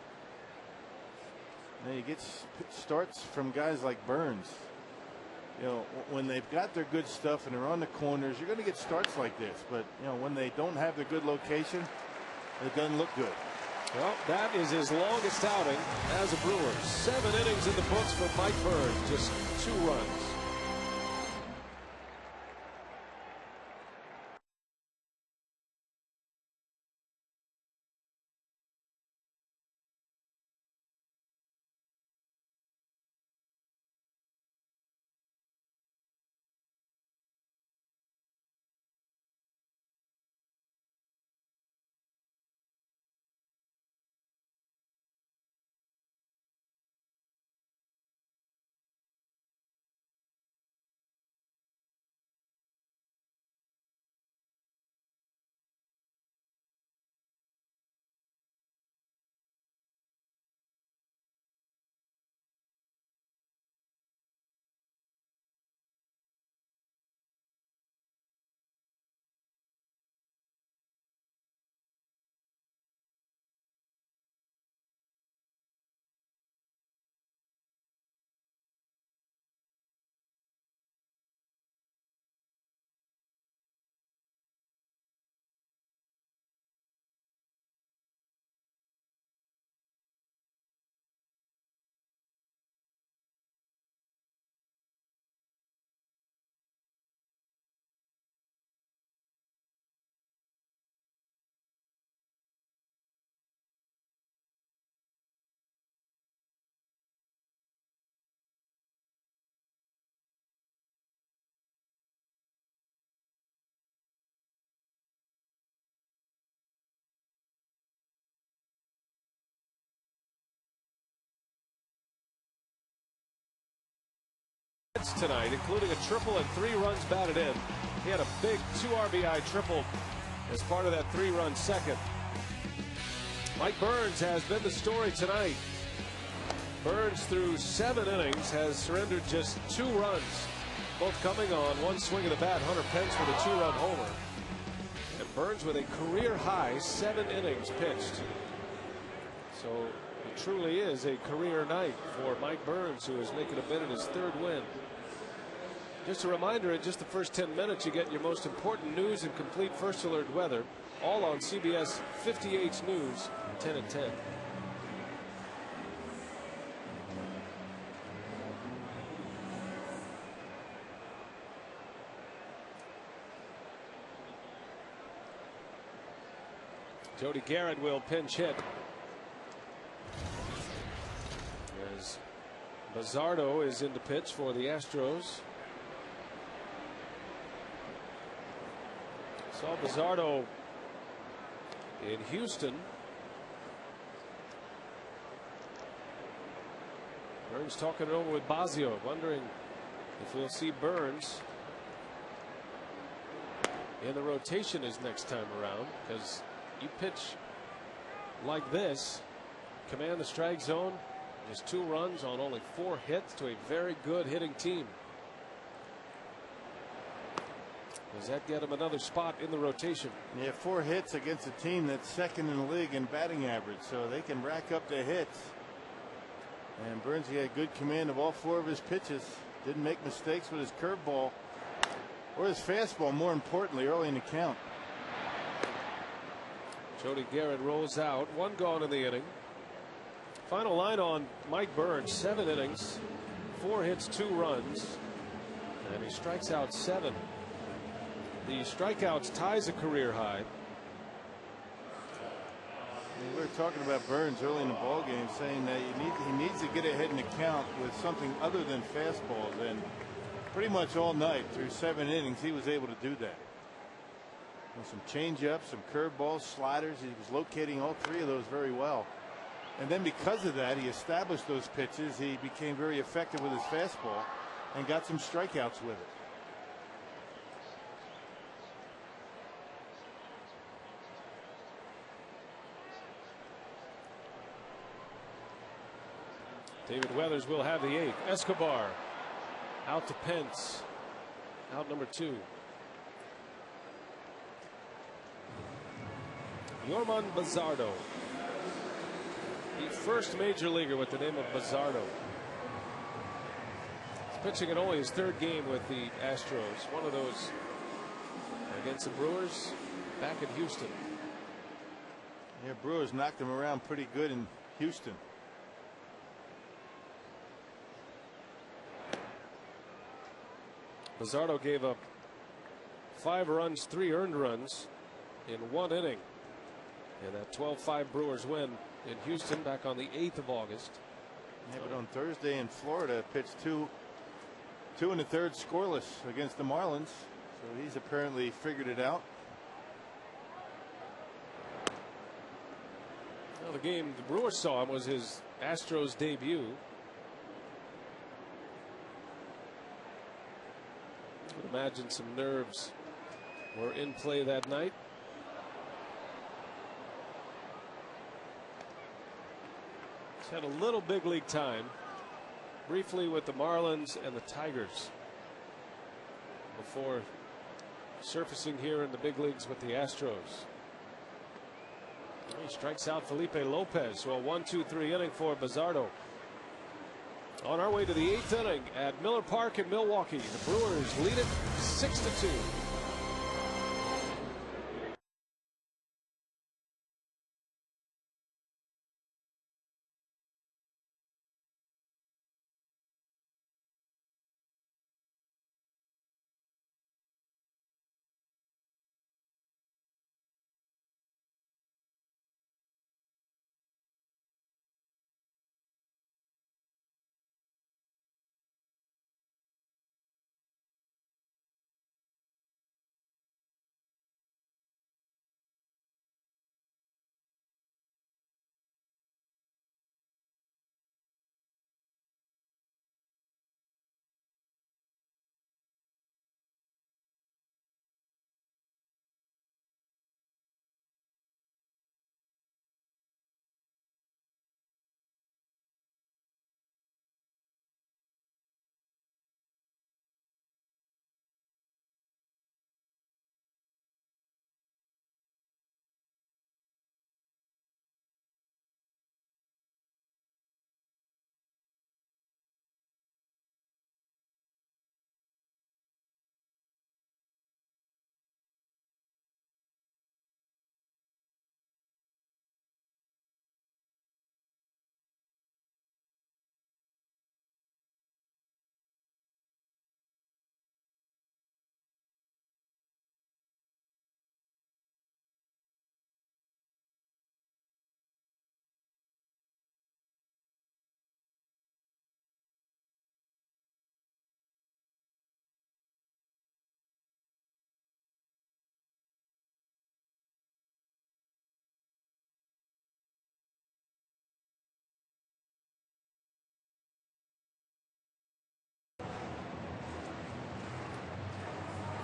Now you get starts from guys like Burns. You know, when they've got their good stuff and they're on the corners, you're going to get starts like this. But, you know, when they don't have their good location, it doesn't look good. Well, that is his longest outing as a Brewer. 7 innings in the books for Mike Burns. Just 2 runs. Tonight, including a triple and 3 runs batted in. He had a big 2 RBI triple as part of that 3-run second. Mike Burns has been the story tonight. Burns through 7 innings has surrendered just 2 runs, both coming on 1 swing of the bat. Hunter Pence with a 2-run homer, and Burns with a career high 7 innings pitched. So it truly is a career night for Mike Burns, who is making a bid in his 3rd win. Just a reminder, in just the first 10 minutes, you get your most important news and complete first alert weather, all on CBS 58 News, 10 at 10. Jody Garrett will pinch hit as Bizzardo is in the pitch for the Astros. Saw Bizzardo in Houston. Burns talking it over with Bazio, wondering if we'll see Burns in the rotation his next time around, because you pitch like this, command the strike zone, just 2 runs on only 4 hits to a very good hitting team. Does that get him another spot in the rotation? Yeah, 4 hits against a team that's 2nd in the league in batting average, so they can rack up the hits. And Burns, he had good command of all 4 of his pitches. Didn't make mistakes with his curveball or his fastball, more importantly, early in the count. Jody Garrett rolls out, 1 gone in the inning. Final line on Mike Burns: 7 innings, 4 hits, 2 runs, and he strikes out 7. The strikeouts ties a career high. We were talking about Burns early in the ball game, saying that he needs to get ahead in the count with something other than fastballs, and pretty much all night through 7 innings he was able to do that. With some changeups, some curveballs, sliders. He was locating all three of those very well. And then because of that, he established those pitches. He became very effective with his fastball and got some strikeouts with it. David Weathers will have the 8th. Escobar out to Pence. Out number 2. Yorman Bazardo. The first major leaguer with the name of Bazardo. He's pitching in only his 3rd game with the Astros. One of those against the Brewers back in Houston. Yeah, Brewers knocked him around pretty good in Houston. Bazardo gave up 5 runs, 3 earned runs in 1 inning in that 12-5 Brewers win in Houston back on the 8th of August. Yeah, but on Thursday in Florida, pitched 2 1/3 scoreless against the Marlins. So he's apparently figured it out. Well, the game the Brewers saw him was his Astros debut. I would imagine some nerves were in play that night. He's had a little big league time briefly with the Marlins and the Tigers before surfacing here in the big leagues with the Astros. He strikes out Felipe Lopez. So a 1-2-3 inning for Bazardo. On our way to the 8th inning at Miller Park in Milwaukee. The Brewers lead it 6-2.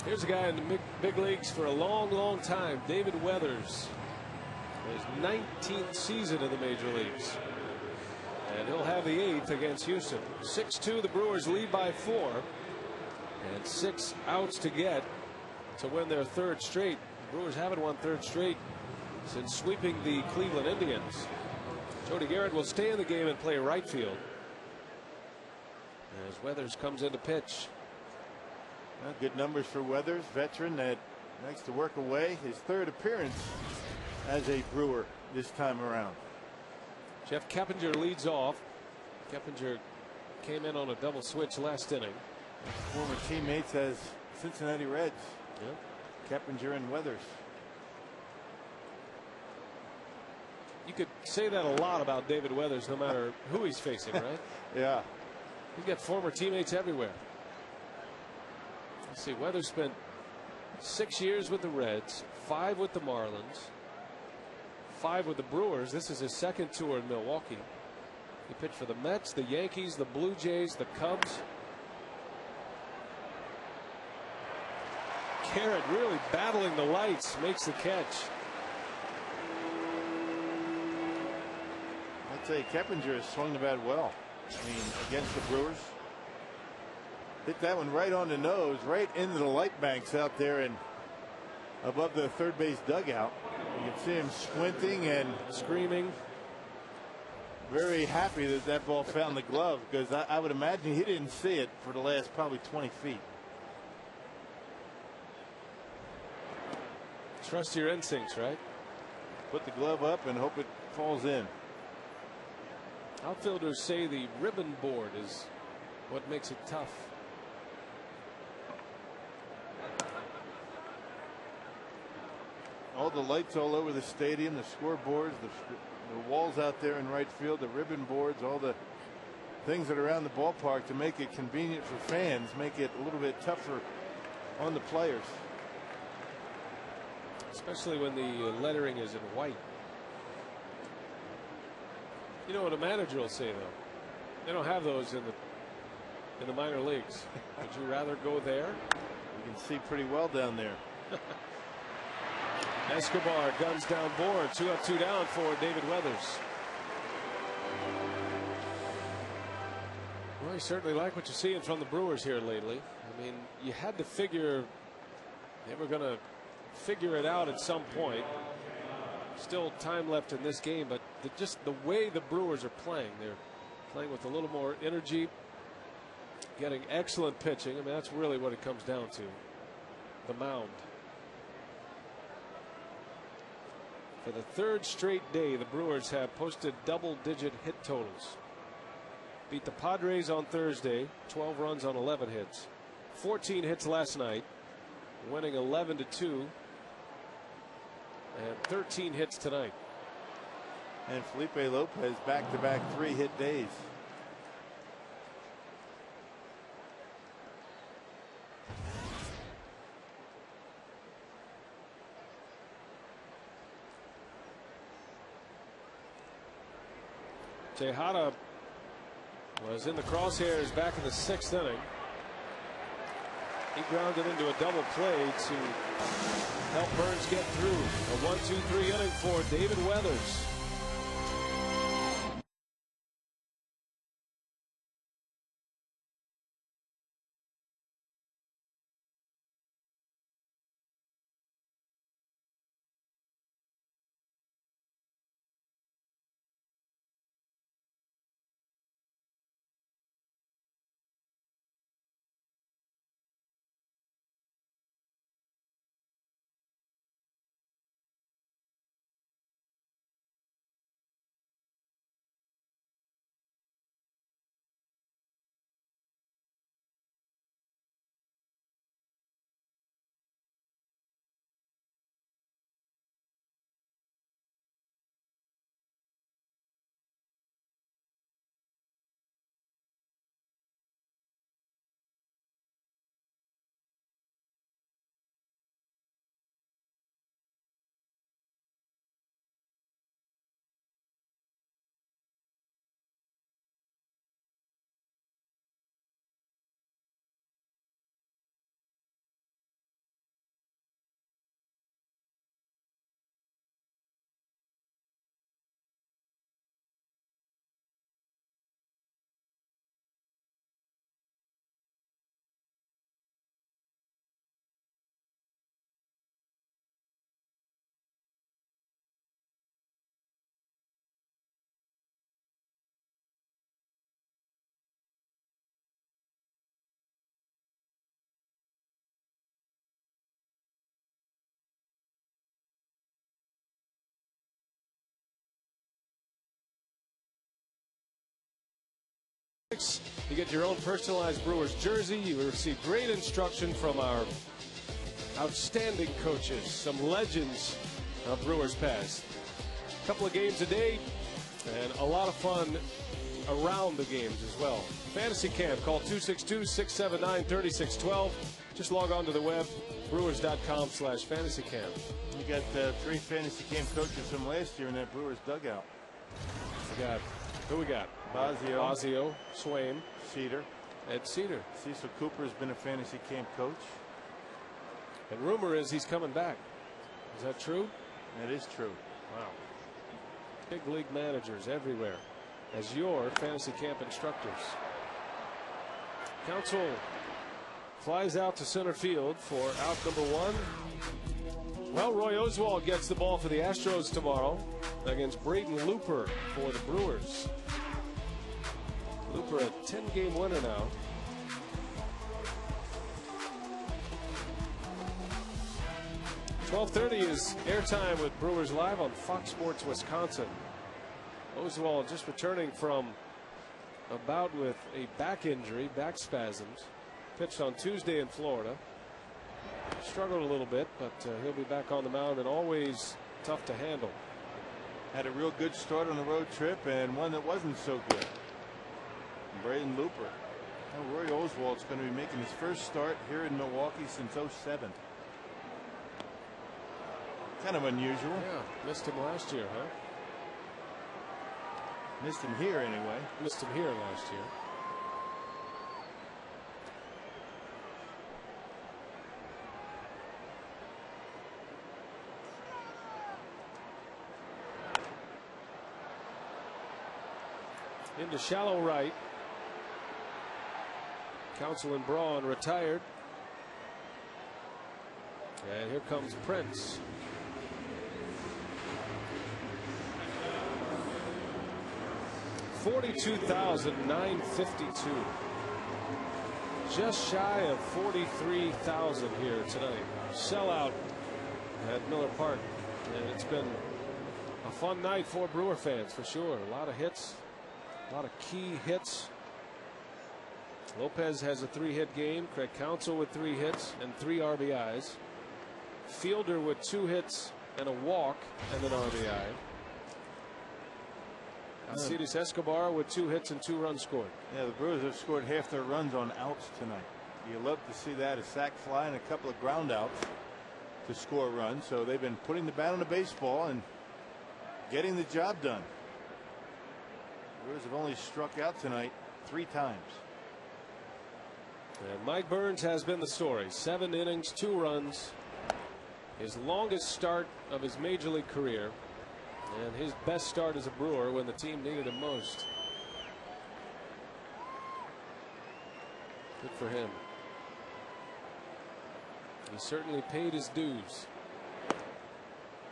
Here's a guy in the big leagues for a long time, David Weathers. His 19th season in the major leagues. And he'll have the 8th against Houston. 6-2, the Brewers lead by 4. And 6 outs to get to win their 3rd straight. The Brewers haven't won 3rd straight since sweeping the Cleveland Indians. Jody Garrett will stay in the game and play right field as Weathers comes in to pitch. Well, good numbers for Weathers, veteran that likes to work away. His 3rd appearance as a Brewer this time around. Jeff Keppinger leads off. Keppinger came in on a double switch last inning. Former teammates as Cincinnati Reds. Yep. Keppinger and Weathers. You could say that a lot about David Weathers, no matter who he's facing, right? Yeah. He's got former teammates everywhere. Let's see, Weathers spent 6 years with the Reds, 5 with the Marlins, 5 with the Brewers. This is his second tour in Milwaukee. He pitched for the Mets, the Yankees, the Blue Jays, the Cubs. Garrett really battling the lights, makes the catch. I'd say Keppinger has swung the bat well. I mean, against the Brewers. Hit that one right on the nose, right into the light banks out there and above the third base dugout. You can see him squinting and screaming. Very happy that that ball found the glove, because I would imagine he didn't see it for the last probably 20 feet. Trust your instincts, right? Put the glove up and hope it falls in. Outfielders say the ribbon board is what makes it tough. All the lights all over the stadium, the scoreboards, the walls out there in right field, the ribbon boards, all the things that are around the ballpark to make it convenient for fans, make it a little bit tougher on the players. Especially when the lettering is in white. You know what a manager will say, though? They don't have those in the minor leagues. Would you rather go there? You can see pretty well down there. Escobar guns down Bourn. 2 up, 2 down for David Weathers. Well, you certainly like what you're seeing from the Brewers here lately. I mean, you had to figure they were going to figure it out at some point. Still time left in this game, but just the way the Brewers are playing, they're playing with a little more energy, getting excellent pitching. I mean, that's really what it comes down to. The mound. For the third straight day, the Brewers have posted double-digit hit totals. Beat the Padres on Thursday, 12 runs on 11 hits. 14 hits last night, winning 11-2. And 13 hits tonight. And Felipe Lopez back-to-back 3-hit days. Tejada was in the crosshairs back in the 6th inning. He grounded into a double play to help Burns get through. A 1-2-3 inning for David Weathers. You get your own personalized Brewers jersey. You will receive great instruction from our outstanding coaches, some legends of Brewers past. A couple of games a day and a lot of fun around the games as well. Fantasy Camp, call 262-679-3612. Just log on to the web, Brewers.com/fantasycamp. You got 3 fantasy camp coaches from last year in that Brewers dugout. Who we got? Bosio, Swaim, Cedar. Ed Cedar. Cecil Cooper's been a fantasy camp coach. And rumor is he's coming back. Is that true? That is true. Wow. Big league managers everywhere as your fantasy camp instructors. Counsell flies out to center field for out number 1. Well, Roy Oswalt gets the ball for the Astros tomorrow against Braden Looper for the Brewers. Looper a 10-game winner now. .30 is airtime with Brewers Live on Fox Sports Wisconsin. Oswalt just returning from a bout with a back injury, back spasms. Pitched on Tuesday in Florida. Struggled a little bit, but he'll be back on the mound and always tough to handle. Had a real good start on the road trip and one that wasn't so good. Braden Looper. Now Roy Oswalt's going to be making his first start here in Milwaukee since '07. Kind of unusual. Yeah, missed him last year, huh? Missed him here anyway. Missed him here last year. Into shallow right. Counsell and Braun retired. And here comes Pence. $42,952. Just shy of 43,000 here tonight. Sellout at Miller Park. And it's been a fun night for Brewer fans for sure. A lot of hits. A lot of key hits. Lopez has a 3-hit game. Craig Counsell with 3 hits and 3 RBIs. Fielder with 2 hits and a walk and an RBI. Alcides Escobar with 2 hits and 2 runs scored. Yeah, the Brewers have scored half their runs on outs tonight. You love to see that, a sac fly and a couple of ground outs to score runs. So they've been putting the bat on the baseball and getting the job done. The Brewers have only struck out tonight 3 times. And Mike Burns has been the story. 7 innings, 2 runs. His longest start of his major league career. And his best start as a Brewer when the team needed him most. Good for him. He certainly paid his dues.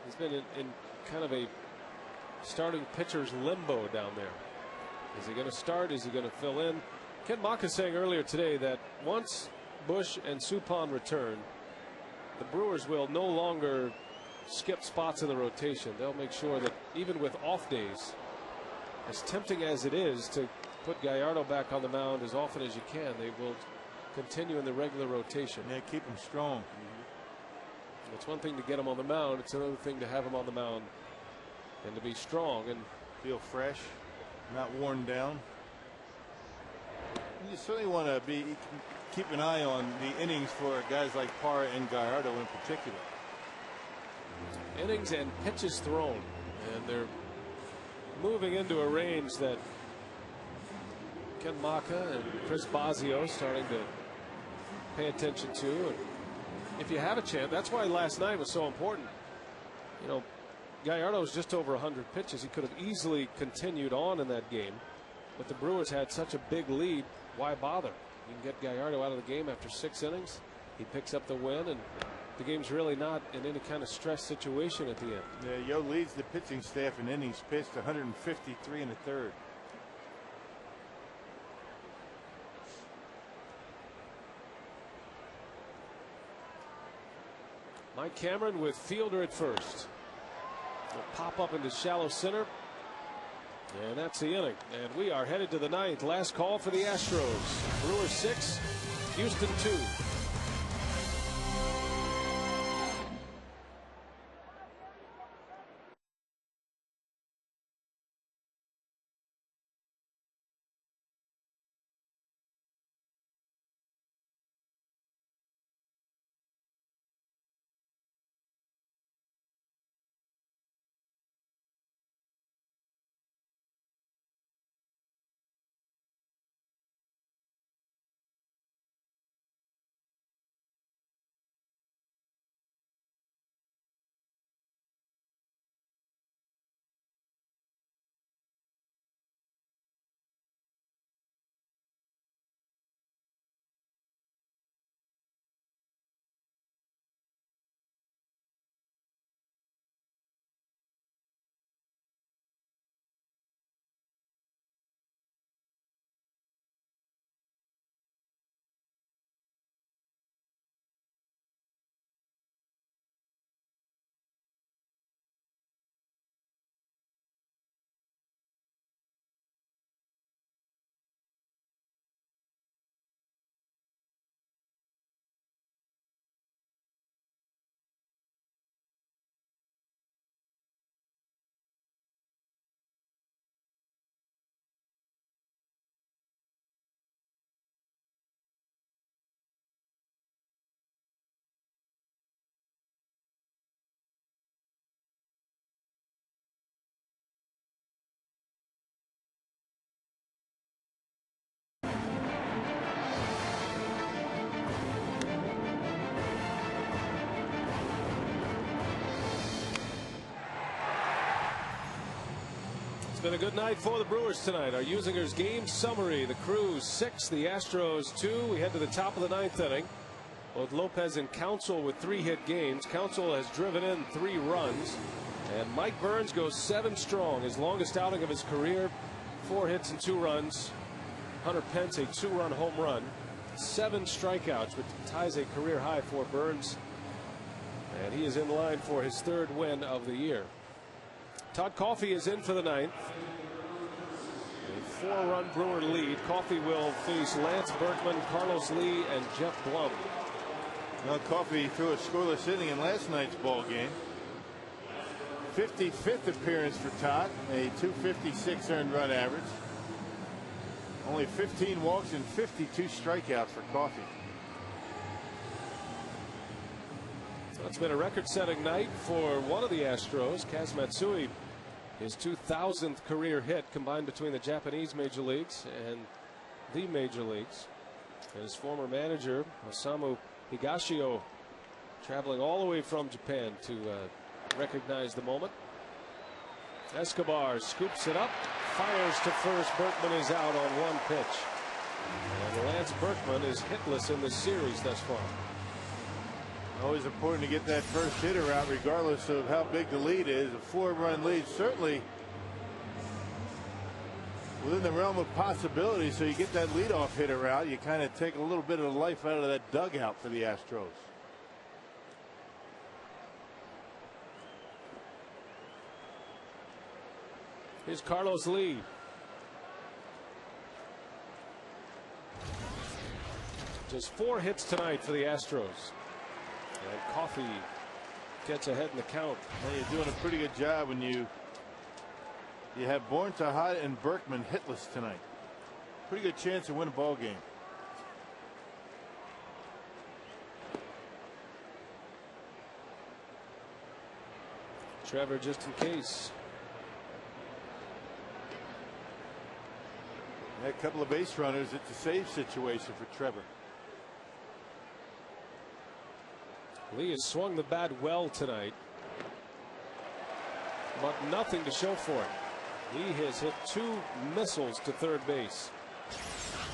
He's been in kind of a starting pitcher's limbo down there. Is he going to start? Is he going to fill in? Ken Maka saying earlier today that once Bush and Suppan return, the Brewers will no longer skip spots in the rotation. They'll make sure that even with off days, as tempting as it is to put Gallardo back on the mound as often as you can, they will continue in the regular rotation. Yeah, keep him strong. It's one thing to get him on the mound. It's another thing to have him on the mound and to be strong and feel fresh, not worn down. You certainly want to keep an eye on the innings for guys like Parra and Gallardo in particular. Innings and pitches thrown, and they're moving into a range that Ken Maka and Chris Bosio starting to pay attention to. And if you have a chance, that's why last night was so important. You know, Gallardo was just over 100 pitches. He could have easily continued on in that game, but the Brewers had such a big lead. Why bother? You can get Gallardo out of the game after 6 innings. He picks up the win, and the game's really not in any kind of stress situation at the end. Yeah, Yo leads the pitching staff in innings pitched, 153 1/3. Mike Cameron with Fielder at first. Will pop up into shallow center. And that's the inning. And we are headed to the 9th. Last call for the Astros. Brewers 6, Houston 2. been a good night for the Brewers tonight. Our Usingers game summary: the Crews 6, the Astros 2. We head to the top of the 9th inning. Both Lopez and Counsell with 3-hit games. Counsell has driven in 3 runs, and Mike Burns goes 7 strong, his longest outing of his career. 4 hits and 2 runs. Hunter Pence a 2-run home run. 7 strikeouts, which ties a career high for Burns, and he is in line for his 3rd win of the year. Todd Coffey is in for the 9th. A 4-run Brewer lead. Coffey will face Lance Berkman, Carlos Lee, and Jeff Blum. Well, Coffey threw a scoreless inning in last night's ball game. 55th appearance for Todd, a .256 earned run average. Only 15 walks and 52 strikeouts for Coffey. So it's been a record-setting night for one of the Astros, Kaz Matsui. His 2,000th career hit combined between the Japanese major leagues and the major leagues. And his former manager, Osamu Higashio, traveling all the way from Japan to recognize the moment. Escobar scoops it up, fires to first. Berkman is out on 1 pitch. And Lance Berkman is hitless in this series thus far. Always important to get that first hitter out, regardless of how big the lead is. A 4-run lead, certainly within the realm of possibility. So you get that leadoff hitter out, you kind of take a little bit of the life out of that dugout for the Astros. Here's Carlos Lee. Just 4 hits tonight for the Astros. And Coffey gets ahead in the count. Well, you're doing a pretty good job when you have Bourn, Tejada, and Berkman hitless tonight. Pretty good chance to win a ball game. Trevor just in case. A couple of base runners. It's a save situation for Trevor. Lee has swung the bat well tonight, but nothing to show for it. Lee has hit 2 missiles to third base.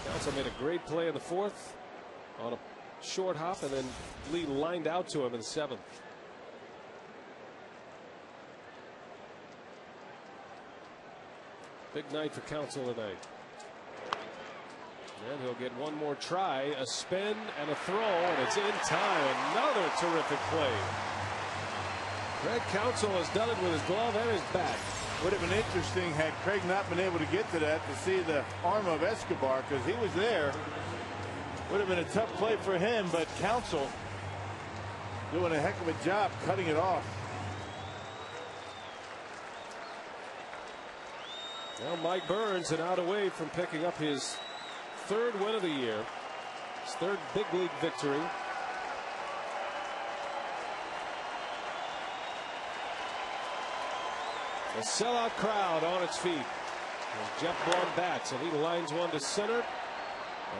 Counsell made a great play in the 4th on a short hop, and then Lee lined out to him in the 7th. Big night for Counsell tonight. And he'll get one more try, a spin and a throw, and it's in time. Another terrific play. Craig Counsell has done it with his glove and his bat. Would have been interesting had Craig not been able to get to that, to see the arm of Escobar, because he was there. Would have been a tough play for him, but Counsell doing a heck of a job cutting it off. Now Mike Burns an out away from picking up his 3rd win of the year, his 3rd big league victory. A sellout crowd on its feet. And Jeff Blum bats, and he lines one to center,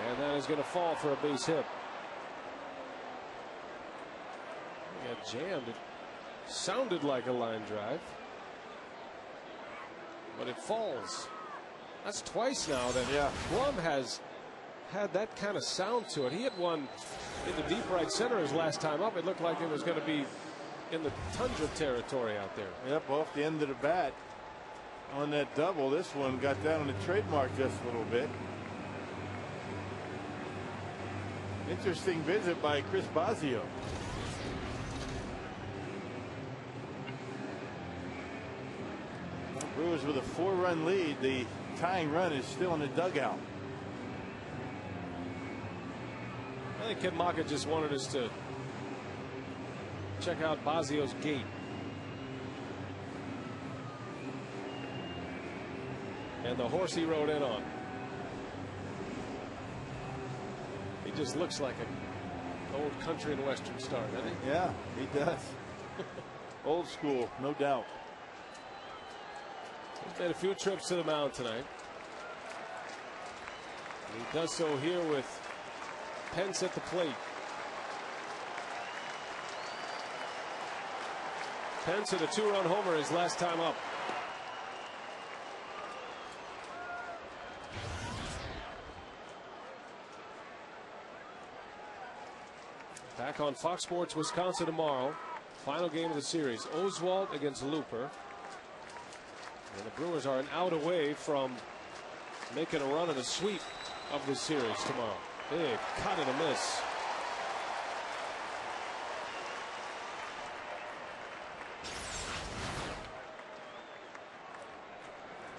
and that is going to fall for a base hit. He got jammed. It sounded like a line drive, but it falls. That's twice now that Blum has had that kind of sound to it. He hit one in the deep right center his last time up. It looked like it was going to be in the tundra territory out there. Yep, off the end of the bat on that double. This one got down on the trademark just a little bit. Interesting visit by Chris Bosio. Brewers with a 4-run lead. The tying run is still in the dugout. I think Ken Maka just wanted us to check out Basio's gait. And the horse he rode in on. He just looks like an old country and western star, doesn't he? Yeah, he does. Old school, no doubt. He's made a few trips to the mound tonight. And he does so here with Pence at the plate. Pence hit a 2-run homer his last time up. Back on Fox Sports Wisconsin tomorrow. Final game of the series. Oswalt against Looper. And the Brewers are an out away from making a run in a sweep of the series tomorrow. Big cut and a miss.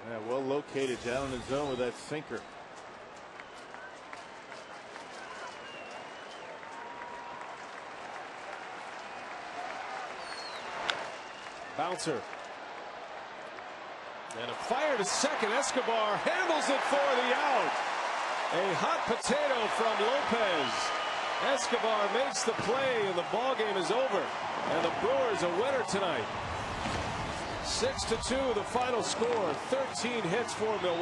Yeah, well located down in the zone with that sinker. Bouncer. And a fire to second. Escobar handles it for the out. A hot potato from Lopez. Escobar makes the play, and the ball game is over. And the Brewers a winner tonight. 6-2 the final score. 13 hits for Milwaukee.